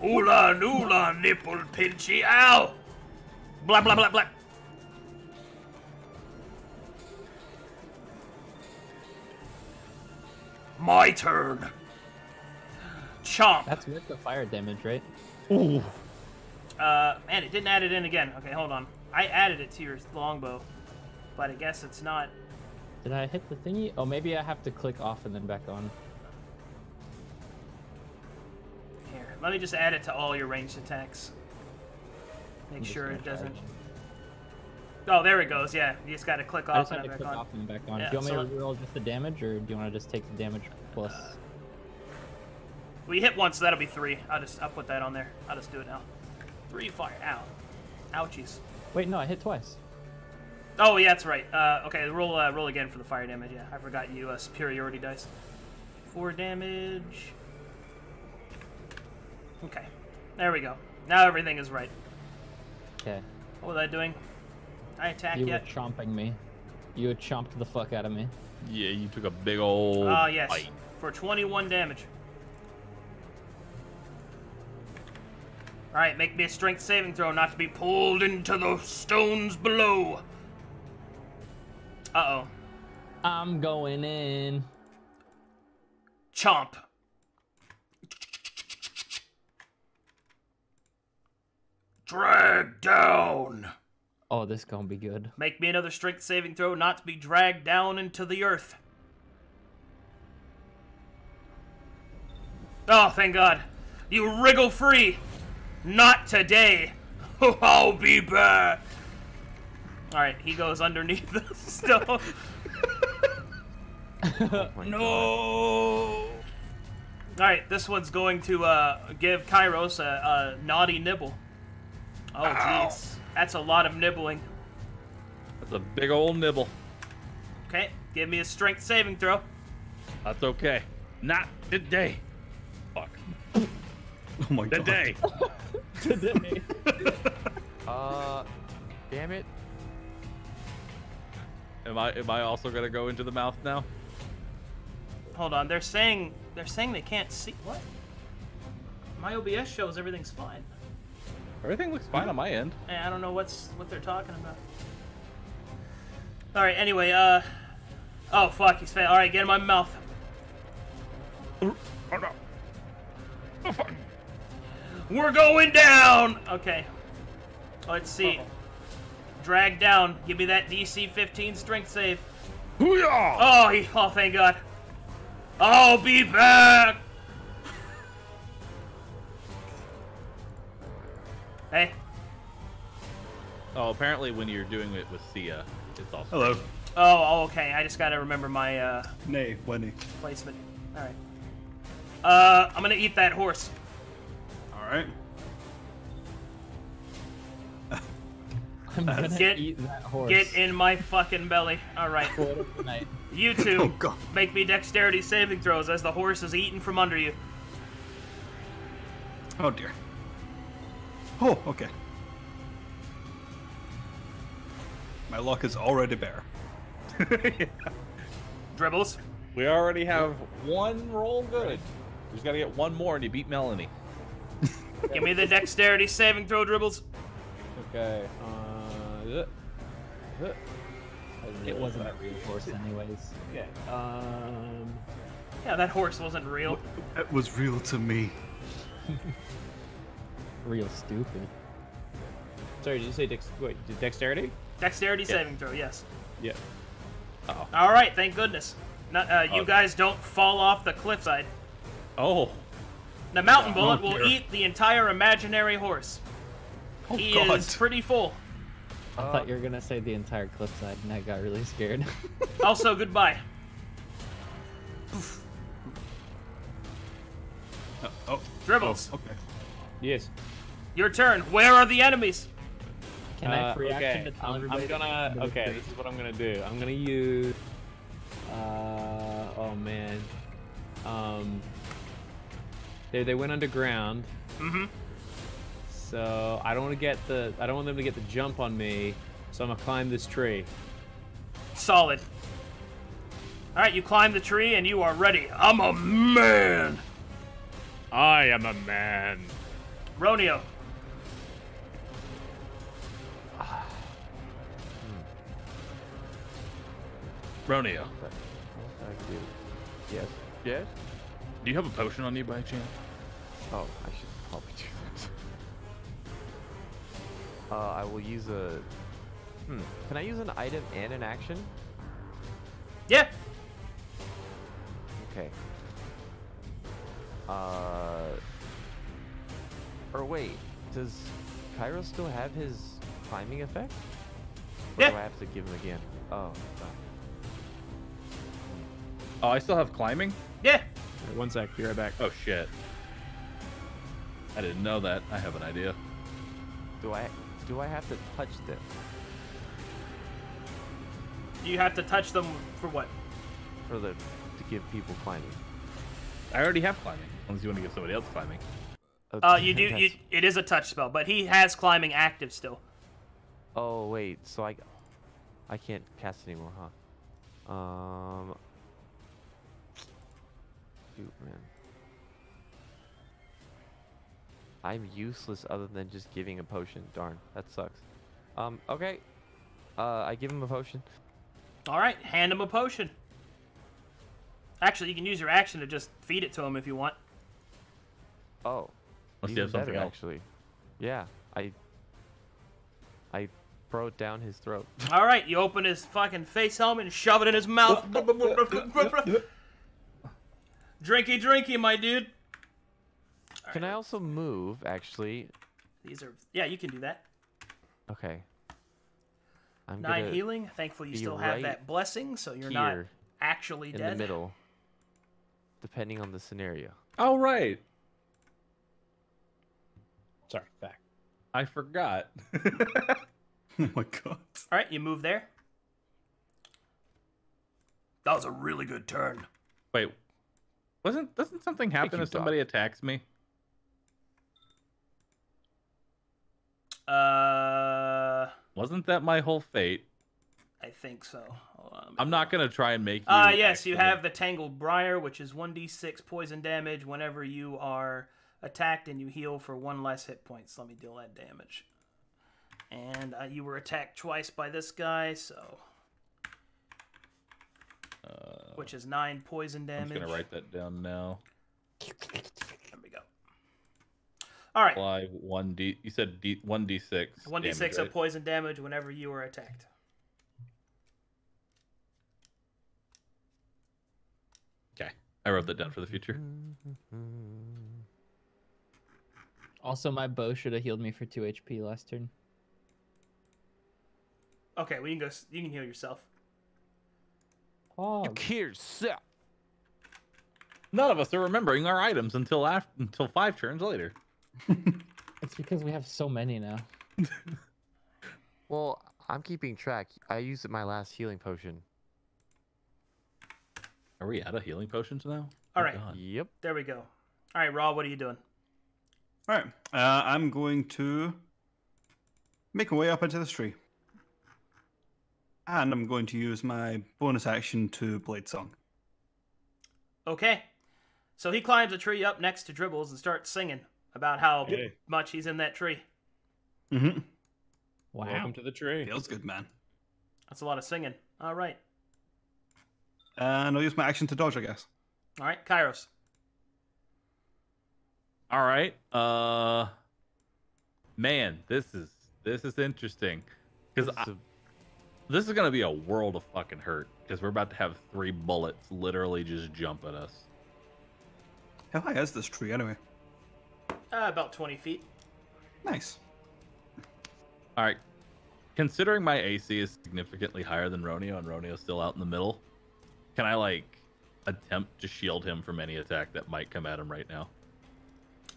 Oola noola nipple pinchy. Ow. Blah, blah, blah, blah. My turn. Chomp. That's with the fire damage, right? Ooh. Man, it didn't add it in again. Okay, hold on. I added it to your longbow, but I guess it's not. Did I hit the thingy? Oh, maybe I have to click off and then back on. Here, let me just add it to all your ranged attacks. Make I'm just sure gonna it doesn't. charge. Oh, there it goes. Yeah, you just got to click I off just have and to back click on. off and back on. Yeah, do you want me so to roll just the damage, or do you want to just take the damage plus? We hit once, so that'll be 3. I'll put that on there. I'll just do it now. 3 fire. Ow. Ouchies. Wait, no, I hit twice. Oh, yeah, that's right. Okay, roll again for the fire damage. Yeah, I forgot you superiority dice. 4 damage. Okay, there we go. Now everything is right. Okay. What was I doing? I attack You yet? were chomping me. You had chomped the fuck out of me. Yeah, you took a big old Oh, yes. bite. For 21 damage. Alright, make me a strength saving throw not to be pulled into the stones below. Uh-oh. I'm going in. Chomp. Drag down. Oh, this gonna be good. Make me another strength saving throw not to be dragged down into the earth. Oh, thank God. You wriggle free. Not today. I'll be back. Alright, he goes underneath the stone. No. Alright, this one's going to give Kyros a naughty nibble. Oh, jeez. That's a lot of nibbling. That's a big old nibble. Okay, give me a strength saving throw. That's okay. Not today. Fuck. Oh my god. Today. Today. Damn it. Am I also gonna go into the mouth now? Hold on, they're saying they can't see. What? My OBS shows everything's fine. Everything looks fine on my end. I don't know what they're talking about. All right. Anyway, oh fuck, he's fat. All right, get in my mouth. Oh no. Oh fuck. We're going down. Okay. Let's see. Drag down. Give me that DC 15 strength save. Hoo-yah! Oh, thank God. I'll be back. Hey. Oh, apparently when you're doing it with Seeia, it's also. Hello. Oh, okay. I just gotta remember my Nay, Winnie. placement. All right. I'm gonna eat that horse. Alright. I'm gonna Get- eat that horse. Get in my fucking belly. All right. Quote of the night. You two, Oh god. make me dexterity saving throws as the horse is eaten from under you. Oh dear. Oh, okay. My luck is already bare. Dribbles. We already have one roll good. We just gotta get one more and you beat Melanie. Give me the dexterity saving throw, Dribbles. Okay. It wasn't a real horse, anyways. Okay. Yeah, that horse wasn't real. It was real to me. Real stupid. Sorry, did you say dexterity? Dexterity saving throw, yes. Yeah. Uh-oh. All right, thank goodness. You guys don't fall off the cliffside. Oh. The mountain bullet Oh, will dear. eat the entire imaginary horse. Oh He god. is pretty full. I thought you were gonna say the entire cliffside, and I got really scared. Also, goodbye. Oh. Dribbles, Oh, okay. Yes. your turn. Where are the enemies? Can I free action okay. to tell I'm everybody? gonna. Okay, this is what I'm gonna do. I'm gonna use. Oh man. They went underground. Mm-hmm. So I don't want them to get the jump on me. So I'm gonna climb this tree. Solid. All right, you climb the tree and you are ready. I'm a man. I am a man. Ronio. Ronio, Yes. Yes. do you have a potion on you by chance? Oh, I should probably do that. I will use a. Can I use an item and an action? Yeah. Okay. Or wait, does Kyros still have his climbing effect? Or Yeah. do I have to give him again? Oh. Oh, I still have climbing? Yeah. Wait, 1 sec, be right back. Oh, shit. I didn't know that. I have an idea. Do I have to touch them? You have to touch them for what? To give people climbing. I already have climbing, unless you want to give somebody else climbing. You do. It is a touch spell, but he has climbing active still. Oh wait, so I can't cast anymore, huh? Shoot, man. I'm useless other than just giving a potion. Darn, that sucks. Okay. I give him a potion. All right, hand him a potion. Actually, you can use your action to just feed it to him if you want. Oh. Unless you have even something better, else. actually. Yeah, I throw it down his throat. All right, you open his fucking face helmet and shove it in his mouth. Drinky, drinky, my dude. Can I also move, actually? These are, yeah, you can do that. Okay. I'm 9 gonna healing. Thankfully, you be still have right that blessing, so you're not here actually in dead. the middle, depending on the scenario. Oh, right. Sorry, back. I forgot. Oh my god. All right, you move there. That was a really good turn. Wait. Doesn't something happen you, if somebody attacks me? Wasn't that my whole fate? I think so. Hold on, I'm not gonna try and make you. Yes, you have the Tangled Briar, which is 1d6 poison damage whenever you are attacked, and you heal for 1 less hit points. Let me deal that damage. And you were attacked twice by this guy, so which is 9 poison I'm damage. just gonna write that down now. There we go. All right. Apply 1d. You said 1d6. 1d6 damage, of right? poison damage whenever you are attacked. Okay, I wrote that down for the future. Also, my bow should have healed me for 2 HP last turn. Okay, well, you can go. You can heal yourself. Oh, You kill yourself. None of us are remembering our items until 5 turns later. it's because we have so many now. Well, I'm keeping track. I used my last healing potion. Are we out of healing potions now? All Oh, right. God. Yep. There we go. All right, Raw, what are you doing? All right. I'm going to make my way up into this tree. And I'm going to use my bonus action to Blade Song. Okay. So he climbs a tree up next to Dribbles and starts singing about how Hey. much he's in that tree. Mm-hmm. Wow. Welcome to the tree. Feels good, man. That's a lot of singing. All right. And I'll use my action to dodge, I guess. All right, Kyros. All right. Man, this is interesting because this is gonna be a world of fucking hurt because we're about to have 3 bullets literally just jump at us. How high is this tree, anyway? About 20 feet. Nice. All right. Considering my AC is significantly higher than Ronio and Ronio's still out in the middle, can I like attempt to shield him from any attack that might come at him right now?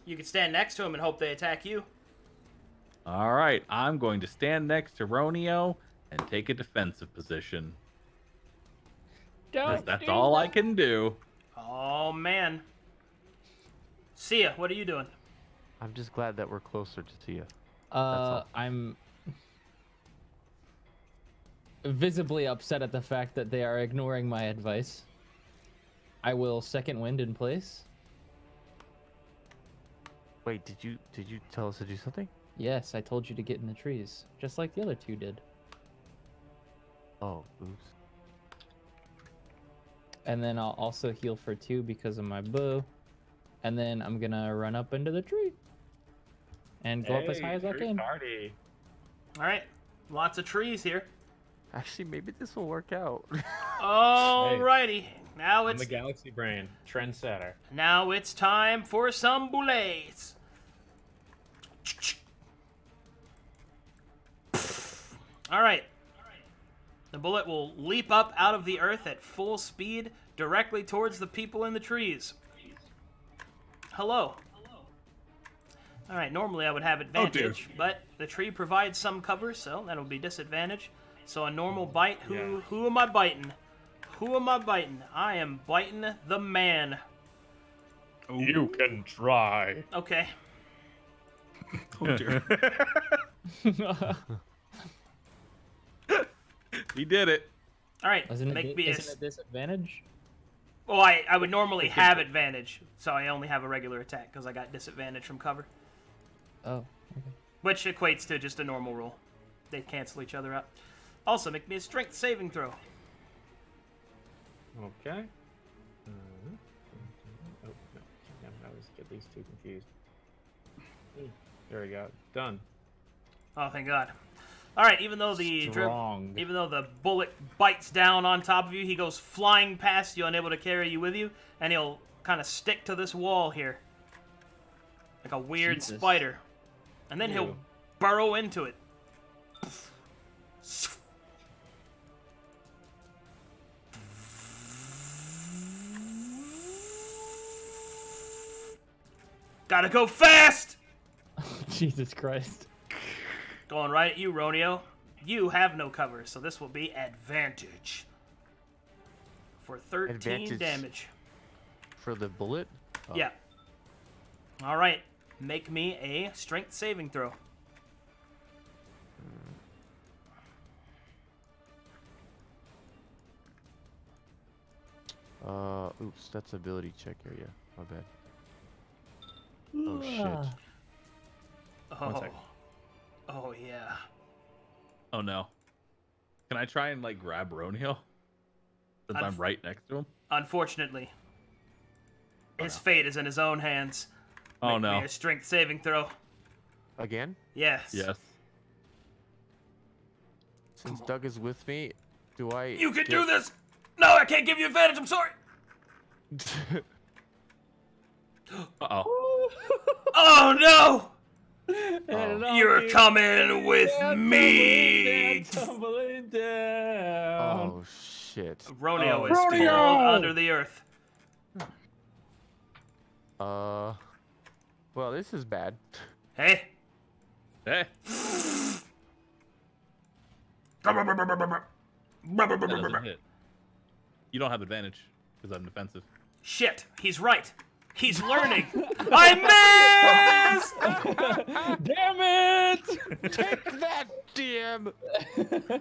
You can stand next to him and hope they attack you. All right, I'm going to stand next to Ronio and take a defensive position. 'Cause that's all I can do. Oh, man. Seeia, what are you doing? I'm just glad that we're closer to Seeia. all. I'm visibly upset at the fact that they are ignoring my advice. I will second wind in place. Wait, did you tell us to do something? Yes, I told you to get in the trees, just like the other two did. Oh, oops. And then I'll also heal for 2 because of my bow. And then I'm gonna run up into the tree and go up as high as I can. Party. All right, lots of trees here. Actually, maybe this will work out. Alrighty, now I'm it's the Galaxy Brain, trendsetter. now it's time for some boulets. All right. The bullet will leap up out of the earth at full speed directly towards the people in the trees. Hello. All right, normally I would have advantage, but the tree provides some cover, so that'll be disadvantage. So a normal bite, who am I biting? Who am I biting? I am biting the man. You can try. Okay. Oh dear. He did it. All right, Isn't make me a... it a disadvantage? Well, I would normally have advantage, so I only have a regular attack because I got disadvantage from cover. Oh, okay. Which equates to just a normal roll. They cancel each other out. Also, make me a strength saving throw. Okay. Oh, no. Damn, I always get these two confused. There we go. Done. Oh, thank God. All right, even though the bullet bites down on top of you, he goes flying past you, unable to carry you with you, and he'll kind of stick to this wall here. Like a weird Jesus. spider. And then he'll burrow into it. Gotta go fast! Jesus Christ. Going right at you, Ronio. You have no cover, so this will be advantage. For 13 Advantage. damage. For the bullet? Oh. Yeah. Alright. Make me a strength saving throw. Oops, that's ability check area. My bad. Oh shit. Oh. Oh, yeah. Oh no. Can I try and like grab Ronio? Since I'm right next to him? Unfortunately. His fate is in his own hands. Oh Make no. me a strength saving throw. Again? Yes. Yes. Since Doug is with me, do I... You can do this! No, I can't give you advantage, I'm sorry! Uh-oh. Oh no! Oh. You're coming with me! Tumbling down. Oh shit. Ronio is pulled under the earth. Well, this is bad. Hey. Hey. That doesn't hit. You don't have advantage because I'm defensive. Shit, he's right. He's learning. I missed! Damn it! Take that, DM!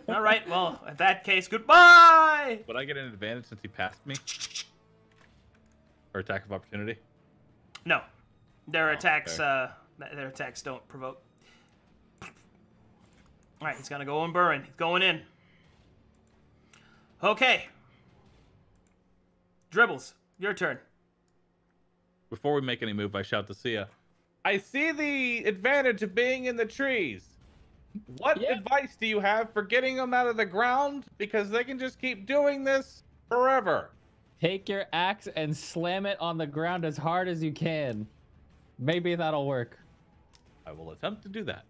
All right, well, in that case, goodbye! Would I get an advantage since he passed me? Or attack of opportunity? No. Their attacks, fair. their attacks don't provoke. All right, he's gonna go and burn. He's going in. Okay. Dribbles, your turn. Before we make any move, I shout to Seeia. I see the advantage of being in the trees. What advice do you have for getting them out of the ground? Because they can just keep doing this forever. Take your axe and slam it on the ground as hard as you can. Maybe that'll work. I will attempt to do that.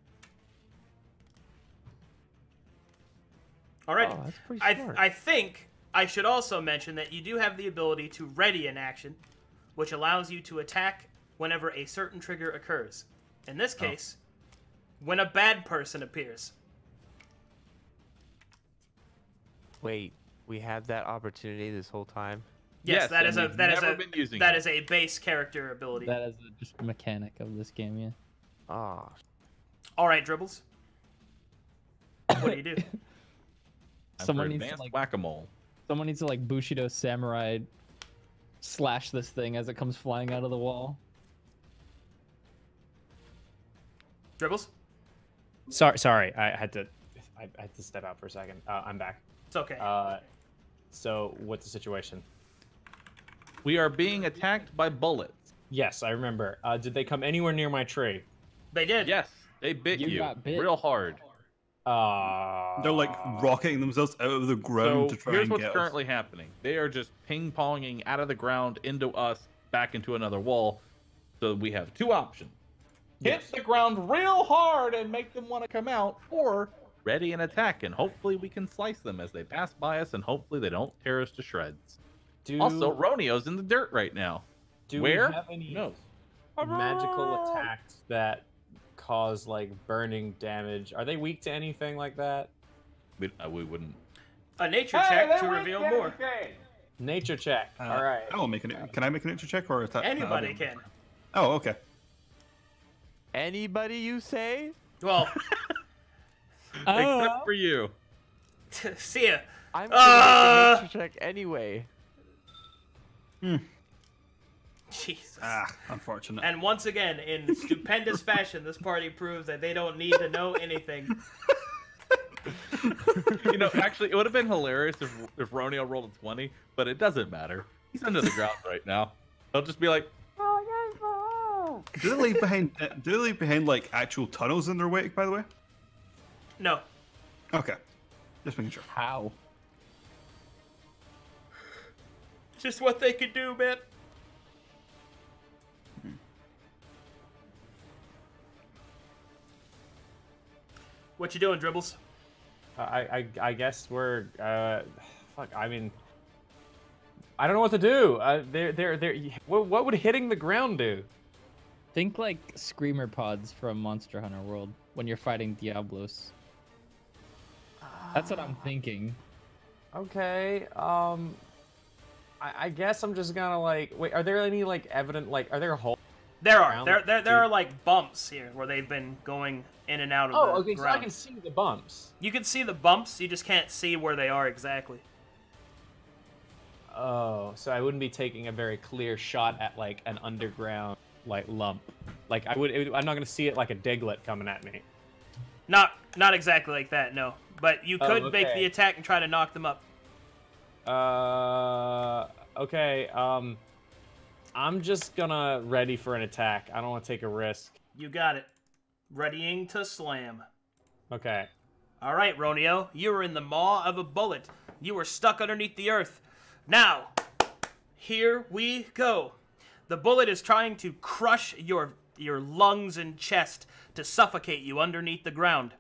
All right. Oh, that's pretty smart. I think I should also mention that you do have the ability to ready an action, which allows you to attack whenever a certain trigger occurs. In this case, when a bad person appears. Wait, we had that opportunity this whole time? Yes, that and is a we've that is never a been using that it. is a base character ability. That is just a mechanic of this game, yeah. Ah, All right, Dribbles. What do you do? Time Someone for needs to advanced like whack-a-mole. someone needs to like Bushido Samurai slash this thing as it comes flying out of the wall. Dribbles? Sorry, I had to step out for a second. I'm back. It's okay. So what's the situation? We are being attacked by bullets. Yes, I remember. Did they come anywhere near my tree? They did. Yes, they bit You you got bit. real hard. They're like rocketing themselves out of the ground So to try here's and what's get us. currently happening. They are just ping-ponging out of the ground into us, back into another wall. So we have two options. Hit the ground real hard and make them want to come out, or ready and attack, and hopefully we can slice them as they pass by us, and hopefully they don't tear us to shreds. Also, Ronio's in the dirt right now. do Where? we have any Who knows? magical attacks that cause like burning damage? Are they weak to anything like that? We wouldn't. A nature check to reveal more. Nature check. All right. I will make an. Can I make a nature check or attack? Anybody can. Oh, okay. anybody you say? Well, Except for you. Seeia. I'm gonna make a nature check anyway. Jesus. Unfortunate. And once again, in stupendous fashion, this party proves that they don't need to know anything. You know, actually, it would have been hilarious if Ronio rolled a 20, but it doesn't matter. He's under the ground right now. He'll just be like, Do they leave behind? Do they leave behind like actual tunnels in their wake? By the way. No. Okay. Just making sure. How? Just what they could do, man. What you doing, Dribbles? I guess we're fuck. I mean, I don't know what to do. What would hitting the ground do? Think like screamer pods from Monster Hunter World when you're fighting Diablos. That's what I'm thinking. Okay. I guess I'm just gonna like wait. Are there any like evident like are there holes? There are. Ground There are like bumps here where they've been going in and out of the okay. So I ground. can see the bumps. You can see the bumps, you just can't see where they are exactly. Oh, so I wouldn't be taking a very clear shot at like an underground like lump. Like I'm not gonna see it like a diglet coming at me. Not exactly like that, no. But you could make okay. the attack and try to knock them up. Okay. I'm just gonna ready for an attack. I don't want to take a risk. You got it. Readying to slam. Okay. All right, Ronio, you were in the maw of a bullet. You were stuck underneath the earth. Now, here we go. The bullet is trying to crush your lungs and chest to suffocate you underneath the ground.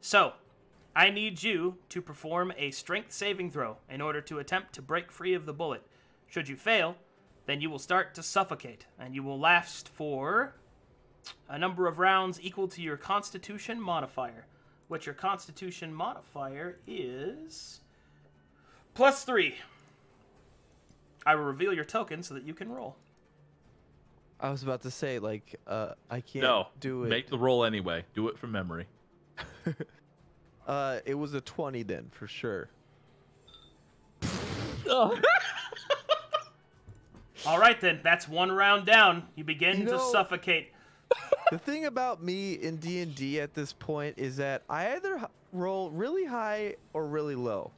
So, I need you to perform a strength saving throw in order to attempt to break free of the bullet. Should you fail, then you will start to suffocate, and you will last for a number of rounds equal to your Constitution modifier, which your Constitution modifier is +3. I will reveal your token so that you can roll. I was about to say, like, I can't no, do it. make the roll anyway. Do it from memory. It was a 20 then, for sure. All right, then. That's one round down. You begin to suffocate. The thing about me in D&D at this point is that I either roll really high or really low.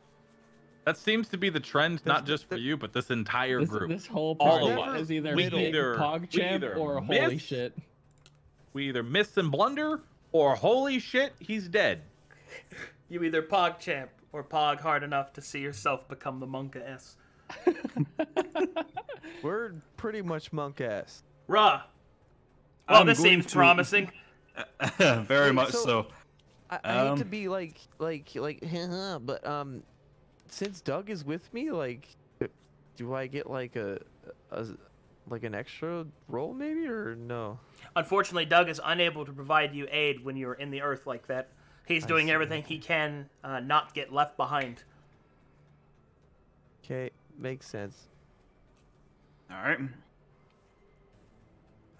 That seems to be the trend, not just for you, but this entire group. This whole All part of us. is either We big either- we PogChamp either or holy miss- shit. We either miss and blunder, or holy shit, he's dead. You either PogChamp or Pog hard enough to see yourself become the Monka S. We're pretty much monk ass. Rah. Well, I'm this going seems to- promising. Very Wait, much so- so. I hate to be like, but since Doug is with me, like, do I get like like an extra roll maybe or no? Unfortunately, Doug is unable to provide you aid when you're in the earth like that. He's doing see. everything he can not get left behind. Okay, makes sense. All right.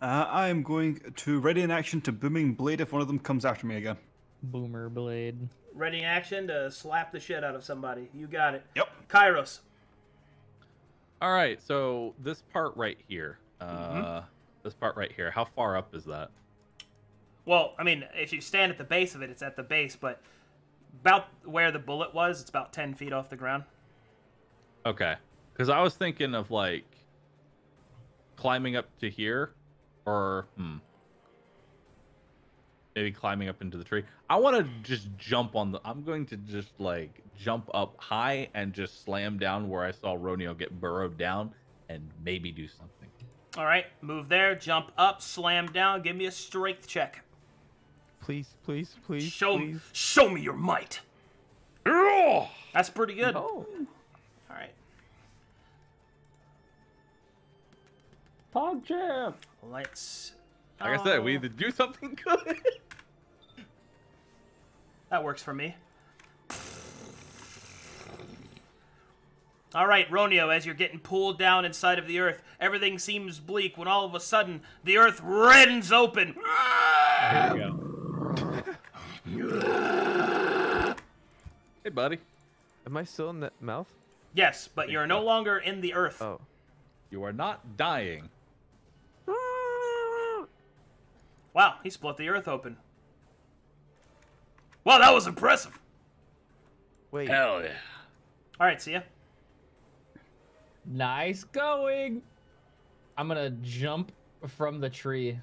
I am going to ready in action to booming blade if one of them comes after me again. Boomer blade. Ready in action to slap the shit out of somebody. You got it. Yep. Kyros. All right, so this part right here. This part right here. How far up is that? Well, I mean, if you stand at the base of it, it's at the base, but about where the bullet was, it's about 10 feet off the ground. Okay. Because I was thinking of, like, climbing up to here, or, maybe climbing up into the tree. I want to just jump on the... I'm going to just, like, jump up high and just slam down where I saw Ronio get burrowed down and maybe do something. All right, move there, jump up, slam down, give me a strength check. Please, please, please, Show me your might. That's pretty good. Oh. All right. Pog champ. Let's... Like I said, we either do something good. That works for me. All right, Ronio, as you're getting pulled down inside of the earth, everything seems bleak when all of a sudden the earth rends open. Here we go. Hey, buddy. Am I still in that mouth? Yes, but you're no longer in the earth. Oh. You are not dying. Wow, he split the earth open. Wow, that was impressive. Wait. Hell yeah. All right, Seeia. Nice going. I'm gonna jump from the tree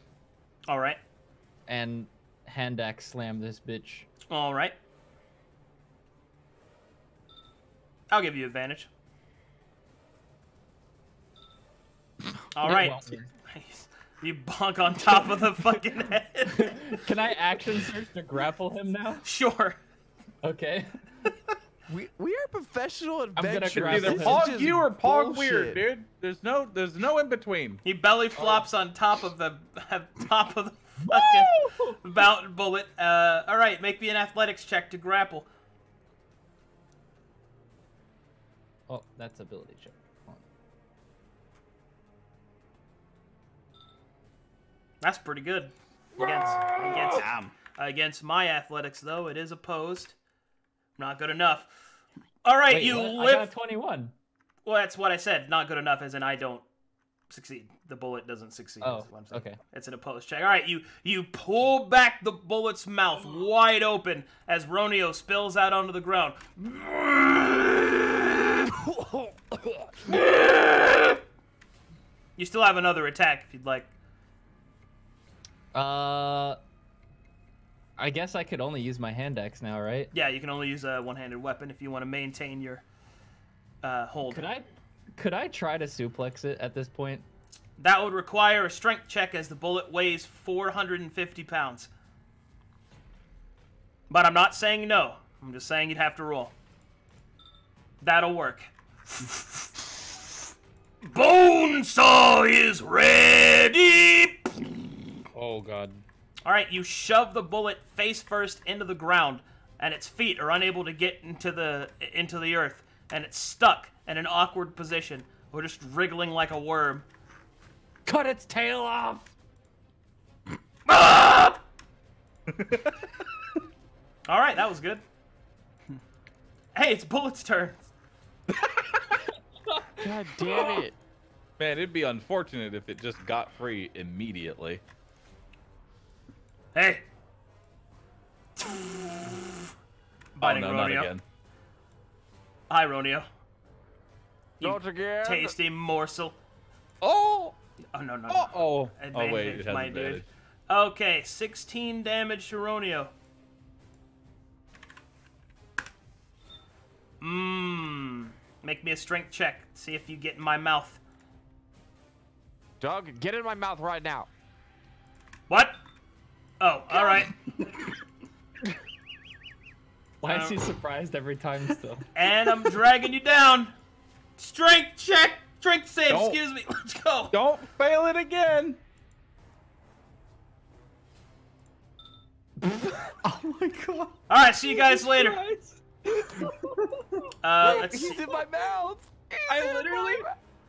All right. and hand axe slam this bitch. All right. I'll give you advantage. All It right. won't be. You bonk on top of the fucking head. Can I action search to grapple him now? Sure. Okay. We are professional I'm gonna adventurers. grab Either This is Pog just you or Pog bullshit. weird, dude. There's no in between. He belly flops on top of the fucking mountain bullet. All right, make me an athletics check to grapple. Oh, that's ability check. Hold That's pretty good. Against my athletics, though, it is opposed. Not good enough. All right, Wait, you what? lift. I got a 21. Well, that's what I said. Not good enough, as in I don't succeed. The bullet doesn't succeed. Oh, is what I'm saying. okay. It's an opposed check. All right, you pull back the bullet's mouth wide open as Ronio spills out onto the ground. You still have another attack if you'd like. I guess I could only use my hand axe now, right? Yeah, you can only use a one-handed weapon if you want to maintain your hold. Could I try to suplex it at this point? That would require a strength check as the bullet weighs 450 pounds. But I'm not saying no. I'm just saying you'd have to roll. That'll work. Bonesaw is ready! Oh god. All right, you shove the bullet face first into the ground, and its feet are unable to get into the earth, and it's stuck in an awkward position. We're just wriggling like a worm. Cut its tail off! Ah! All right, that was good. Hey, it's Bullet's turn. God damn it. Man, it'd be unfortunate if it just got free immediately. Hey. Biting no, Ronio. not again. Hi, Ronio. You Not again. tasty morsel. Oh! Oh, no, no, no. Oh! Oh Advantage, wait, it has my advantage. dude. Okay, 16 damage to Ronio. Make me a strength check. See if you get in my mouth. Doug, get in my mouth right now. What? Oh, all right. Why is he surprised every time still? And I'm dragging you down. Strength check. Strength save. Don't. Excuse me. Let's go. Don't fail it again! Oh my god. All right. See you guys later. Let's see. He's in my mouth. I literally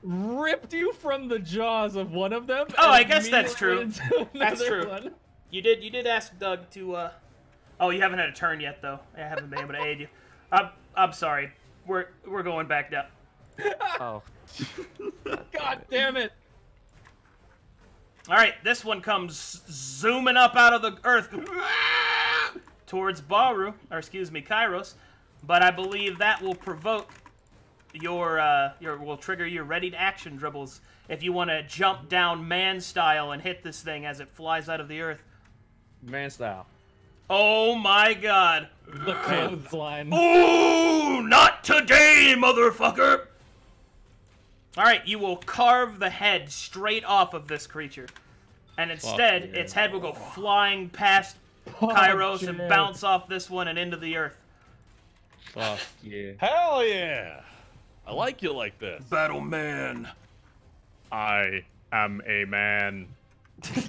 ripped you from the jaws of one of them. Oh, and I guess that's immediately true. into That's another true. one. You did ask Doug to. Oh, you haven't had a turn yet, though. I haven't been able to aid you. I'm sorry. We're going back down. Oh. God damn it! All right, this one comes zooming up out of the earth towards Bahroo, or excuse me, Kyros. But I believe that will provoke will trigger your ready to action dribbles if you want to jump down man style and hit this thing as it flies out of the earth. Man style. Oh my God! The clothesline. Ooh, not today, motherfucker! All right, you will carve the head straight off of this creature, and instead, its head will go flying past Kyros and bounce off this one and into the earth. Fuck yeah. Hell yeah! I like you like this. Battle man. I am a man. That's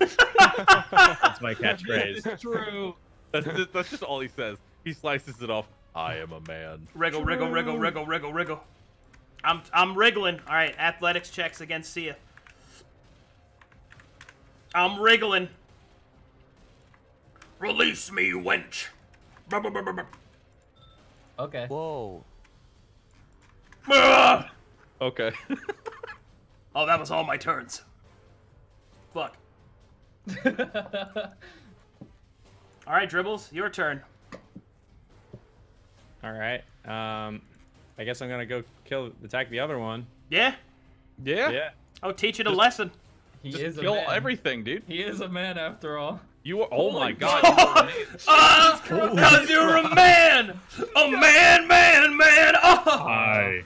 my catchphrase. It's true. That's just all he says. He slices it off. I am a man. Wriggle, wriggle, wriggle, wriggle, wriggle, wriggle. I'm wriggling. All right, athletics checks against Seeia. I'm wriggling. Release me, wench. Okay. Whoa. Ah! Okay. Oh, that was all my turns. Fuck. All right, Dribbles, your turn. All right. I guess I'm gonna go attack the other one. Yeah? Yeah? Yeah. Oh, teach it a lesson. He Just is a kill man. everything, dude. He is a man after all. You are. Oh my god. Because you're a man! A man, man, man! Oh! I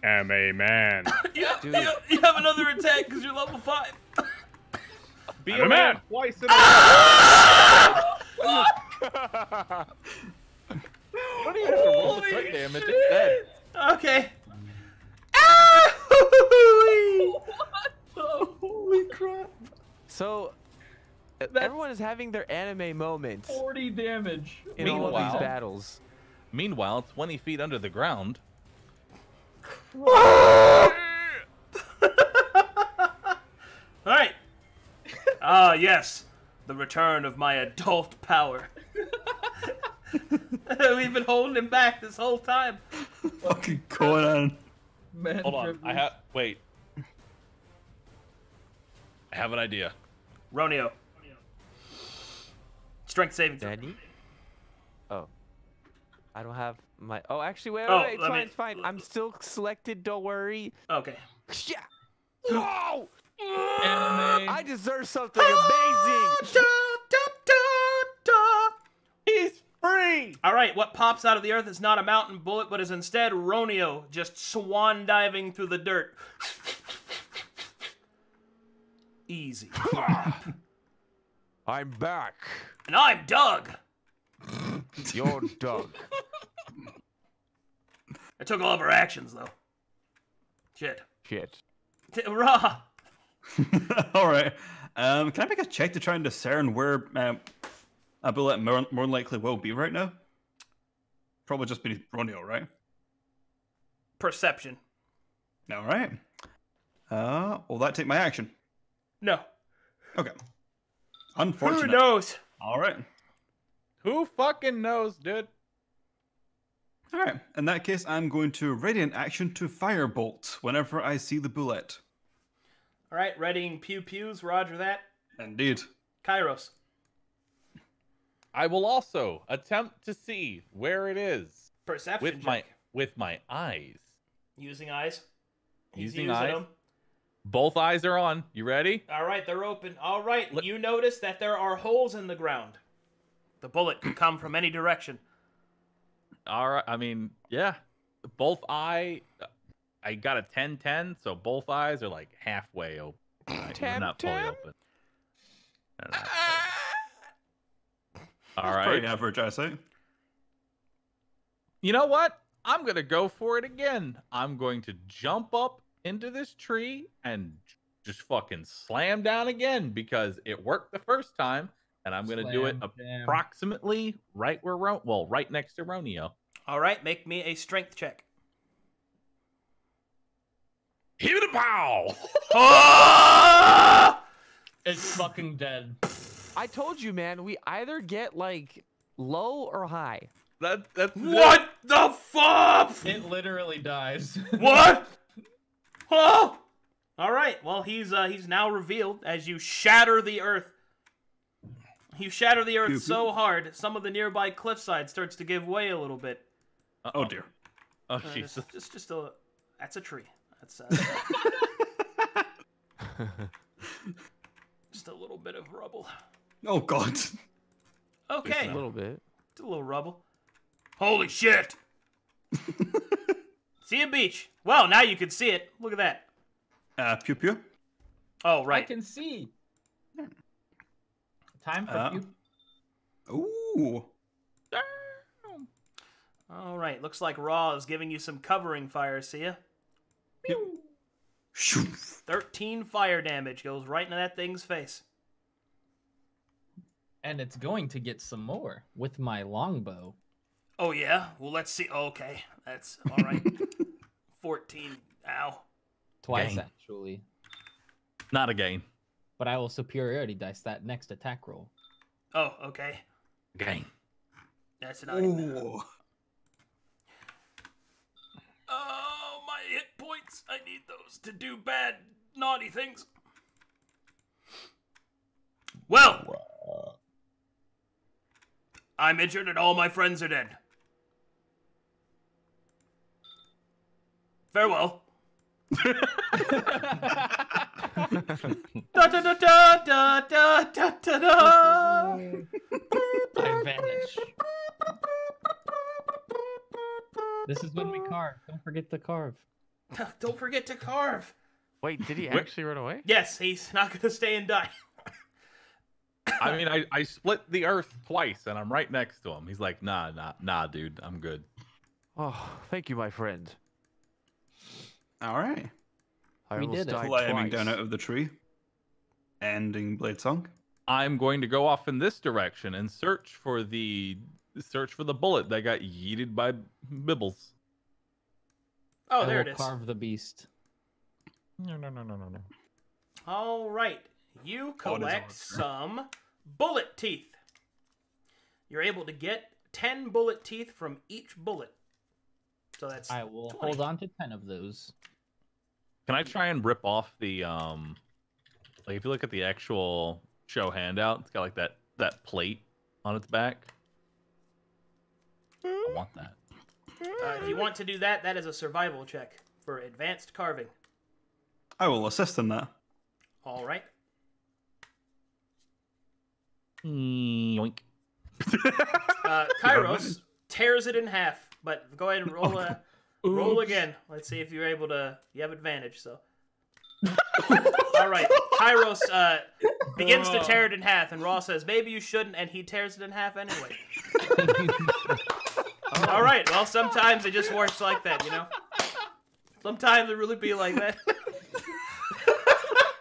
am a man. You have another attack because you're level 5. Be I'm a a man man. twice in a row. You don't even have to roll the crit damage. It's dead. Okay. Holy crap! So, everyone is having their anime moments 40 damage. in all of Meanwhile- these battles. Meanwhile, 20 feet under the ground. Alright. Ah, yes. The return of my adult power. We've been holding him back this whole time. Fucking Conan. Man, Hold on. Dribbles. Wait. I have an idea. Ronio. Strength saving throw. Danny? Oh. I don't have my... Oh, actually, wait, Oh, it's let fine, me- it's fine. I'm still selected, don't worry. Okay. Yeah! Whoa! Anime. I deserve something amazing! He's free! Alright, what pops out of the earth is not a mountain bullet, but is instead Ronio just swan diving through the dirt. Easy. I'm back. And I'm Doug. You're Doug. I took all of our actions, though. Shit. Shit. Raw. All right. Can I make a check to try and discern where a bullet more likely will be right now? Probably just beneath Ronio, right? Perception. All right. Will that take my action? No. Okay. Unfortunate. Who knows? All right. Who fucking knows, dude? All right. In that case, I'm going to radiant action to firebolt whenever I see the bullet. Alright, readying pew pews, roger that. Indeed. Kyros. I will also attempt to see where it is Perception with check. my eyes. Using eyes. He's Using using eyes. them. Both eyes are on. You ready? Alright, they're open. Alright, Look- you notice that there are holes in the ground. The bullet can come from any direction. All right. I mean, yeah. Both I got a 10-10, so both eyes are like halfway open. Right? They're not fully 10-10? open. They're not fully- All That's right. pretty average, I say. You know what? I'm going to go for it again. I'm going to jump up into this tree and just fucking slam down again because it worked the first time, and I'm going to do it Slam down. approximately right where right next to Ronio. Alright, make me a strength check. Hit Pow! Ah! It's fucking dead. I told you, man. We either get like low or high. That's What the fuck? It literally dies. What? Oh! All right. Well, he's now revealed as you shatter the earth. You shatter the earth so hard, some of the nearby cliffside starts to give way a little bit. Oh dear. Oh Jesus. Just a. That's a tree. That's just a little bit of rubble. Oh God. Okay. A little bit. It's a little rubble. Holy shit! Seeia Beach. Well, now you can see it. Look at that. Pew pew. Oh, I right. can see. Time for you. Ooh. All right. Looks like Raw is giving you some covering fire, Seeia. Shoo. 13 fire damage goes right into that thing's face. And it's going to get some more with my longbow. Oh, yeah? Well, let's see. Okay. That's all right. 14. Ow. Twice, Dang. actually. Not again. But I will superiority dice that next attack roll. Oh, okay. Again. That's not even. Ooh. Oh, my hit points. I need those to do bad, naughty things. Well, I'm injured and all my friends are dead. Farewell. Da da da da da da da da da. I vanish. This is when we carve. Don't forget to carve. Don't forget to carve. Wait, did he actually run away? Yes, he's not gonna stay and die. I mean, I split the earth twice, and I'm right next to him. He's like, nah, dude, I'm good. Oh, thank you, my friend. All right. I We almost did it. died Climbing twice. down out of the tree. Ending Blade Song. I'm going to go off in this direction and search for the bullet that got yeeted by Bibbles. Oh, I there will it is. carve the beast. No. All right, you God is collect awesome. some bullet teeth. You're able to get 10 bullet teeth from each bullet. So that's I will 20. hold on to 10 of those. Can I try and rip off the like if you look at the actual show handout, it's got like that plate on its back. I want that. If you want to do that, that is a survival check for advanced carving. I will assist in that. All right. Yoink. Kyros tears it in half, but go ahead and roll roll again. Let's see if you're able to. You have advantage, so. All right, Kyros begins to tear it in half, and Raw says, "Maybe you shouldn't," and he tears it in half anyway. All right. Well, sometimes it just works like that, you know. Sometimes it really be like that.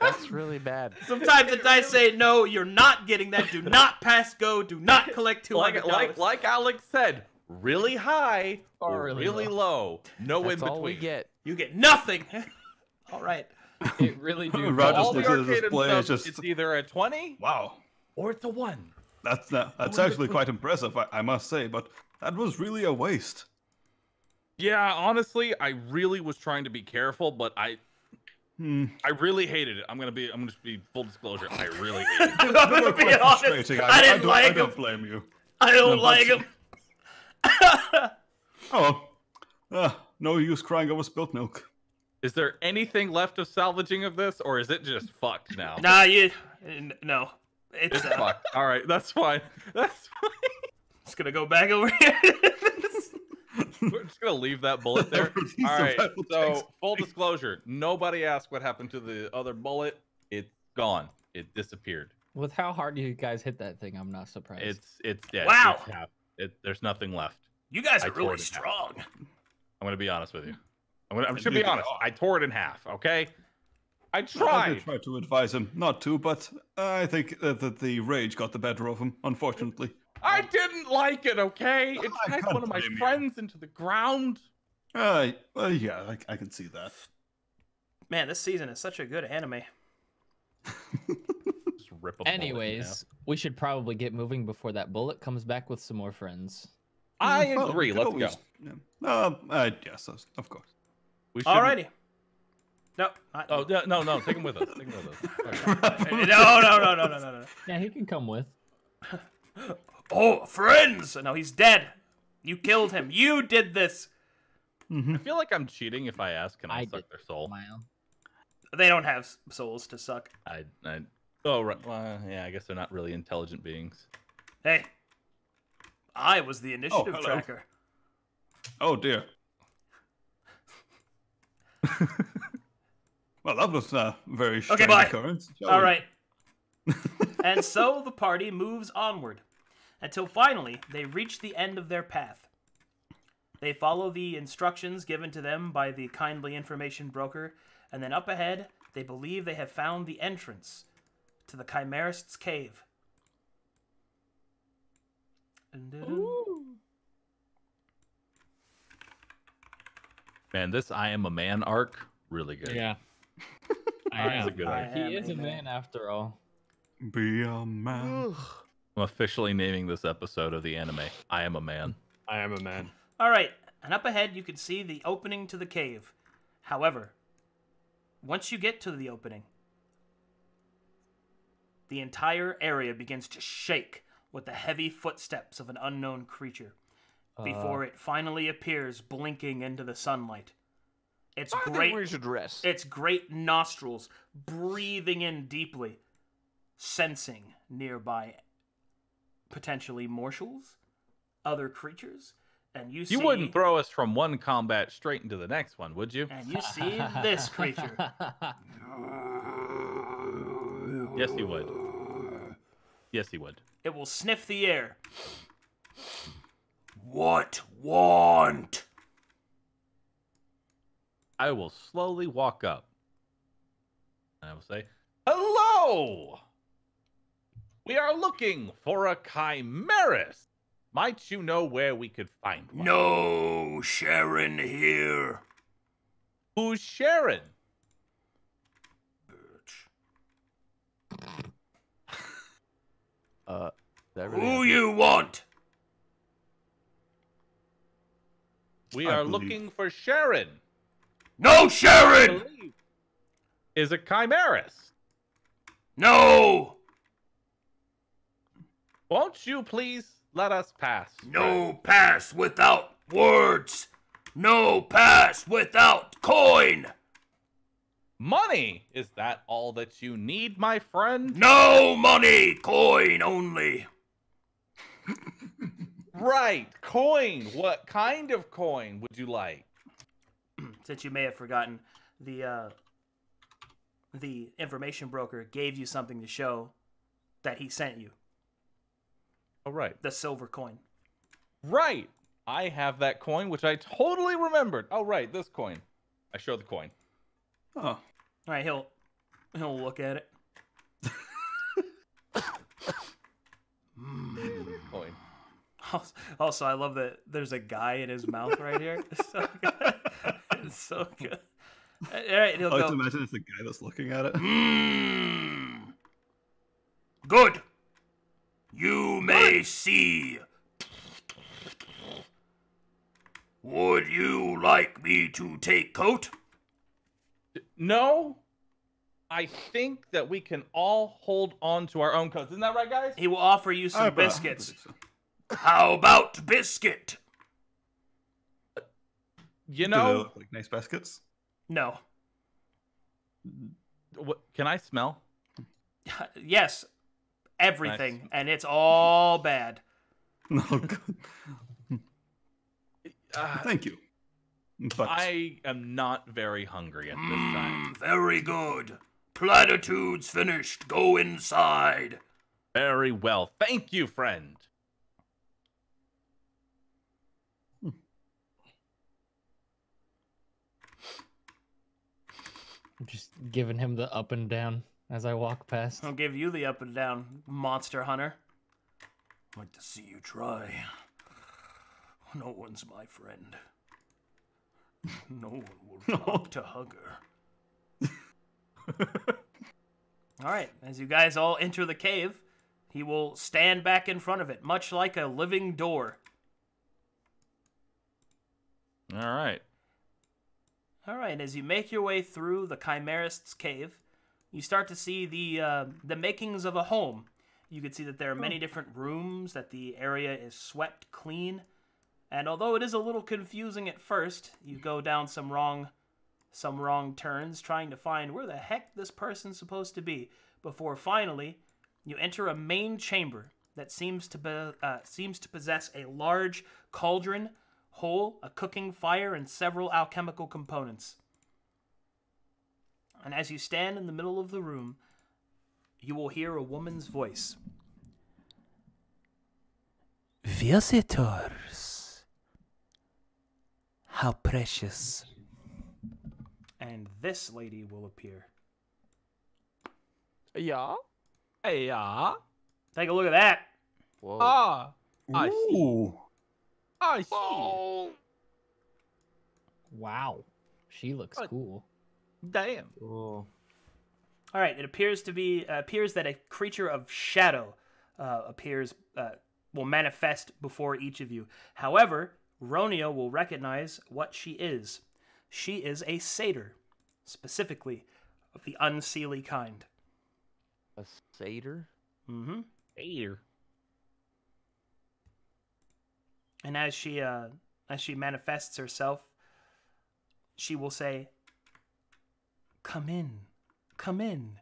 That's really bad. Sometimes the dice say, "No, you're not getting that. Do not pass go. Do not collect $200." Like Alex said, really high or really really low. No That's in between. all we get. You get nothing. All right. It really do. Rod All just the looks at the arcade display and and stuff, just it's either a 20 wow. or it's a 1. That's actually quite impressive, I must say, but that was really a waste. Yeah, honestly, I really was trying to be careful, but I really hated it. I'm gonna just be full disclosure. I really hated it. I'm gonna be honest. Frustrating. I didn't like I him. don't blame you. I don't No, like him. No use crying over spilt milk. Is there anything left of salvaging of this, or is it just fucked now? Nah, no. It's Fucked. All right, that's fine. That's fine. It's gonna go back over here. We're just gonna leave that bullet there. These All right. survival checks. So full disclosure, nobody asked what happened to the other bullet. It's gone. It disappeared. With how hard you guys hit that thing, I'm not surprised. It's dead. Wow. It's half. There's nothing left. You guys I are tore really it in half. strong. I'm gonna be honest with you. I'm just gonna be honest. I tore it in half. Okay. I I tried. tried to advise him not to, but I think that the rage got the better of him, unfortunately. I didn't like it. Okay. It I dragged can't one of my blame you. friends into the ground. Well, yeah, I can see that. Man, this season is such a good anime. Just rip a bullet in Anyways, we should probably get moving before that bullet comes back with some more friends. half. I Well, agree. we could Let's go. always- Yeah. Yes, of course. We shouldn't- Alrighty. No. Oh no! Take him with us. Take him with us. Okay. No. Yeah, he can come with. Oh, friends! No, he's dead. You killed him. You did this. I feel like I'm cheating if I ask, can I did suck their soul? Smile. They don't have souls to suck. Oh, right. Well, yeah, I guess they're not really intelligent beings. Hey. I was the initiative hello. tracker. Oh dear. Well, that was a very strange bye. occurrence. shall All we? right. And so the party moves onward until finally they reach the end of their path. They follow the instructions given to them by the kindly information broker, and then up ahead, they believe they have found the entrance to the Chimerist's cave. Man, this I Am a Man arc, really good. Yeah. That's a good I arc. He am is a a man after all. Be a man. I'm officially naming this episode of the anime I Am a Man. I am a man. All right, and up ahead you can see the opening to the cave. However, once you get to the opening, the entire area begins to shake with the heavy footsteps of an unknown creature before it finally appears blinking into the sunlight. Its I great think we should rest. its great nostrils breathing in deeply, sensing nearby potentially mortals, other creatures, and you see You wouldn't throw us from one combat straight into the next one, would you? and you see this creature. Yes, he would. Yes, he would. It will sniff the air. What want? I will slowly walk up. And I will say, hello! We are looking for a chimerist. Might you know where we could find one? No Sharon here. Who's Sharon? That really Who you want? We I are believe- looking for Sharon. No Sharon! Believe is a chimerist. No! Won't you please let us pass? No pass without words. No pass without coin. Money? Is that all that you need, my friend? No money, coin only. Right, coin. What kind of coin would you like? Since you may have forgotten, the information broker gave you something to show that he sent you. Oh, right. The silver coin. Right. I have that coin, which I totally remembered. Oh, right, this coin. I show the coin. Oh, All right, he'll look at it. Coin. Also, I love that there's a guy in his mouth right here. It's so good. It's so good. All right, he'll I like to go. imagine it's the guy that's looking at it. Good. You may see. Would you like me to take coat? No. I think that we can all hold on to our own coats. Isn't that right, guys? He will offer you some I biscuits. believe so. How about biscuit? You Do they know, look like nice biscuits? No. what, can I smell? Yes. Everything. And it's all bad. No, God. Thank you. But I am not very hungry at this time. Very good. Platitudes finished. Go inside. Very well. Thank you, friend. I'm just giving him the up and down as I walk past. I'll give you the up and down, monster hunter. I'd like to see you try. No one's my friend. No one will flock to hug her. All right, as you guys all enter the cave, he will stand back in front of it, much like a living door. All right. All right, as you make your way through the Chimerist's cave, you start to see the makings of a home. You can see that there are many different rooms, that the area is swept clean. And although it is a little confusing at first, you go down some wrong turns trying to find where the heck this person's supposed to be, before finally you enter a main chamber that seems to possess a large cauldron, hole, a cooking fire, and several alchemical components. And as you stand in the middle of the room, you will hear a woman's voice. Visitors. How precious. And this lady will appear. Yeah. Hey, Take a look at that. Whoa. I see. Ooh. I see. Oh. Wow. She looks cool. Damn. Oh. All right, it appears that a creature of shadow will manifest before each of you. However, Ronio will recognize what she is. She is a satyr, specifically of the unseelie kind. A satyr? Mm-hmm. Satyr. And as she manifests herself, she will say, "Come in. Come in.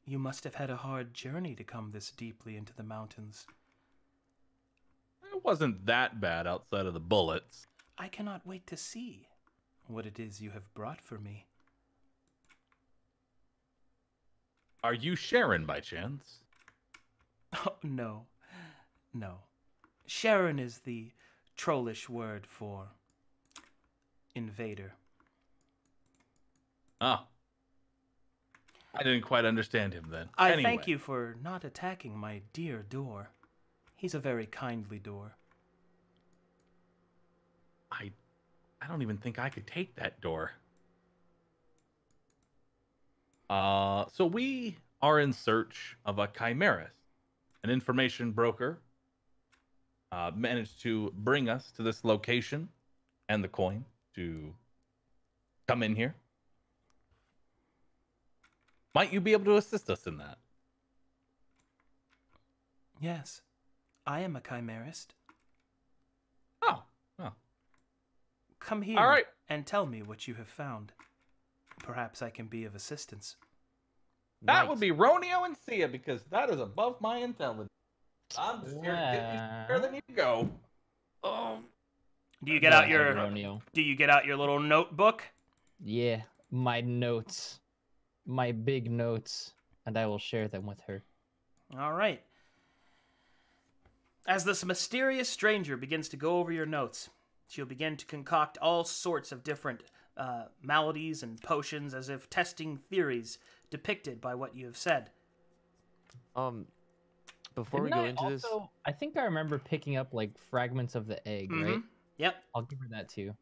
You must have had a hard journey to come this deeply into the mountains. It wasn't that bad outside of the bullets. I cannot wait to see what it is you have brought for me." Are you Sharon by chance? Oh, no. No. Sharon is the trollish word for invader. Oh. I didn't quite understand him then. I Anyway. thank you for not attacking my dear door. He's a very kindly door. I don't even think I could take that door. So we are in search of a chimerist. An information broker managed to bring us to this location and the coin to come in here. Might you be able to assist us in that? Yes, I am a chimerist. Oh. Come here All right. and tell me what you have found. Perhaps I can be of assistance. That would be Ronio and Seeia, because that is above my intelligence. I'm just here to get you where they need to go. Do you get out Go your ahead, Ronio. Do you get out your little notebook? Yeah, my notes. My big notes. And I will share them with her. All right. As this mysterious stranger begins to go over your notes, she'll begin to concoct all sorts of different maladies and potions, as if testing theories depicted by what you have said. Before we Didn't go I into this, also- I think I remember picking up like fragments of the egg, right? Yep. I'll give her that too.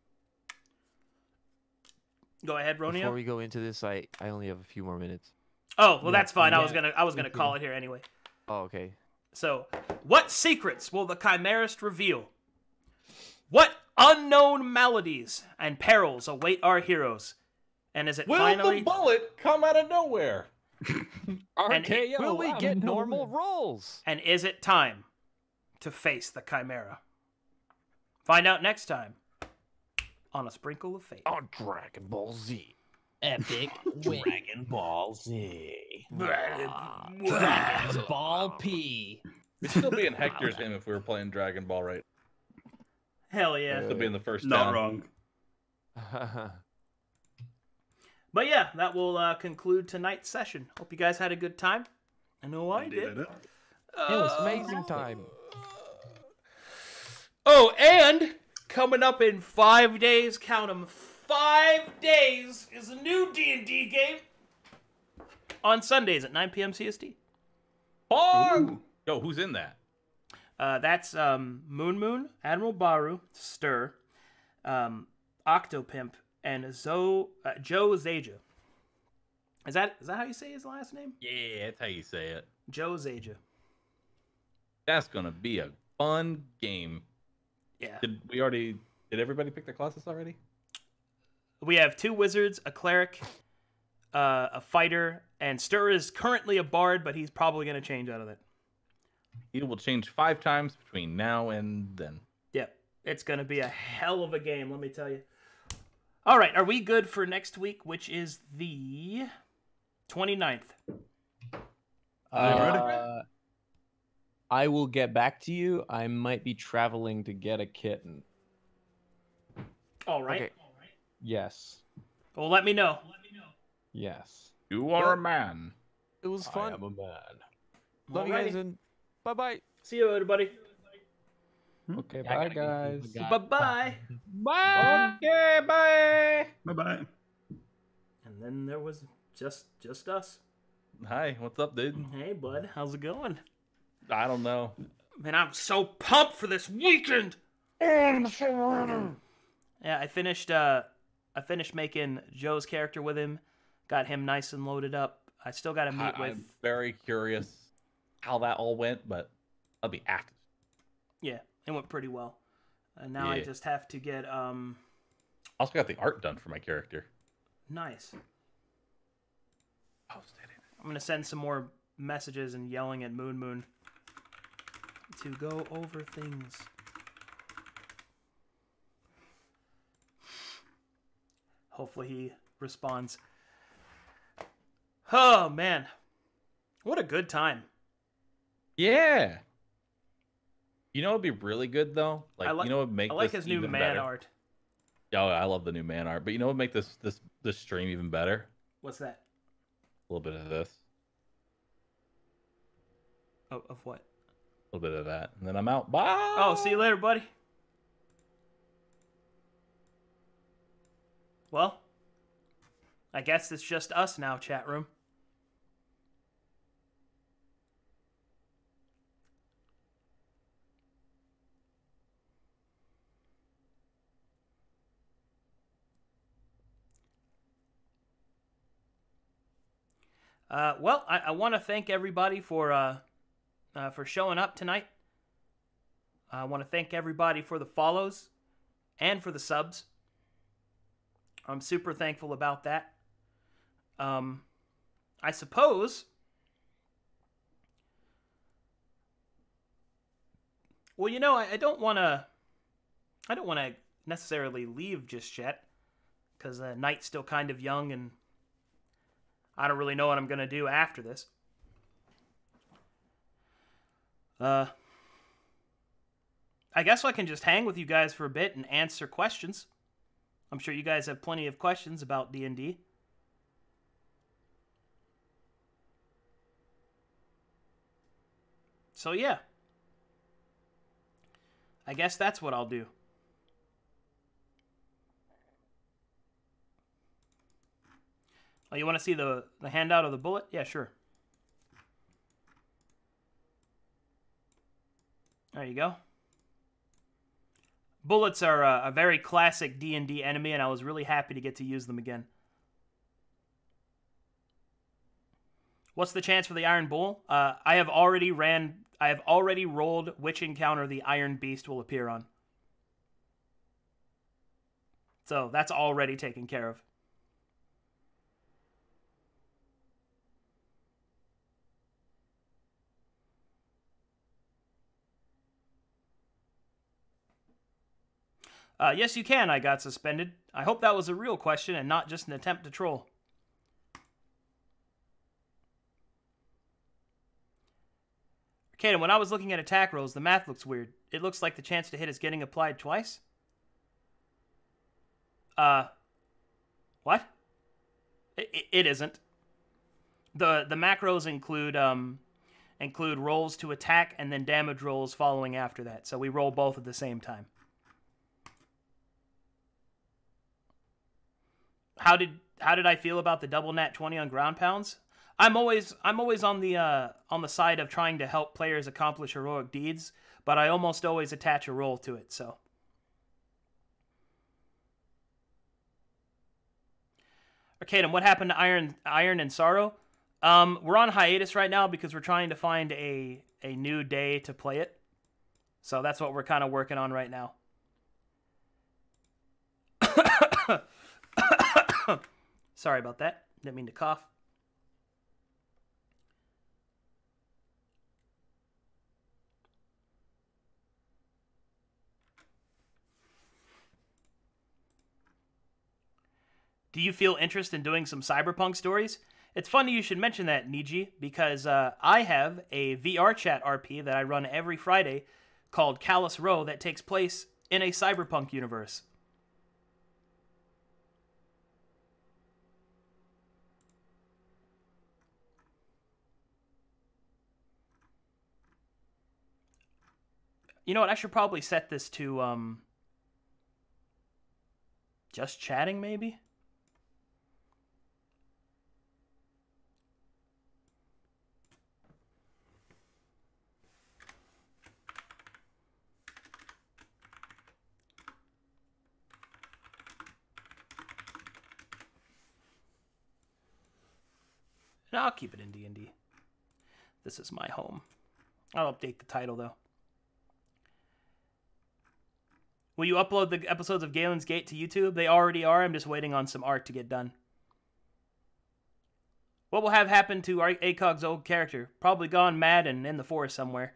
Go ahead, Ronio. before we go into this, I only have a few more minutes. Oh, well, that's fine. I yeah, was gonna me call too. it here anyway. Oh, okay. So, what secrets will the Chimerist reveal? What unknown maladies and perils await our heroes? And is it Will finally... the bullet come out of nowhere? RKO, Will we out get of normal nowhere. rolls? And is it time to face the Chimera? Find out next time on A Sprinkle of Fate. On Dragon Ball Z. Epic win. Dragon Ball Z. Dragon's Ball P. We'd still be in Hector's hymn if we were playing Dragon Ball right. Hell yeah. Still be in the first Not down. wrong. But yeah, that will conclude tonight's session. Hope you guys had a good time. I know I did. It was Amazing time. Oh, and coming up in 5 days, count 'em, 5 days, is a new D&D game on Sundays at 9 p.m. CST. Pog! Yo, who's in that? That's Moon, AdmiralBahroo, Stir, Octopimp, and Joe Zaja. Is that how you say his last name? Yeah, that's how you say it. Joe Zaja. That's gonna be a fun game. Yeah. Did everybody pick their classes already? We have 2 wizards, a cleric, a fighter, and Stir is currently a bard, but he's probably going to change out of it. He will change 5 times between now and then. Yep. It's going to be a hell of a game, let me tell you. All right, are we good for next week, which is the 29th? I will get back to you. I might be traveling to get a kitten. All right. Okay. Yes. Well, let me know. Yes. You are a man. It was I fun. am a man. Love you guys, Alrighty. and bye-bye. See you, everybody. Okay, I bye gotta guys. go. Bye-bye. Bye. Okay, bye. Bye bye. And then there was just us. Hi, what's up, dude? Hey, bud. How's it going? I don't know. Man, I'm so pumped for this weekend. Yeah, I finished making Joe's character with him. Got him nice and loaded up. I still got to meet with. I'm very curious how that all went, but I'll be active. Yeah, it went pretty well. And now I Yeah. just have to get Also got the art done for my character. nice. Posted it. I'm gonna send some more messages and yelling at Moon Moon to go over things. Hopefully he responds. Oh man, what a good time! Yeah. You know, it'd be really good though. Like, I you know, what would make I like this his new even man better? art. Oh, I love the new man art. But you know, what would make this stream even better? What's that? A little bit of this, Of what? a little bit of that, and then I'm out. Bye. Oh, see you later, buddy. Well, I guess it's just us now, chat room. Well, I want to thank everybody for showing up tonight. I want to thank everybody for the follows and for the subs. I'm super thankful about that. I suppose. Well, you know, I don't want to necessarily leave just yet, because the night's still kind of young, and I don't really know what I'm gonna do after this. I guess I can just hang with you guys for a bit and answer questions. I'm sure you guys have plenty of questions about D&D. So yeah. I guess that's what I'll do. Oh, you want to see the handout of the bullet? Yeah, sure. There you go. Bullets are a very classic D&D enemy, and I was really happy to get to use them again. What's the chance for the Iron Bull? I have already rolled which encounter the Iron Beast will appear on. So that's already taken care of. Yes, you can. I got suspended. I hope that was a real question and not just an attempt to troll. Arcadum, when I was looking at attack rolls, the math looks weird. It looks like the chance to hit is getting applied twice. What? It isn't. The macros include rolls to attack and then damage rolls following after that. So we roll both at the same time. How did I feel about the double nat 20 on ground pounds? I'm always on the side of trying to help players accomplish heroic deeds, but I almost always attach a roll to it. So, Arcadum, what happened to Iron and Sorrow? We're on hiatus right now because we're trying to find a new day to play it. So that's what we're kind of working on right now. Sorry about that. Didn't mean to cough. Do you feel interest in doing some cyberpunk stories? It's funny you should mention that, Niji, because I have a VR chat RP that I run every Friday called Callous Row that takes place in a cyberpunk universe. You know what? I should probably set this to just chatting, maybe? No, I'll keep it in D&D. This is my home. I'll update the title, though. Will you upload the episodes of Galen's Gate to YouTube? They already are. I'm just waiting on some art to get done. What will have happened to ACOG's old character? Probably gone mad and in the forest somewhere.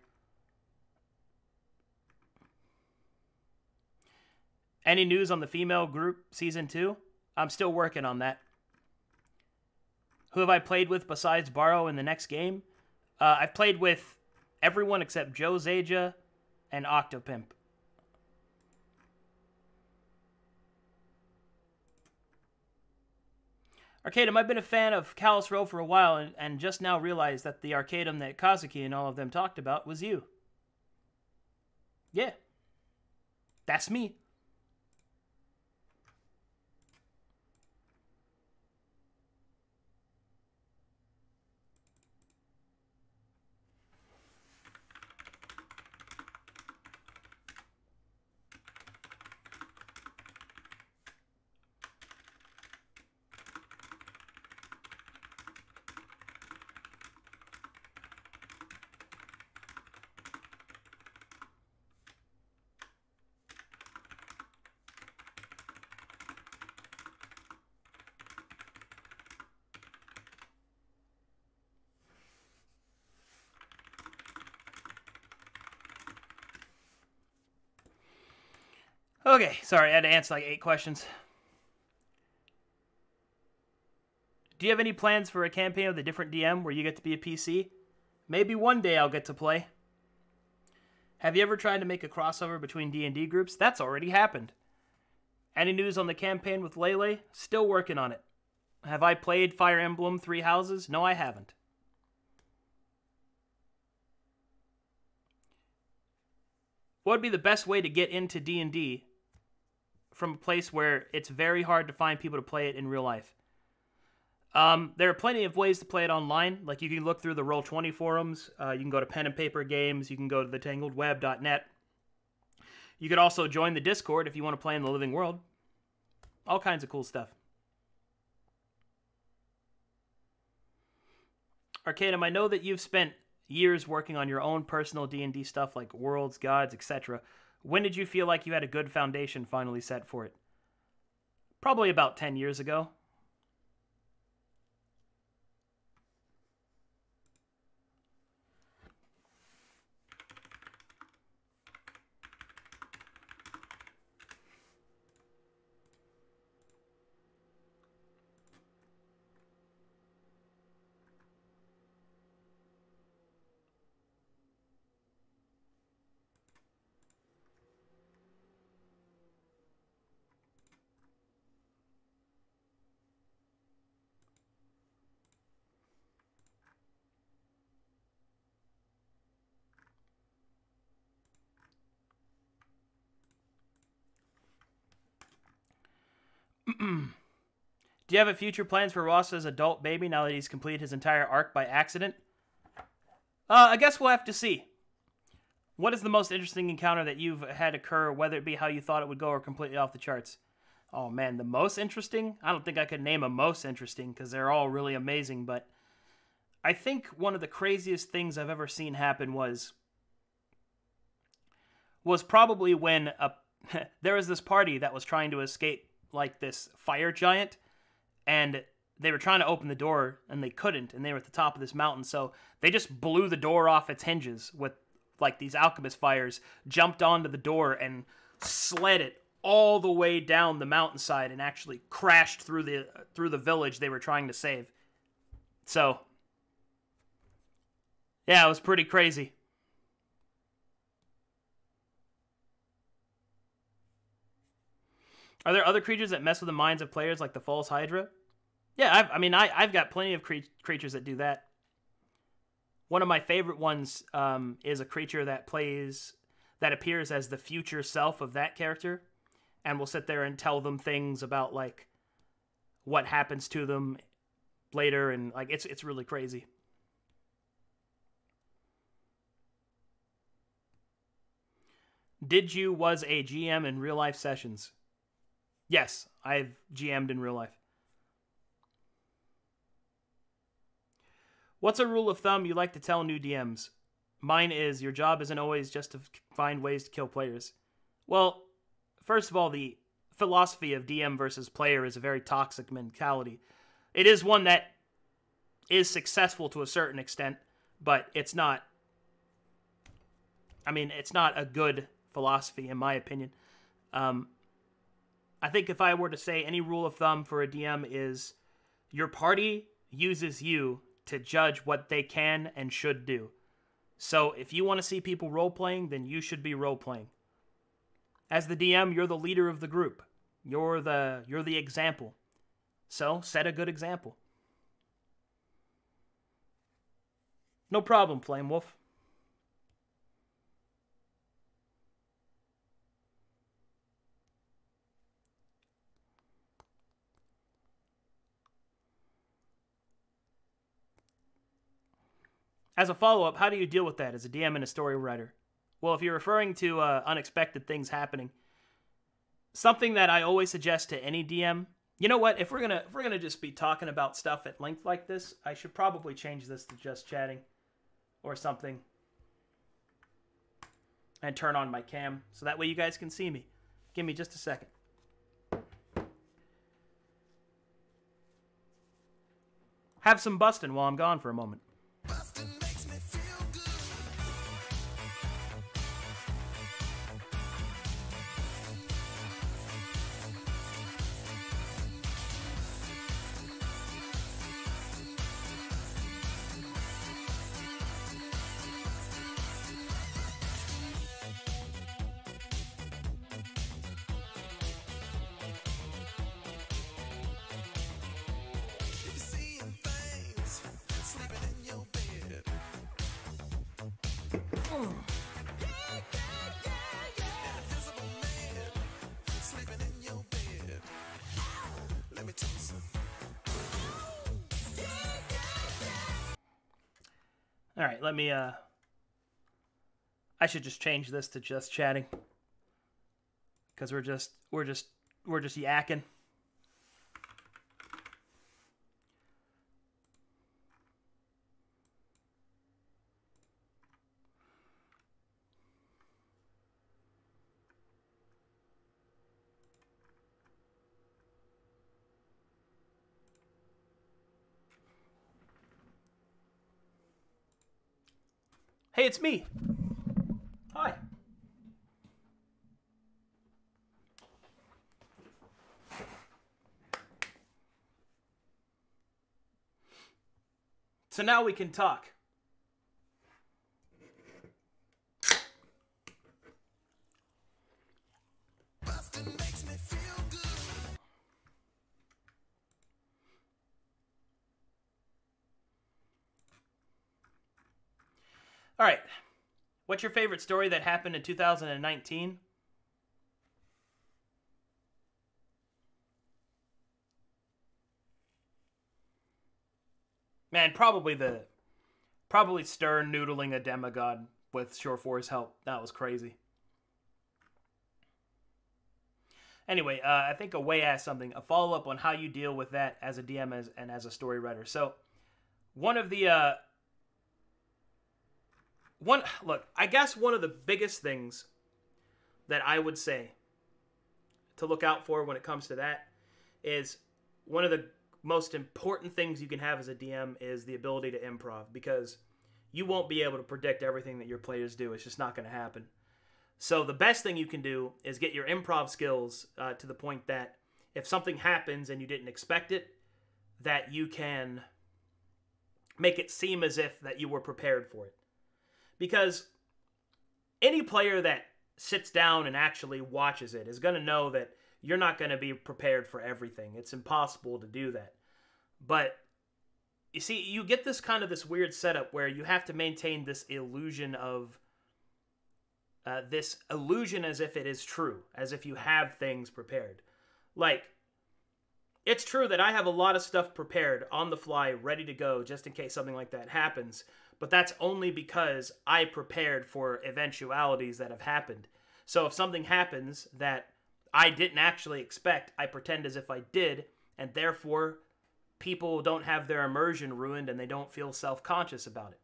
Any news on the female group Season 2? I'm still working on that. Who have I played with besides Bahroo in the next game? I've played with everyone except Joe Zaja and Octopimp. Arcadum, I've been a fan of Callous Row for a while and just now realized that the Arcadum that Kazuki and all of them talked about was you. Yeah. That's me. Okay, sorry, I had to answer like 8 questions. Do you have any plans for a campaign with a different DM where you get to be a PC? Maybe one day I'll get to play. Have you ever tried to make a crossover between D&D groups? That's already happened. Any news on the campaign with Lele? Still working on it. Have I played Fire Emblem 3 Houses? No, I haven't. What would be the best way to get into D&D from a place where it's very hard to find people to play it in real life? There are plenty of ways to play it online. Like, you can look through the Roll20 forums. You can go to Pen and Paper Games. You can go to thetangledweb.net. You could also join the Discord if you want to play in the living world. All kinds of cool stuff. Arcadum, I know that you've spent years working on your own personal D&D stuff like worlds, gods, etc. When did you feel like you had a good foundation finally set for it? Probably about 10 years ago. Do you have a future plans for Ross as adult baby now that he's completed his entire arc by accident? I guess we'll have to see. What is the most interesting encounter that you've had occur, whether it be how you thought it would go or completely off the charts? Oh man, the most interesting? I don't think I could name a most interesting because they're all really amazing, but I think one of the craziest things I've ever seen happen was probably when there was this party that was trying to escape like this fire giant, and they were trying to open the door and they couldn't, and they were at the top of this mountain, so they just blew the door off its hinges with like these alchemist fires, jumped onto the door and slid it all the way down the mountainside and actually crashed through the village they were trying to save. So yeah, it was pretty crazy. Are there other creatures that mess with the minds of players, like the False Hydra? Yeah, I've got plenty of creatures that do that. One of my favorite ones is a creature that appears as the future self of that character, and will sit there and tell them things about like what happens to them later, and like it's really crazy. Did you was a GM in real life sessions? Yes, I've GM'd in real life. What's a rule of thumb you like to tell new DMs? Mine is, your job isn't always just to find ways to kill players. Well, first of all, the philosophy of DM versus player is a very toxic mentality. It is one that is successful to a certain extent, but it's not... it's not a good philosophy, in my opinion. I think if I were to say any rule of thumb for a DM is your party uses you to judge what they can and should do. So if you want to see people role-playing, then you should be role-playing. As the DM, you're the leader of the group. You're the example. So set a good example. No problem, Flame Wolf. As a follow-up, how do you deal with that as a DM and a story writer? Well, if you're referring to unexpected things happening, something that I always suggest to any DM, you know what? If we're gonna just be talking about stuff at length like this, I should probably change this to just chatting or something, and turn on my cam so that way you guys can see me. Give me just a second. Have some bustin' while I'm gone for a moment. All right, let me I should just change this to just chatting, cuz we're just yakking. Hey, it's me. Hi. So now we can talk. All right. What's your favorite story that happened in 2019? Man, probably Stern noodling a demigod with Shore 4's help. That was crazy. Anyway, I think Away asked something, a follow-up on how you deal with that as a DM and as a story writer. So, I guess one of the biggest things that I would say to look out for when it comes to that is one of the most important things you can have as a DM is the ability to improv, because you won't be able to predict everything that your players do. It's just not going to happen. So the best thing you can do is get your improv skills to the point that if something happens and you didn't expect it, that you can make it seem as if that you were prepared for it. Because any player that sits down and actually watches it is going to know that you're not going to be prepared for everything. It's impossible to do that. But you see, you get this weird setup where you have to maintain this illusion of as if it is true, as if you have things prepared. Like, it's true that I have a lot of stuff prepared on the fly, ready to go, just in case something like that happens. But that's only because I prepared for eventualities that have happened. So if something happens that I didn't actually expect, I pretend as if I did, and therefore people don't have their immersion ruined and they don't feel self-conscious about it.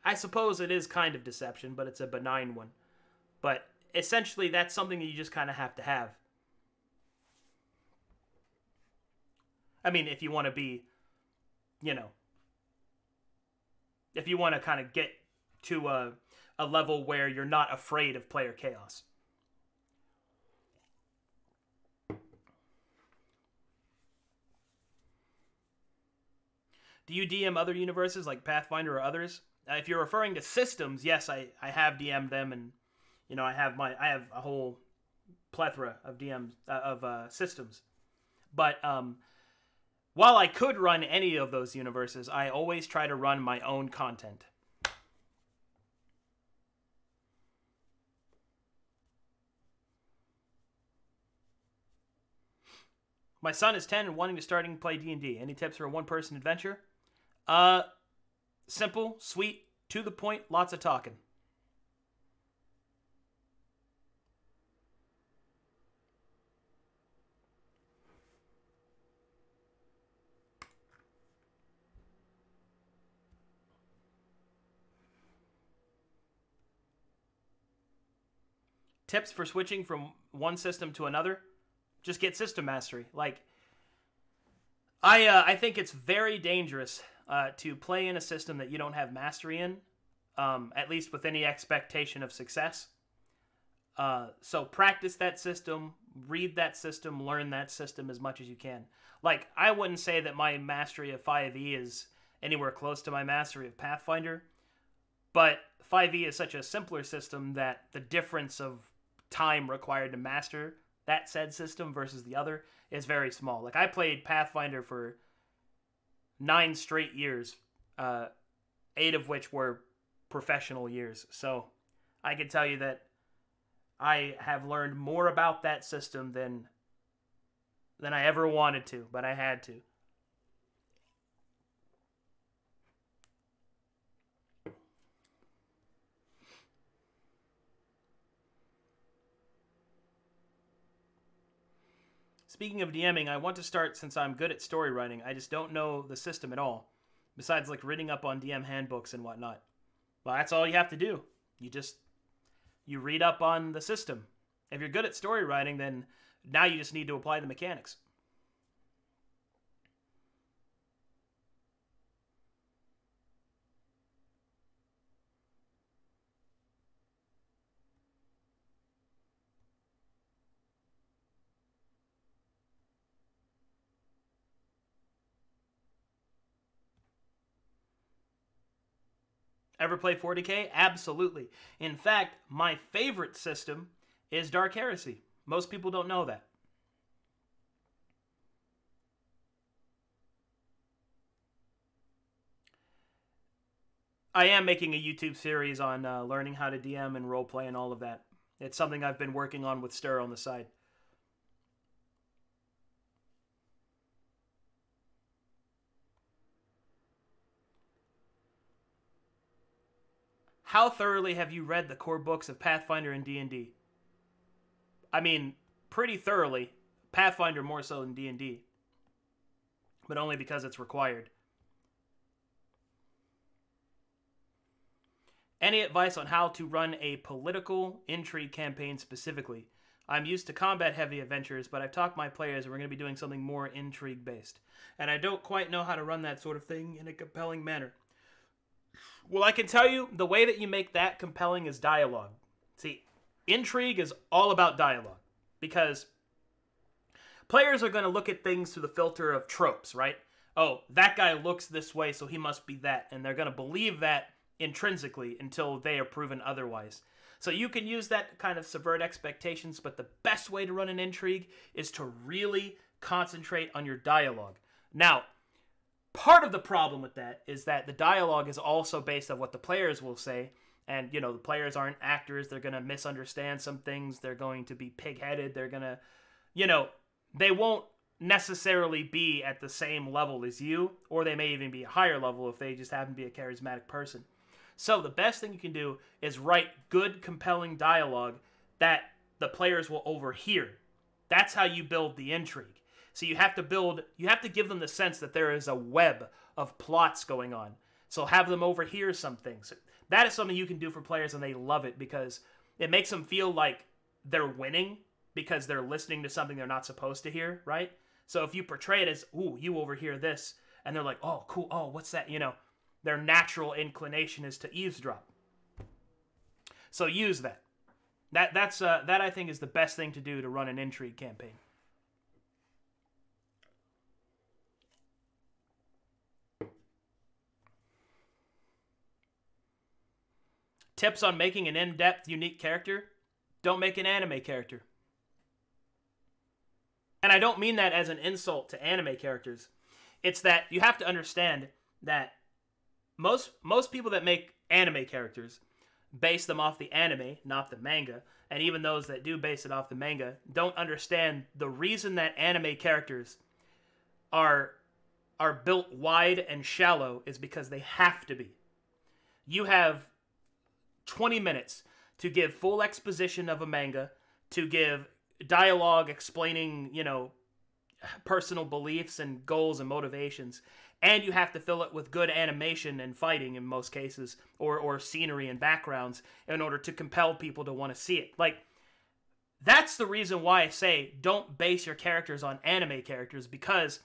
I suppose it is kind of deception, but it's a benign one. But essentially, that's something that you just kind of have to have. I mean, if you want to be, if you want to kind of get to a level where you're not afraid of player chaos. Do you DM other universes like Pathfinder or others? If you're referring to systems, yes, I have DM'd them, and I have a whole plethora of DMs of systems. But while I could run any of those universes, I always try to run my own content. My son is 10 and wanting to start and play D&D. Any tips for a one-person adventure? Simple, sweet, to the point, lots of talking. Tips for switching from one system to another? Just get system mastery. Like, I think it's very dangerous to play in a system that you don't have mastery in, at least with any expectation of success. So practice that system, read that system, learn that system as much as you can. Like, I wouldn't say that my mastery of 5e is anywhere close to my mastery of Pathfinder, but 5e is such a simpler system that the difference of time required to master that said system versus the other is very small. Like, I played Pathfinder for 9 straight years, 8 of which were professional years. So I can tell you that I have learned more about that system than I ever wanted to, but I had to. Speaking of DMing, I want to start since I'm good at story writing. I just don't know the system at all, besides like reading up on DM handbooks and whatnot. Well, that's all you have to do. You read up on the system. If you're good at story writing, then now you just need to apply the mechanics. Ever play 40K? Absolutely. In fact, my favorite system is Dark Heresy. Most people don't know that. I am making a YouTube series on learning how to DM and roleplay and all of that. It's something I've been working on with Stir on the side. How thoroughly have you read the core books of Pathfinder and D&D? I mean, pretty thoroughly. Pathfinder more so than D&D. But only because it's required. Any advice on how to run a political intrigue campaign specifically? I'm used to combat-heavy adventures, but I've talked my players and we're going to be doing something more intrigue-based. And I don't quite know how to run that sort of thing in a compelling manner. Well, I can tell you, the way that you make that compelling is dialogue. See, intrigue is all about dialogue. Because players are going to look at things through the filter of tropes, right? Oh, that guy looks this way, so he must be that. And they're going to believe that intrinsically until they are proven otherwise. So you can use that to kind of subvert expectations, but the best way to run an intrigue is to really concentrate on your dialogue. Now, part of the problem with that is that the dialogue is also based on what the players will say, and, you know, the players aren't actors. They're going to misunderstand some things. They're going to be pig-headed. They're going to, you know, they won't necessarily be at the same level as you, or they may even be a higher level if they just happen to be a charismatic person. So the best thing you can do is write good, compelling dialogue that the players will overhear. That's how you build the intrigue. So you have to give them the sense that there is a web of plots going on. So have them overhear some things. That is something you can do for players, and they love it because it makes them feel like they're winning because they're listening to something they're not supposed to hear, right? So if you portray it as, ooh, you overhear this, and they're like, oh, cool, oh, what's that, you know? Their natural inclination is to eavesdrop. So use that. That I think is the best thing to do to run an intrigue campaign. Tips on making an in-depth, unique character. Don't make an anime character. And I don't mean that as an insult to anime characters. It's that you have to understand that most people that make anime characters base them off the anime, not the manga. And even those that do base it off the manga don't understand the reason that anime characters are built wide and shallow is because they have to be. You have 20 minutes to give full exposition of a manga, to give dialogue explaining, you know, personal beliefs and goals and motivations, and you have to fill it with good animation and fighting in most cases, or scenery and backgrounds in order to compel people to want to see it. Like, that's the reason why I say don't base your characters on anime characters, because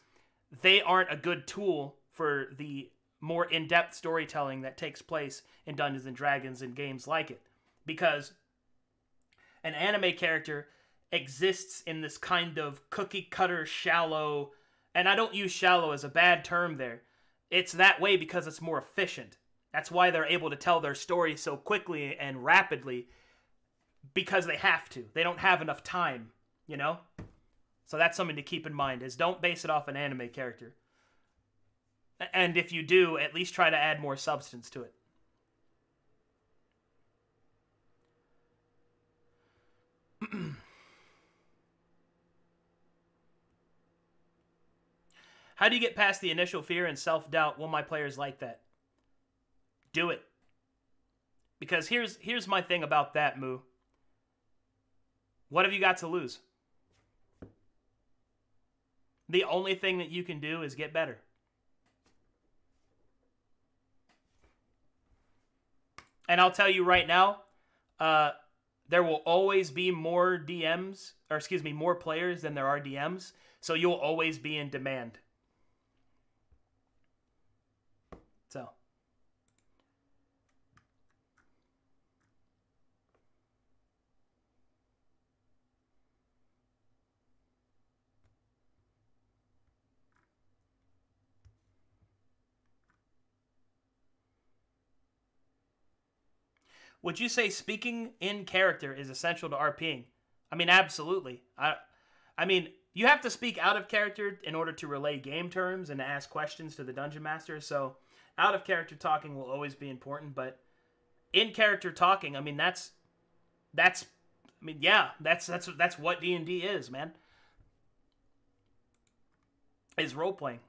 they aren't a good tool for the more in-depth storytelling that takes place in Dungeons & Dragons and games like it. Because an anime character exists in this kind of cookie-cutter, shallow, and I don't use shallow as a bad term there. It's that way because it's more efficient. That's why they're able to tell their story so quickly and rapidly, because they have to. They don't have enough time, you know? So that's something to keep in mind, is don't base it off an anime character. And if you do, at least try to add more substance to it. How do you get past the initial fear and self-doubt? Will my players like that? Do it. Because here's my thing about that, Moo. What have you got to lose? The only thing that you can do is get better. And I'll tell you right now, there will always be more DMs, or excuse me, more players than there are DMs. So you'll always be in demand. So. Would you say speaking in character is essential to RPing? I mean, absolutely. I mean, you have to speak out of character in order to relay game terms and to ask questions to the dungeon master. So, out of character talking will always be important. But in character talking, I mean, that's what D&D is, man. Is role playing.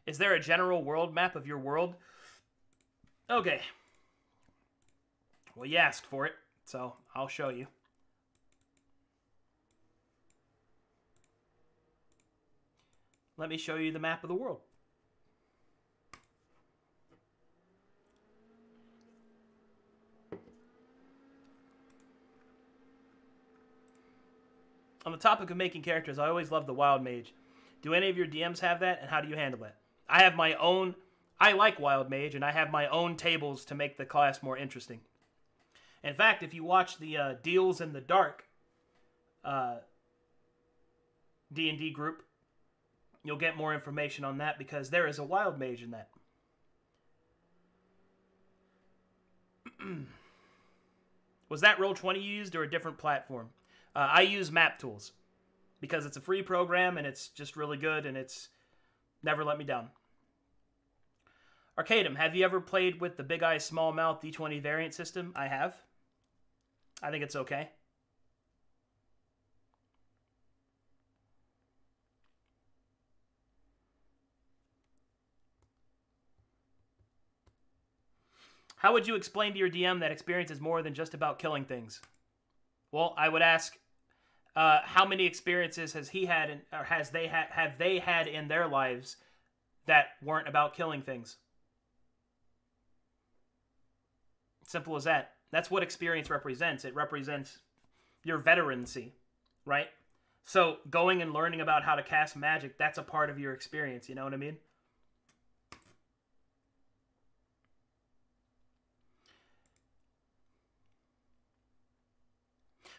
Is there a general world map of your world? Okay. Well, you asked for it, so I'll show you. Let me show you the map of the world. On the topic of making characters, I always love the Wild Mage. Do any of your DMs have that, and how do you handle it? I have my own... I like Wild Mage, and I have my own tables to make the class more interesting. In fact, if you watch the Deals in the Dark D&D group, you'll get more information on that, because there is a Wild Mage in that. Was that Roll20 used, or a different platform? I use Map Tools because it's a free program and it's just really good and it's never let me down. Arcadum, have you ever played with the Big Eye Small Mouth D20 variant system? I have. I think it's okay. How would you explain to your DM that experience is more than just about killing things? Well, I would ask, how many experiences has he had, or have they had in their lives that weren't about killing things? Simple as that. That's what experience represents. It represents your veterancy, right? So going and learning about how to cast magic, that's a part of your experience. You know what I mean?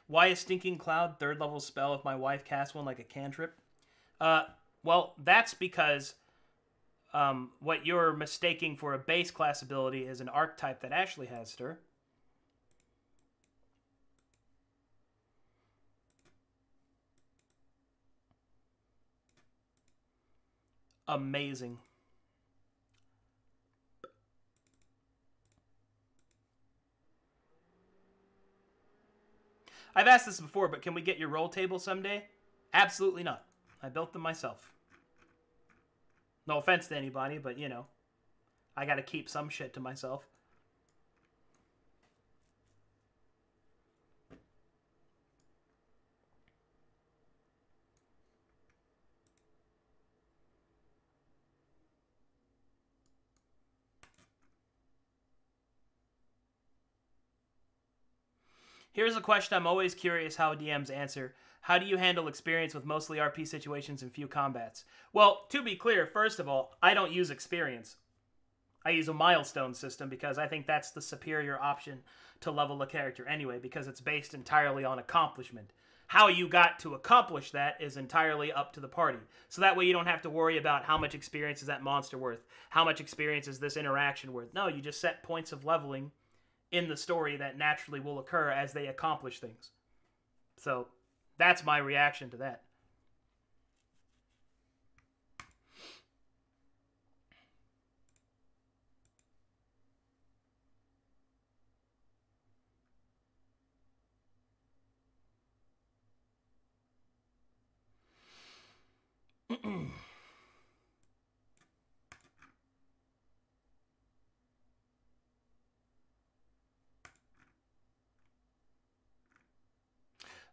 Why a Stinking Cloud 3rd level spell if my wife casts one like a cantrip? Well, that's because what you're mistaking for a base class ability is an archetype that Ashley has, sir. Amazing. I've asked this before, but can we get your roll table someday? Absolutely not. I built them myself. No offense to anybody, but, you know, I gotta keep some shit to myself. Here's a question I'm always curious how DMs answer. How do you handle experience with mostly RP situations and few combats? Well, to be clear, first of all, I don't use experience. I use a milestone system because I think that's the superior option to level a character anyway, because it's based entirely on accomplishment. How you got to accomplish that is entirely up to the party. So that way you don't have to worry about how much experience is that monster worth, how much experience is this interaction worth. No, you just set points of leveling in the story that naturally will occur as they accomplish things. So that's my reaction to that.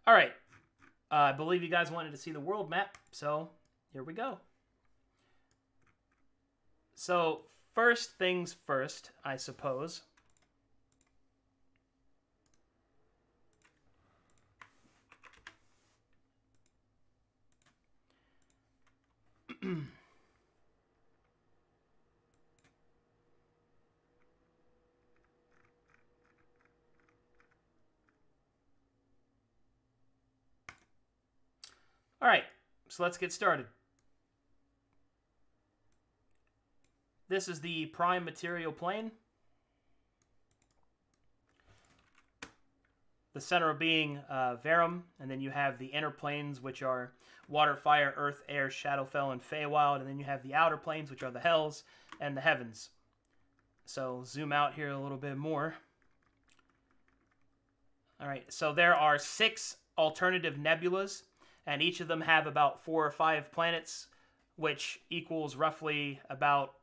All right. I believe you guys wanted to see the world map, so here we go. So first things first, I suppose. All right, so let's get started. This is the prime material plane. The center being Verum, and then you have the inner planes, which are water, fire, earth, air, Shadowfell, and Feywild, and then you have the outer planes, which are the Hells and the Heavens. So zoom out here a little bit more. All right, so there are 6 alternative nebulas, and each of them have about 4 or 5 planets which equals roughly about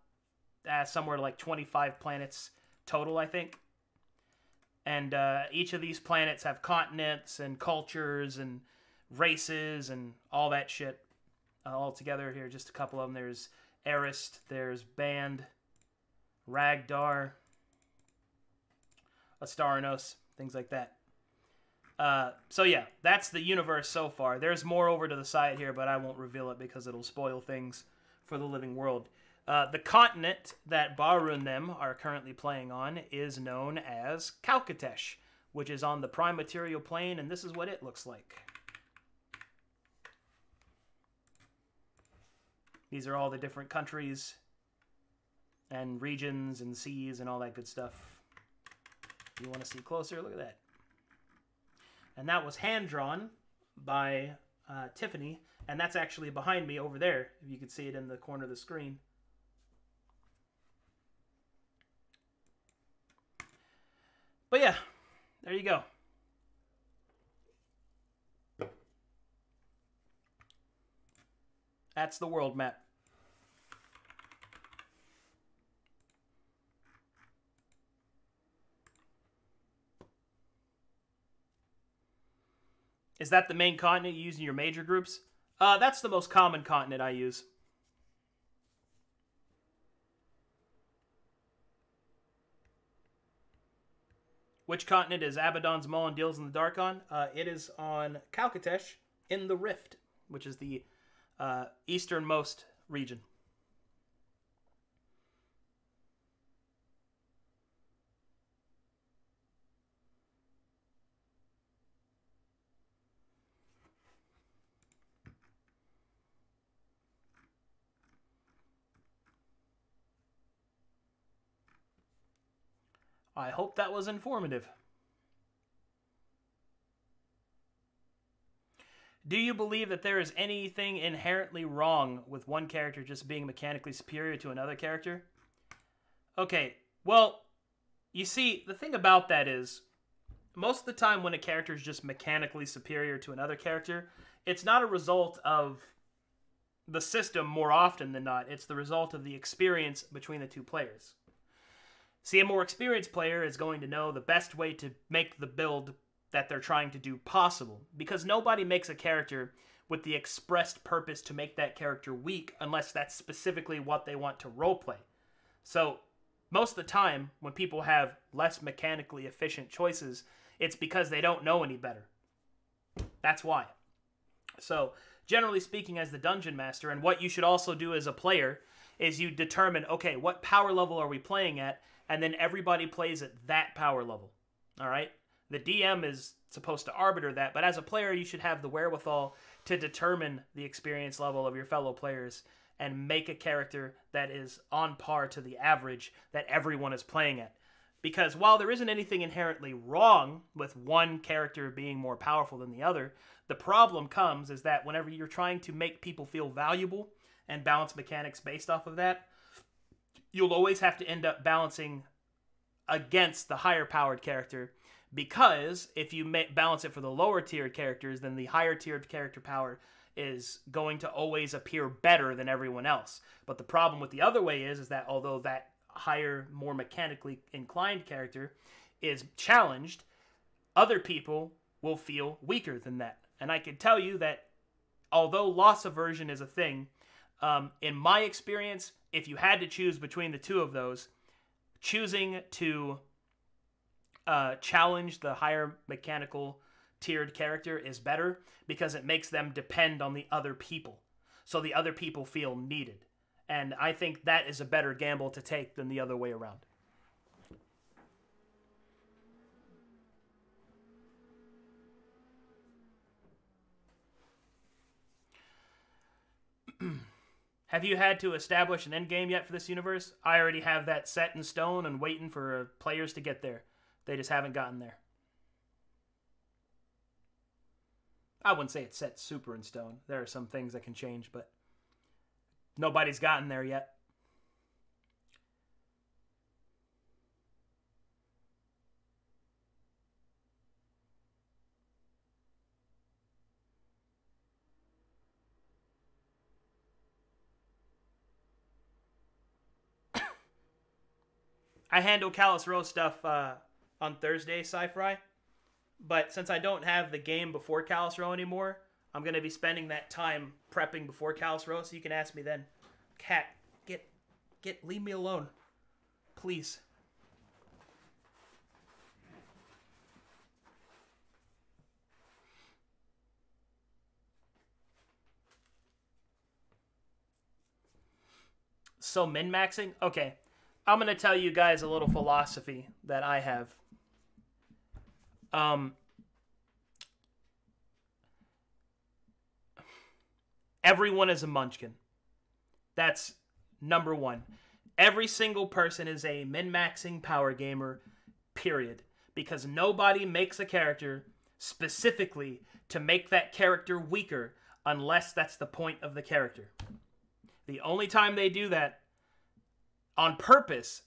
somewhere like 25 planets total, I think. And each of these planets have continents and cultures and races and all that shit all together. Here, just a couple of them. There's Arist, there's Band, Ragdar, Astaranos, things like that. So yeah, that's the universe so far. There's more over to the side here, but I won't reveal it because it'll spoil things for the living world. The continent that Bahroo and them are currently playing on is known as Kalkatesh, which is on the prime material plane, and this is what it looks like. These are all the different countries and regions and seas and all that good stuff. If you want to see closer, look at that. And that was hand-drawn by Tiffany, and that's actually behind me over there, if you can see it in the corner of the screen. But yeah, there you go. That's the world map. Is that the main continent you use in your major groups? That's the most common continent I use. Which continent is Abaddon's Maul and Deals in the Dark on? It is on Kalkatesh in the Rift, which is the easternmost region. I hope that was informative. Do you believe that there is anything inherently wrong with one character just being mechanically superior to another character? Okay, well, you see, the thing about that is, most of the time when a character is just mechanically superior to another character, it's not a result of the system more often than not. It's the result of the experience between the two players. See, a more experienced player is going to know the best way to make the build that they're trying to do possible, because nobody makes a character with the expressed purpose to make that character weak unless that's specifically what they want to roleplay. So, most of the time, when people have less mechanically efficient choices, it's because they don't know any better. That's why. So, generally speaking, as the dungeon master, and what you should also do as a player, is you determine, okay, what power level are we playing at, and then everybody plays at that power level. All right? The DM is supposed to arbiter that, but as a player, you should have the wherewithal to determine the experience level of your fellow players and make a character that is on par to the average that everyone is playing at. Because while there isn't anything inherently wrong with one character being more powerful than the other, the problem comes is that whenever you're trying to make people feel valuable and balance mechanics based off of that, you'll always have to end up balancing against the higher powered character, because if you balance it for the lower tiered characters, then the higher tiered character power is going to always appear better than everyone else. But the problem with the other way is that although that higher, more mechanically inclined character is challenged, other people will feel weaker than that. And I can tell you that although loss aversion is a thing, in my experience, if you had to choose between the two of those, choosing to challenge the higher mechanical tiered character is better, because it makes them depend on the other people. So the other people feel needed. And I think that is a better gamble to take than the other way around. Have you had to establish an endgame yet for this universe? I already have that set in stone and waiting for players to get there. They just haven't gotten there. I wouldn't say it's set super in stone. There are some things that can change, but nobody's gotten there yet. I handle Kyros Row stuff on Thursday, Sci-Fi. But since I don't have the game before Kyros Row anymore, I'm going to be spending that time prepping before Kyros Row, so you can ask me then. Cat, leave me alone. Please. So min-maxing? Okay. I'm going to tell you guys a little philosophy that I have. Everyone is a munchkin. That's number one. Every single person is a min-maxing power gamer, period. Because nobody makes a character specifically to make that character weaker unless that's the point of the character. The only time they do that on purpose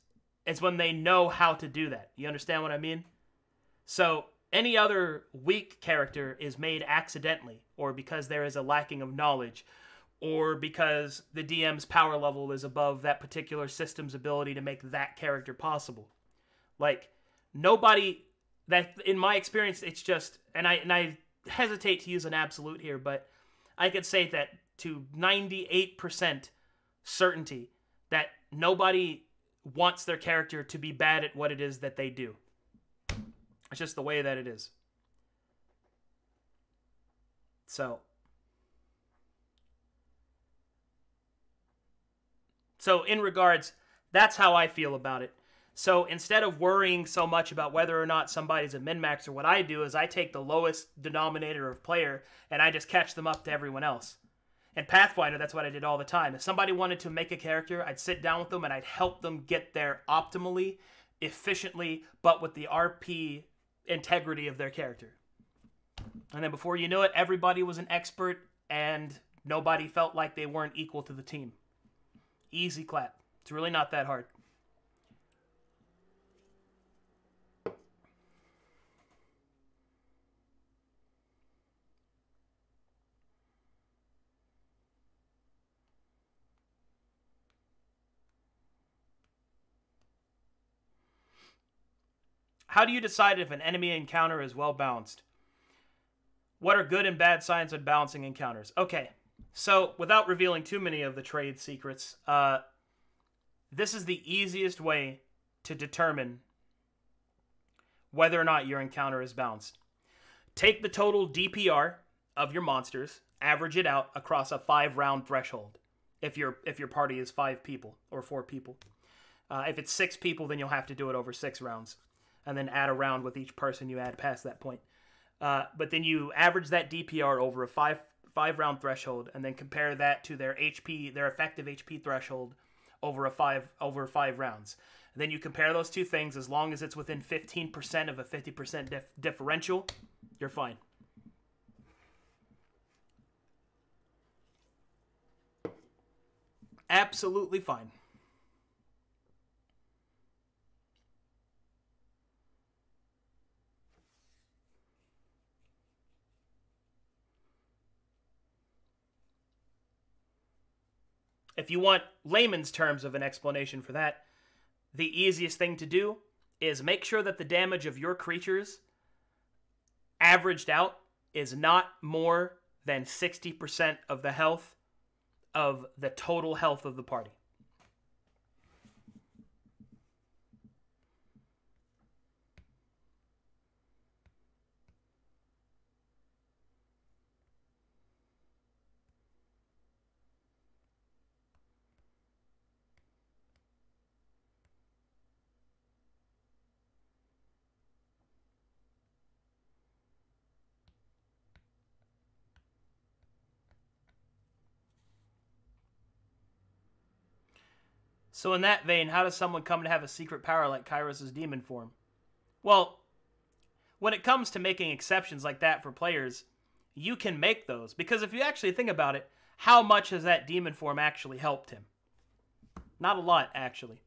is when they know how to do that. You understand what I mean? So any other weak character is made accidentally, or because there is a lacking of knowledge, or because the DM's power level is above that particular system's ability to make that character possible. Like, nobody, that in my experience, it's just, and I hesitate to use an absolute here, but I could say that to 98% certainty that nobody wants their character to be bad at what it is that they do. It's just the way that it is. So in regards, that's how I feel about it. So instead of worrying so much about whether or not somebody's a min-maxer, what I do is I take the lowest denominator of player and I just catch them up to everyone else. In Pathfinder, that's what I did all the time. If somebody wanted to make a character, I'd sit down with them and I'd help them get there optimally, efficiently, but with the RP integrity of their character. And then before you know it, everybody was an expert and nobody felt like they weren't equal to the team. Easy clap. It's really not that hard. How do you decide if an enemy encounter is well balanced? What are good and bad signs of balancing encounters? Okay, so without revealing too many of the trade secrets, this is the easiest way to determine whether or not your encounter is balanced. Take the total DPR of your monsters, average it out across a 5-round threshold. If your party is 5 people or 4 people, if it's 6 people, then you'll have to do it over 6 rounds. And then add a round with each person you add past that point. But then you average that DPR over a 5-round threshold, and then compare that to their HP, their effective HP threshold over 5 rounds. And then you compare those two things. As long as it's within 15% of a 50% differential, you're fine. Absolutely fine. If you want layman's terms of an explanation for that, the easiest thing to do is make sure that the damage of your creatures averaged out is not more than 60% of the health of the total health of the party. So in that vein, how does someone come to have a secret power like Kyros' demon form? Well, when it comes to making exceptions like that for players, you can make those. Because if you actually think about it, how much has that demon form actually helped him? Not a lot, actually.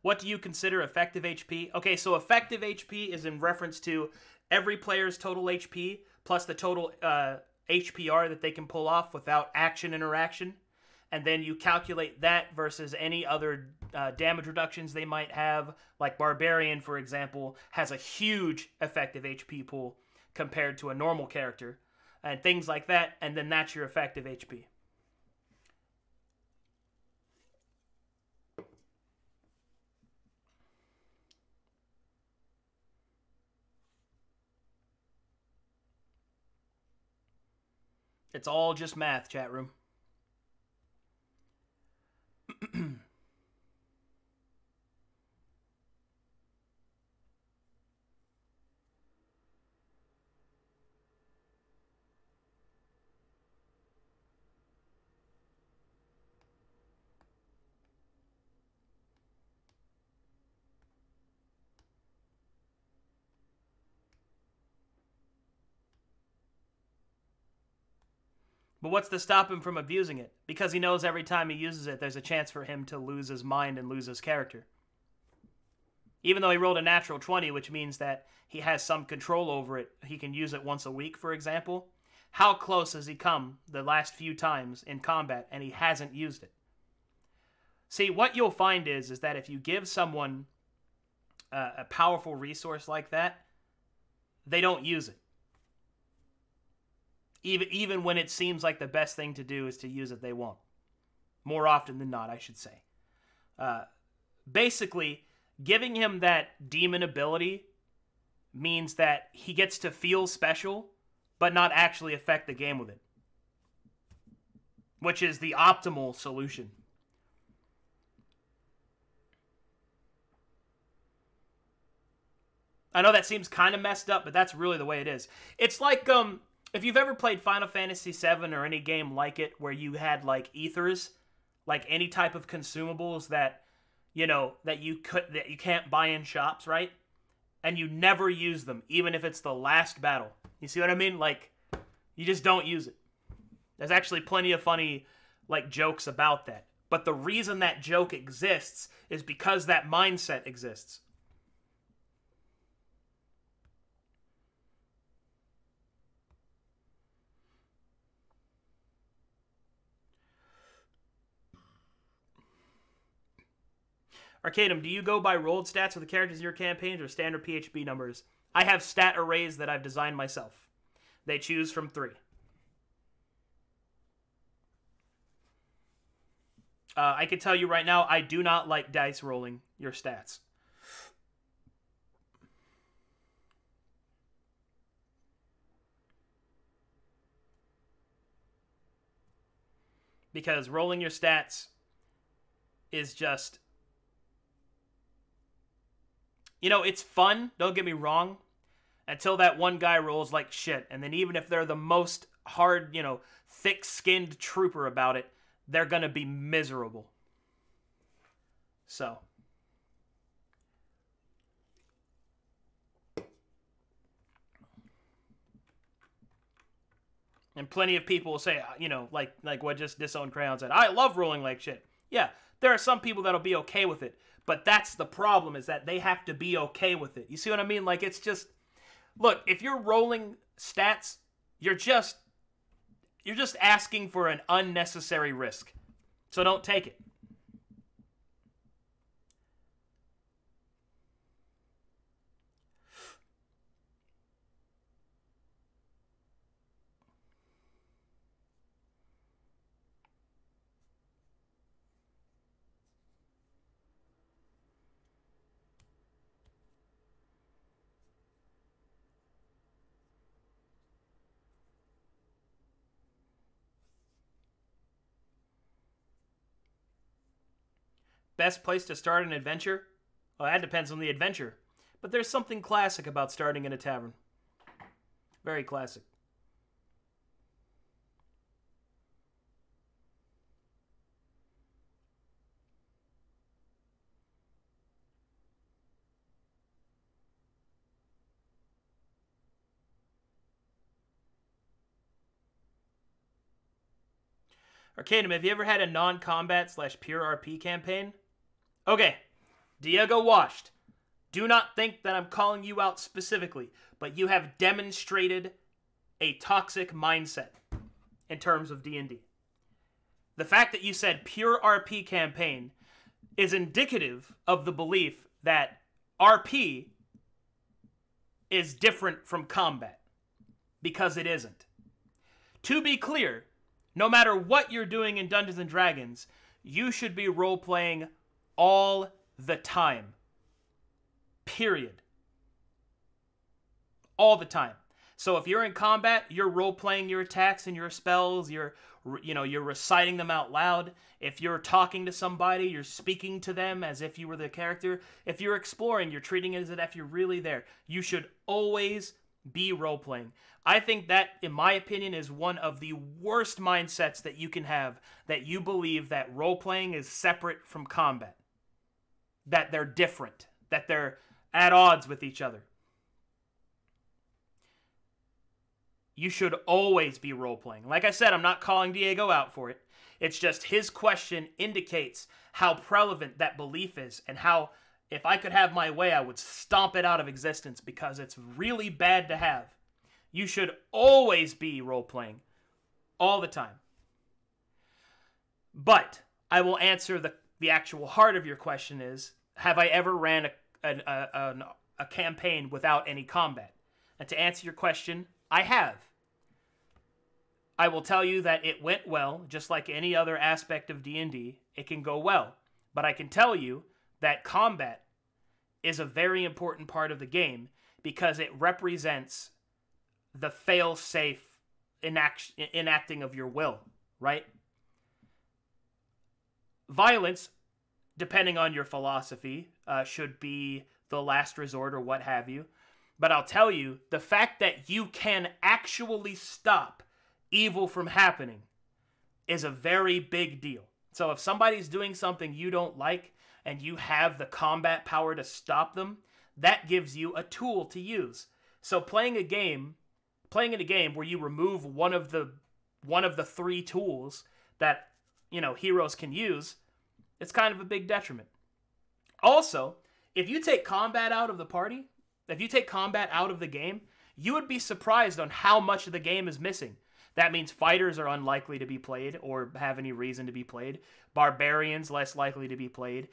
What do you consider effective HP? Okay, so effective HP is in reference to every player's total HP plus the total HPR that they can pull off without action interaction. and then you calculate that versus any other damage reductions they might have. Like Barbarian, for example, has a huge effective HP pool compared to a normal character, and things like that, and then that's your effective HP. It's all just math, chat room. But what's to stop him from abusing it? Because he knows every time he uses it, there's a chance for him to lose his mind and lose his character. Even though he rolled a natural 20, which means that he has some control over it, he can use it once a week, for example. How close has he come the last few times in combat, and he hasn't used it? See, what you'll find is that if you give someone a powerful resource like that, they don't use it. Even when it seems like the best thing to do is to use it, they won't. More often than not, I should say. Basically, giving him that demon ability means that he gets to feel special, but not actually affect the game with it. Which is the optimal solution. I know that seems kind of messed up, but that's really the way it is. It's like, if you've ever played Final Fantasy VII or any game like it where you had, like, ethers, like any type of consumables that, you know, that you can't buy in shops, right? And you never use them, even if it's the last battle. You see what I mean? Like, you just don't use it. There's actually plenty of funny, like, jokes about that. But the reason that joke exists is because that mindset exists. Arcadum, do you go by rolled stats for the characters in your campaigns or standard PHB numbers? I have stat arrays that I've designed myself. They choose from 3. I can tell you right now, I do not like dice rolling your stats. Because rolling your stats is just... You know, it's fun, don't get me wrong, until that one guy rolls like shit. And then even if they're the most hard, you know, thick-skinned trooper about it, they're gonna be miserable. So. And plenty of people will say, you know, like what just Disowned Crayon said, I love rolling like shit. Yeah, there are some people that'll be okay with it. But that's the problem, is that they have to be okay with it. You see what I mean? Like, it's just... Look, if you're rolling stats, you're just asking for an unnecessary risk. So don't take it. Best place to start an adventure? Well, that depends on the adventure. But there's something classic about starting in a tavern. Very classic. Arcadum, have you ever had a non-combat / pure RP campaign? Okay, Diego Washed. Do not think that I'm calling you out specifically, but you have demonstrated a toxic mindset in terms of D&D. The fact that you said pure RP campaign is indicative of the belief that RP is different from combat, because it isn't. To be clear, no matter what you're doing in Dungeons & Dragons, you should be role-playing all the time. Period. All the time. So if you're in combat, you're role-playing your attacks and your spells, you're reciting them out loud. If you're talking to somebody, you're speaking to them as if you were the character. If you're exploring, you're treating it as if you're really there. You should always be role-playing. I think that, in my opinion, is one of the worst mindsets that you can have, that you believe that role-playing is separate from combat. That they're different. That they're at odds with each other. You should always be role-playing. Like I said, I'm not calling Diego out for it. It's just his question indicates how prevalent that belief is, and how, if I could have my way, I would stomp it out of existence, because it's really bad to have. You should always be role-playing. All the time. But I will answer the actual heart of your question is, have I ever ran a campaign without any combat? And to answer your question, I have. I will tell you that it went well, just like any other aspect of D&D. It can go well. But I can tell you that combat is a very important part of the game, because it represents the fail-safe enacting of your will, right? Violence, depending on your philosophy, should be the last resort or what have you. But I'll tell you, the fact that you can actually stop evil from happening is a very big deal. So if somebody's doing something you don't like and you have the combat power to stop them, that gives you a tool to use. So playing in a game where you remove one of the three tools that, heroes can use, it's kind of a big detriment. Also, if you take combat out of the party, if you take combat out of the game, you would be surprised on how much of the game is missing. That means fighters are unlikely to be played or have any reason to be played. Barbarians less likely to be played.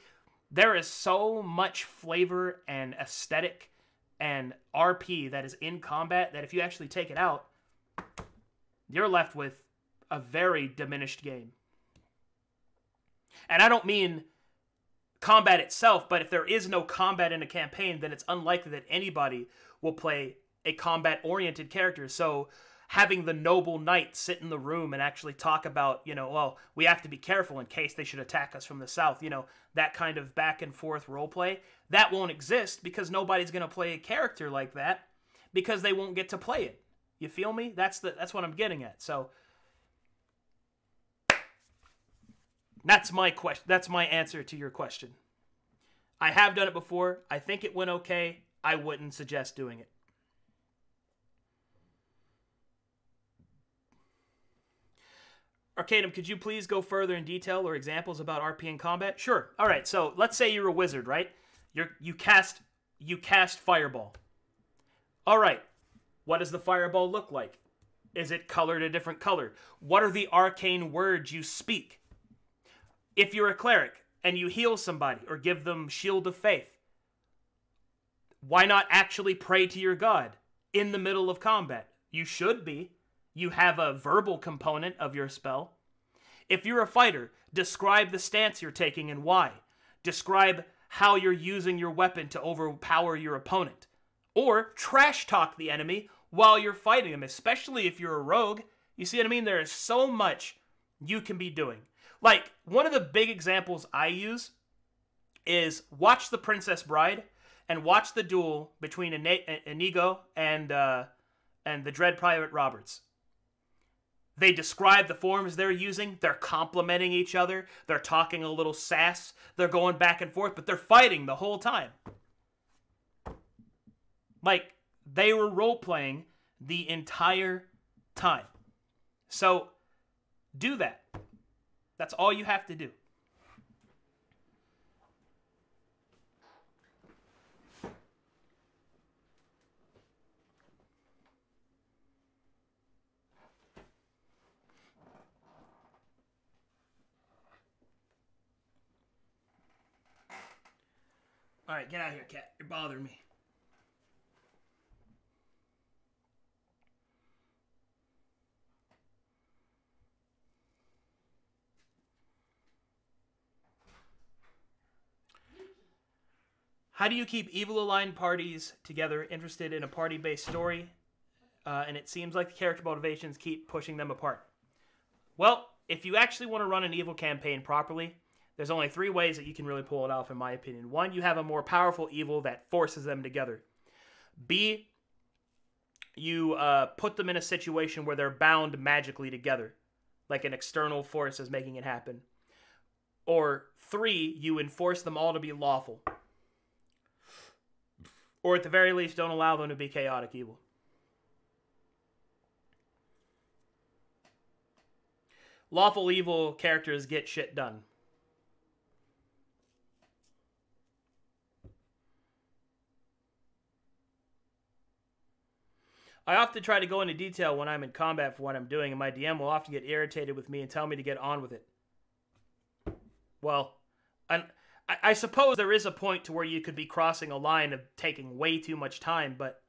There is so much flavor and aesthetic and RP that is in combat that if you actually take it out, you're left with a very diminished game. And I don't mean combat itself, but if there is no combat in a campaign, then it's unlikely that anybody will play a combat-oriented character. So having the noble knight sit in the room and actually talk about, well, we have to be careful in case they should attack us from the south, that kind of back and forth roleplay, that won't exist, because nobody's going to play a character like that, because they won't get to play it. You feel me? That's what I'm getting at. So that's my question. That's my answer to your question. I have done it before. I think it went okay. I wouldn't suggest doing it. Arcadum, could you please go further in detail or examples about RP and combat? Sure. All right. So let's say you're a wizard, right? You cast Fireball. All right. What does the Fireball look like? Is it colored a different color? What are the arcane words you speak? If you're a cleric and you heal somebody or give them Shield of Faith, why not actually pray to your god in the middle of combat? You should be. You have a verbal component of your spell. If you're a fighter, describe the stance you're taking and why. Describe how you're using your weapon to overpower your opponent. Or trash talk the enemy while you're fighting them, especially if you're a rogue. You see what I mean? There is so much you can be doing. Like, one of the big examples I use is watch The Princess Bride and watch the duel between Inigo and the Dread Pirate Roberts. They describe the forms they're using. They're complimenting each other. They're talking a little sass. They're going back and forth, but they're fighting the whole time. Like, they were role-playing the entire time. So, do that. That's all you have to do. All right, get out of here, cat. You're bothering me. How do you keep evil-aligned parties together, interested in a party-based story, and it seems like the character motivations keep pushing them apart? Well, if you actually want to run an evil campaign properly, there's only 3 ways that you can really pull it off, in my opinion. 1, you have a more powerful evil that forces them together. B, you put them in a situation where they're bound magically together, like an external force is making it happen. Or 3, you enforce them all to be lawful. Or at the very least, don't allow them to be chaotic evil. Lawful evil characters get shit done. I often try to go into detail when I'm in combat for what I'm doing, and my DM will often get irritated with me and tell me to get on with it. Well, I suppose there is a point to where you could be crossing a line of taking way too much time, but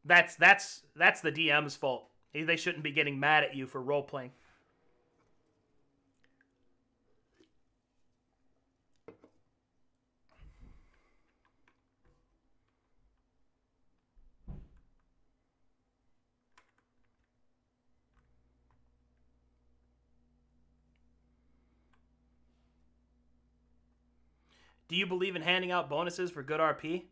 that's the DM's fault. They shouldn't be getting mad at you for role-playing. Do you believe in handing out bonuses for good RP?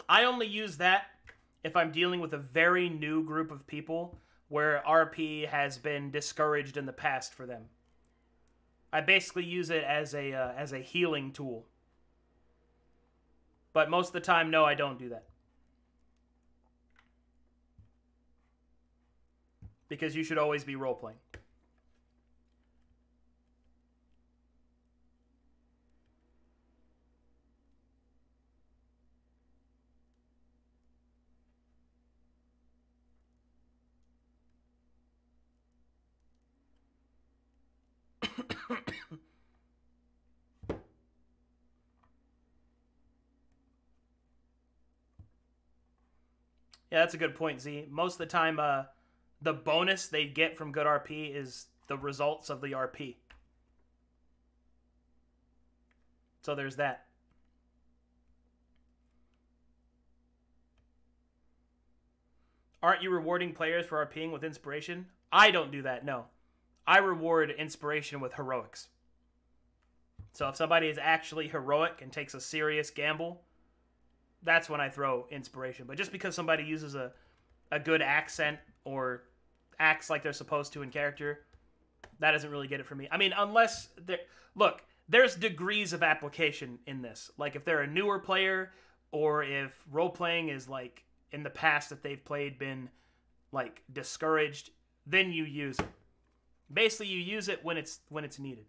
I only use that if I'm dealing with a very new group of people where RP has been discouraged in the past for them. I basically use it as a healing tool. But most of the time, no, I don't do that. Because you should always be role-playing. Yeah, that's a good point, Z. Most of the time, the bonus they get from good RP is the results of the RP. So there's that. Aren't you rewarding players for RPing with inspiration? I don't do that, no. I reward inspiration with heroics. So if somebody is actually heroic and takes a serious gamble, that's when I throw inspiration. But just because somebody uses a good accent or acts like they're supposed to in character, that doesn't really get it for me. I mean, unless... Look, there's degrees of application in this. Like, if they're a newer player, or if role-playing is, like, in the past that they've played been, like, discouraged, then you use it. Basically, you use it when it's needed.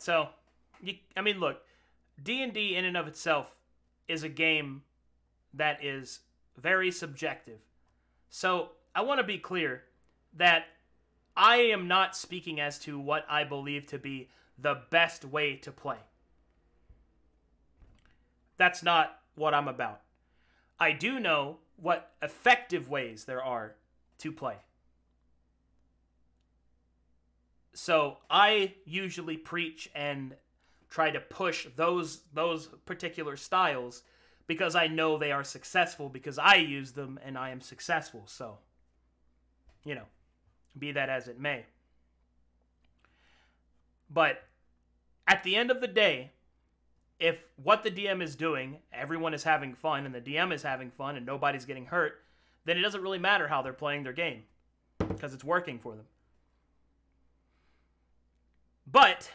So, I mean, look, D&D in and of itself is a game that is very subjective. So, I want to be clear that I am not speaking as to what I believe to be the best way to play. That's not what I'm about. I do know what effective ways there are to play. So I usually preach and try to push those particular styles because I know they are successful because I use them and I am successful. So, you know, be that as it may. But at the end of the day, if what the DM is doing, everyone is having fun and the DM is having fun and nobody's getting hurt, then it doesn't really matter how they're playing their game. because it's working for them. But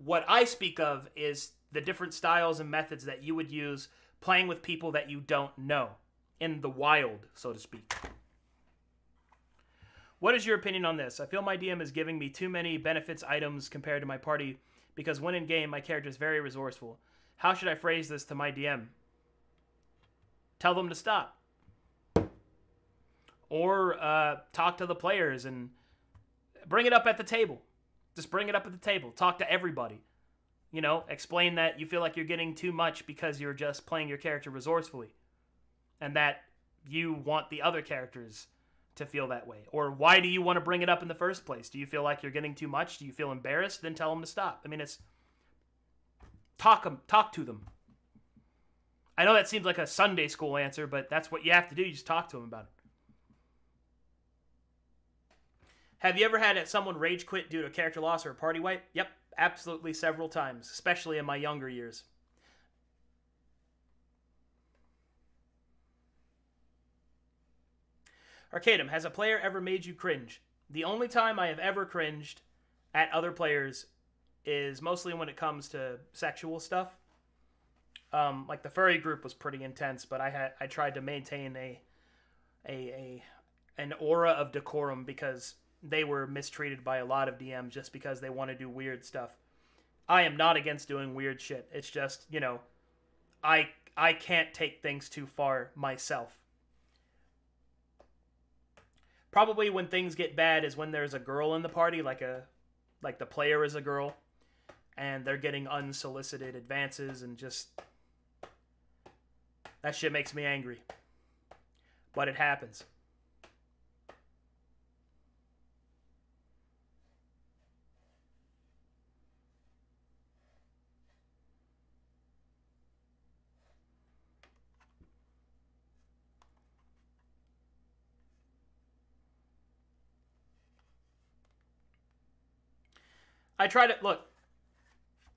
what I speak of is the different styles and methods that you would use playing with people that you don't know, in the wild, so to speak. What is your opinion on this? I feel my DM is giving me too many benefits items compared to my party because when in game, my character is very resourceful. How should I phrase this to my DM? Tell them to stop. Or talk to the players and bring it up at the table. Just bring it up at the table. Talk to everybody. You know, explain that you feel like you're getting too much because you're just playing your character resourcefully. And that you want the other characters to feel that way. Or why do you want to bring it up in the first place? Do you feel like you're getting too much? Do you feel embarrassed? Then tell them to stop. I mean, it's... Talk to them. I know that seems like a Sunday school answer, but that's what you have to do. You just talk to them about it. Have you ever had someone rage quit due to a character loss or a party wipe? Yep, absolutely several times, especially in my younger years. Arcadum, has a player ever made you cringe? The only time I have ever cringed at other players is mostly when it comes to sexual stuff. Like the furry group was pretty intense, but I tried to maintain an aura of decorum because they were mistreated by a lot of DMs just because they want to do weird stuff. I am not against doing weird shit. It's just, you know, I can't take things too far myself. Probably when things get bad is when there's a girl in the party, like the player is a girl, and they're getting unsolicited advances, and just that shit makes me angry. But it happens. I try to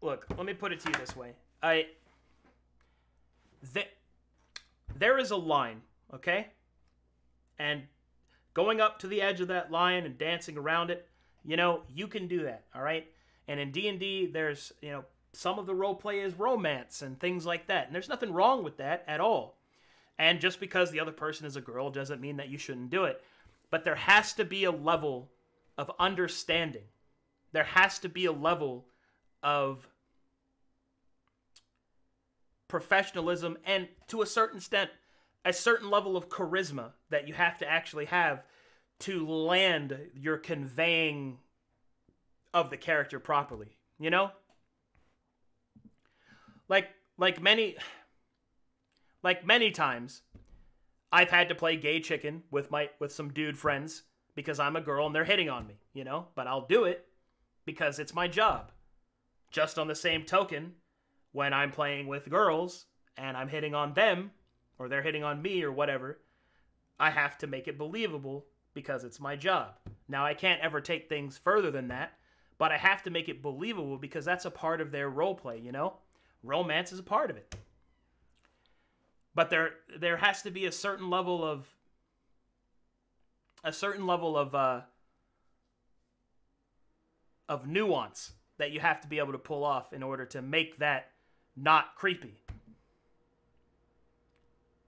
look, let me put it to you this way. There is a line, okay? And going up to the edge of that line and dancing around it, you know, you can do that, all right? And in D&D, there's, you know, some of the roleplay is romance and things like that. And there's nothing wrong with that at all. And just because the other person is a girl doesn't mean that you shouldn't do it. But there has to be a level of understanding. There has to be a level of professionalism and, to a certain extent, a certain level of charisma that you have to actually have to land your conveying of the character properly. You know? Like many times, I've had to play gay chicken with some dude friends because I'm a girl and they're hitting on me, you know? But I'll do it because it's my job. Just on the same token, when I'm playing with girls and I'm hitting on them, or they're hitting on me or whatever, I have to make it believable because it's my job. Now, I can't ever take things further than that, but I have to make it believable because that's a part of their roleplay, you know? Romance is a part of it. But there has to be a certain level of nuance that you have to be able to pull off in order to make that not creepy.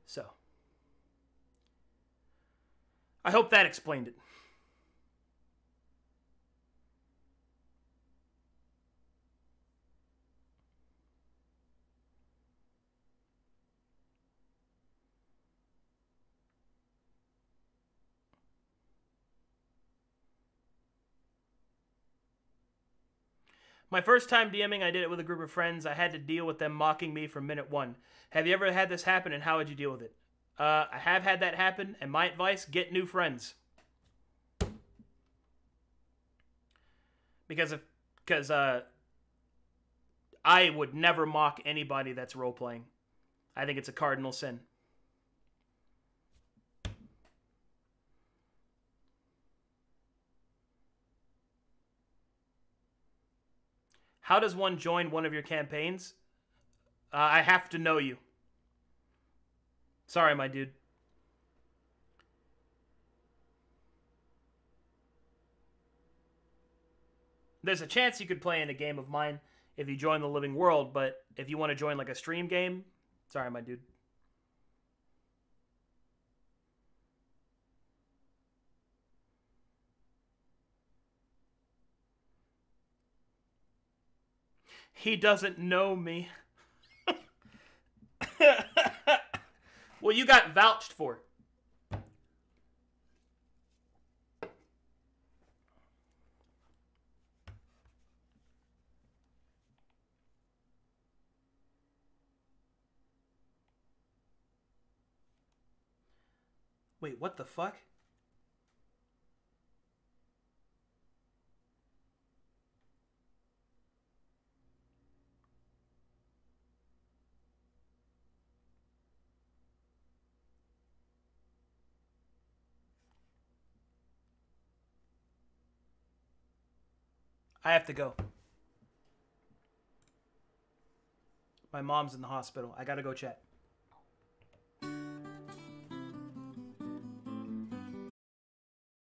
So, I hope that explained it. My first time DMing, I did it with a group of friends. I had to deal with them mocking me from minute one. Have you ever had this happen, and how would you deal with it? I have had that happen, and my advice, get new friends. Because I would never mock anybody that's role-playing. I think it's a cardinal sin. How does one join one of your campaigns? I have to know you. Sorry, my dude. There's a chance you could play in a game of mine if you join the Living World, but if you want to join like a stream game, sorry, my dude. He doesn't know me. Well, you got vouched for. Wait, what the fuck? I have to go. My mom's in the hospital. I gotta go chat.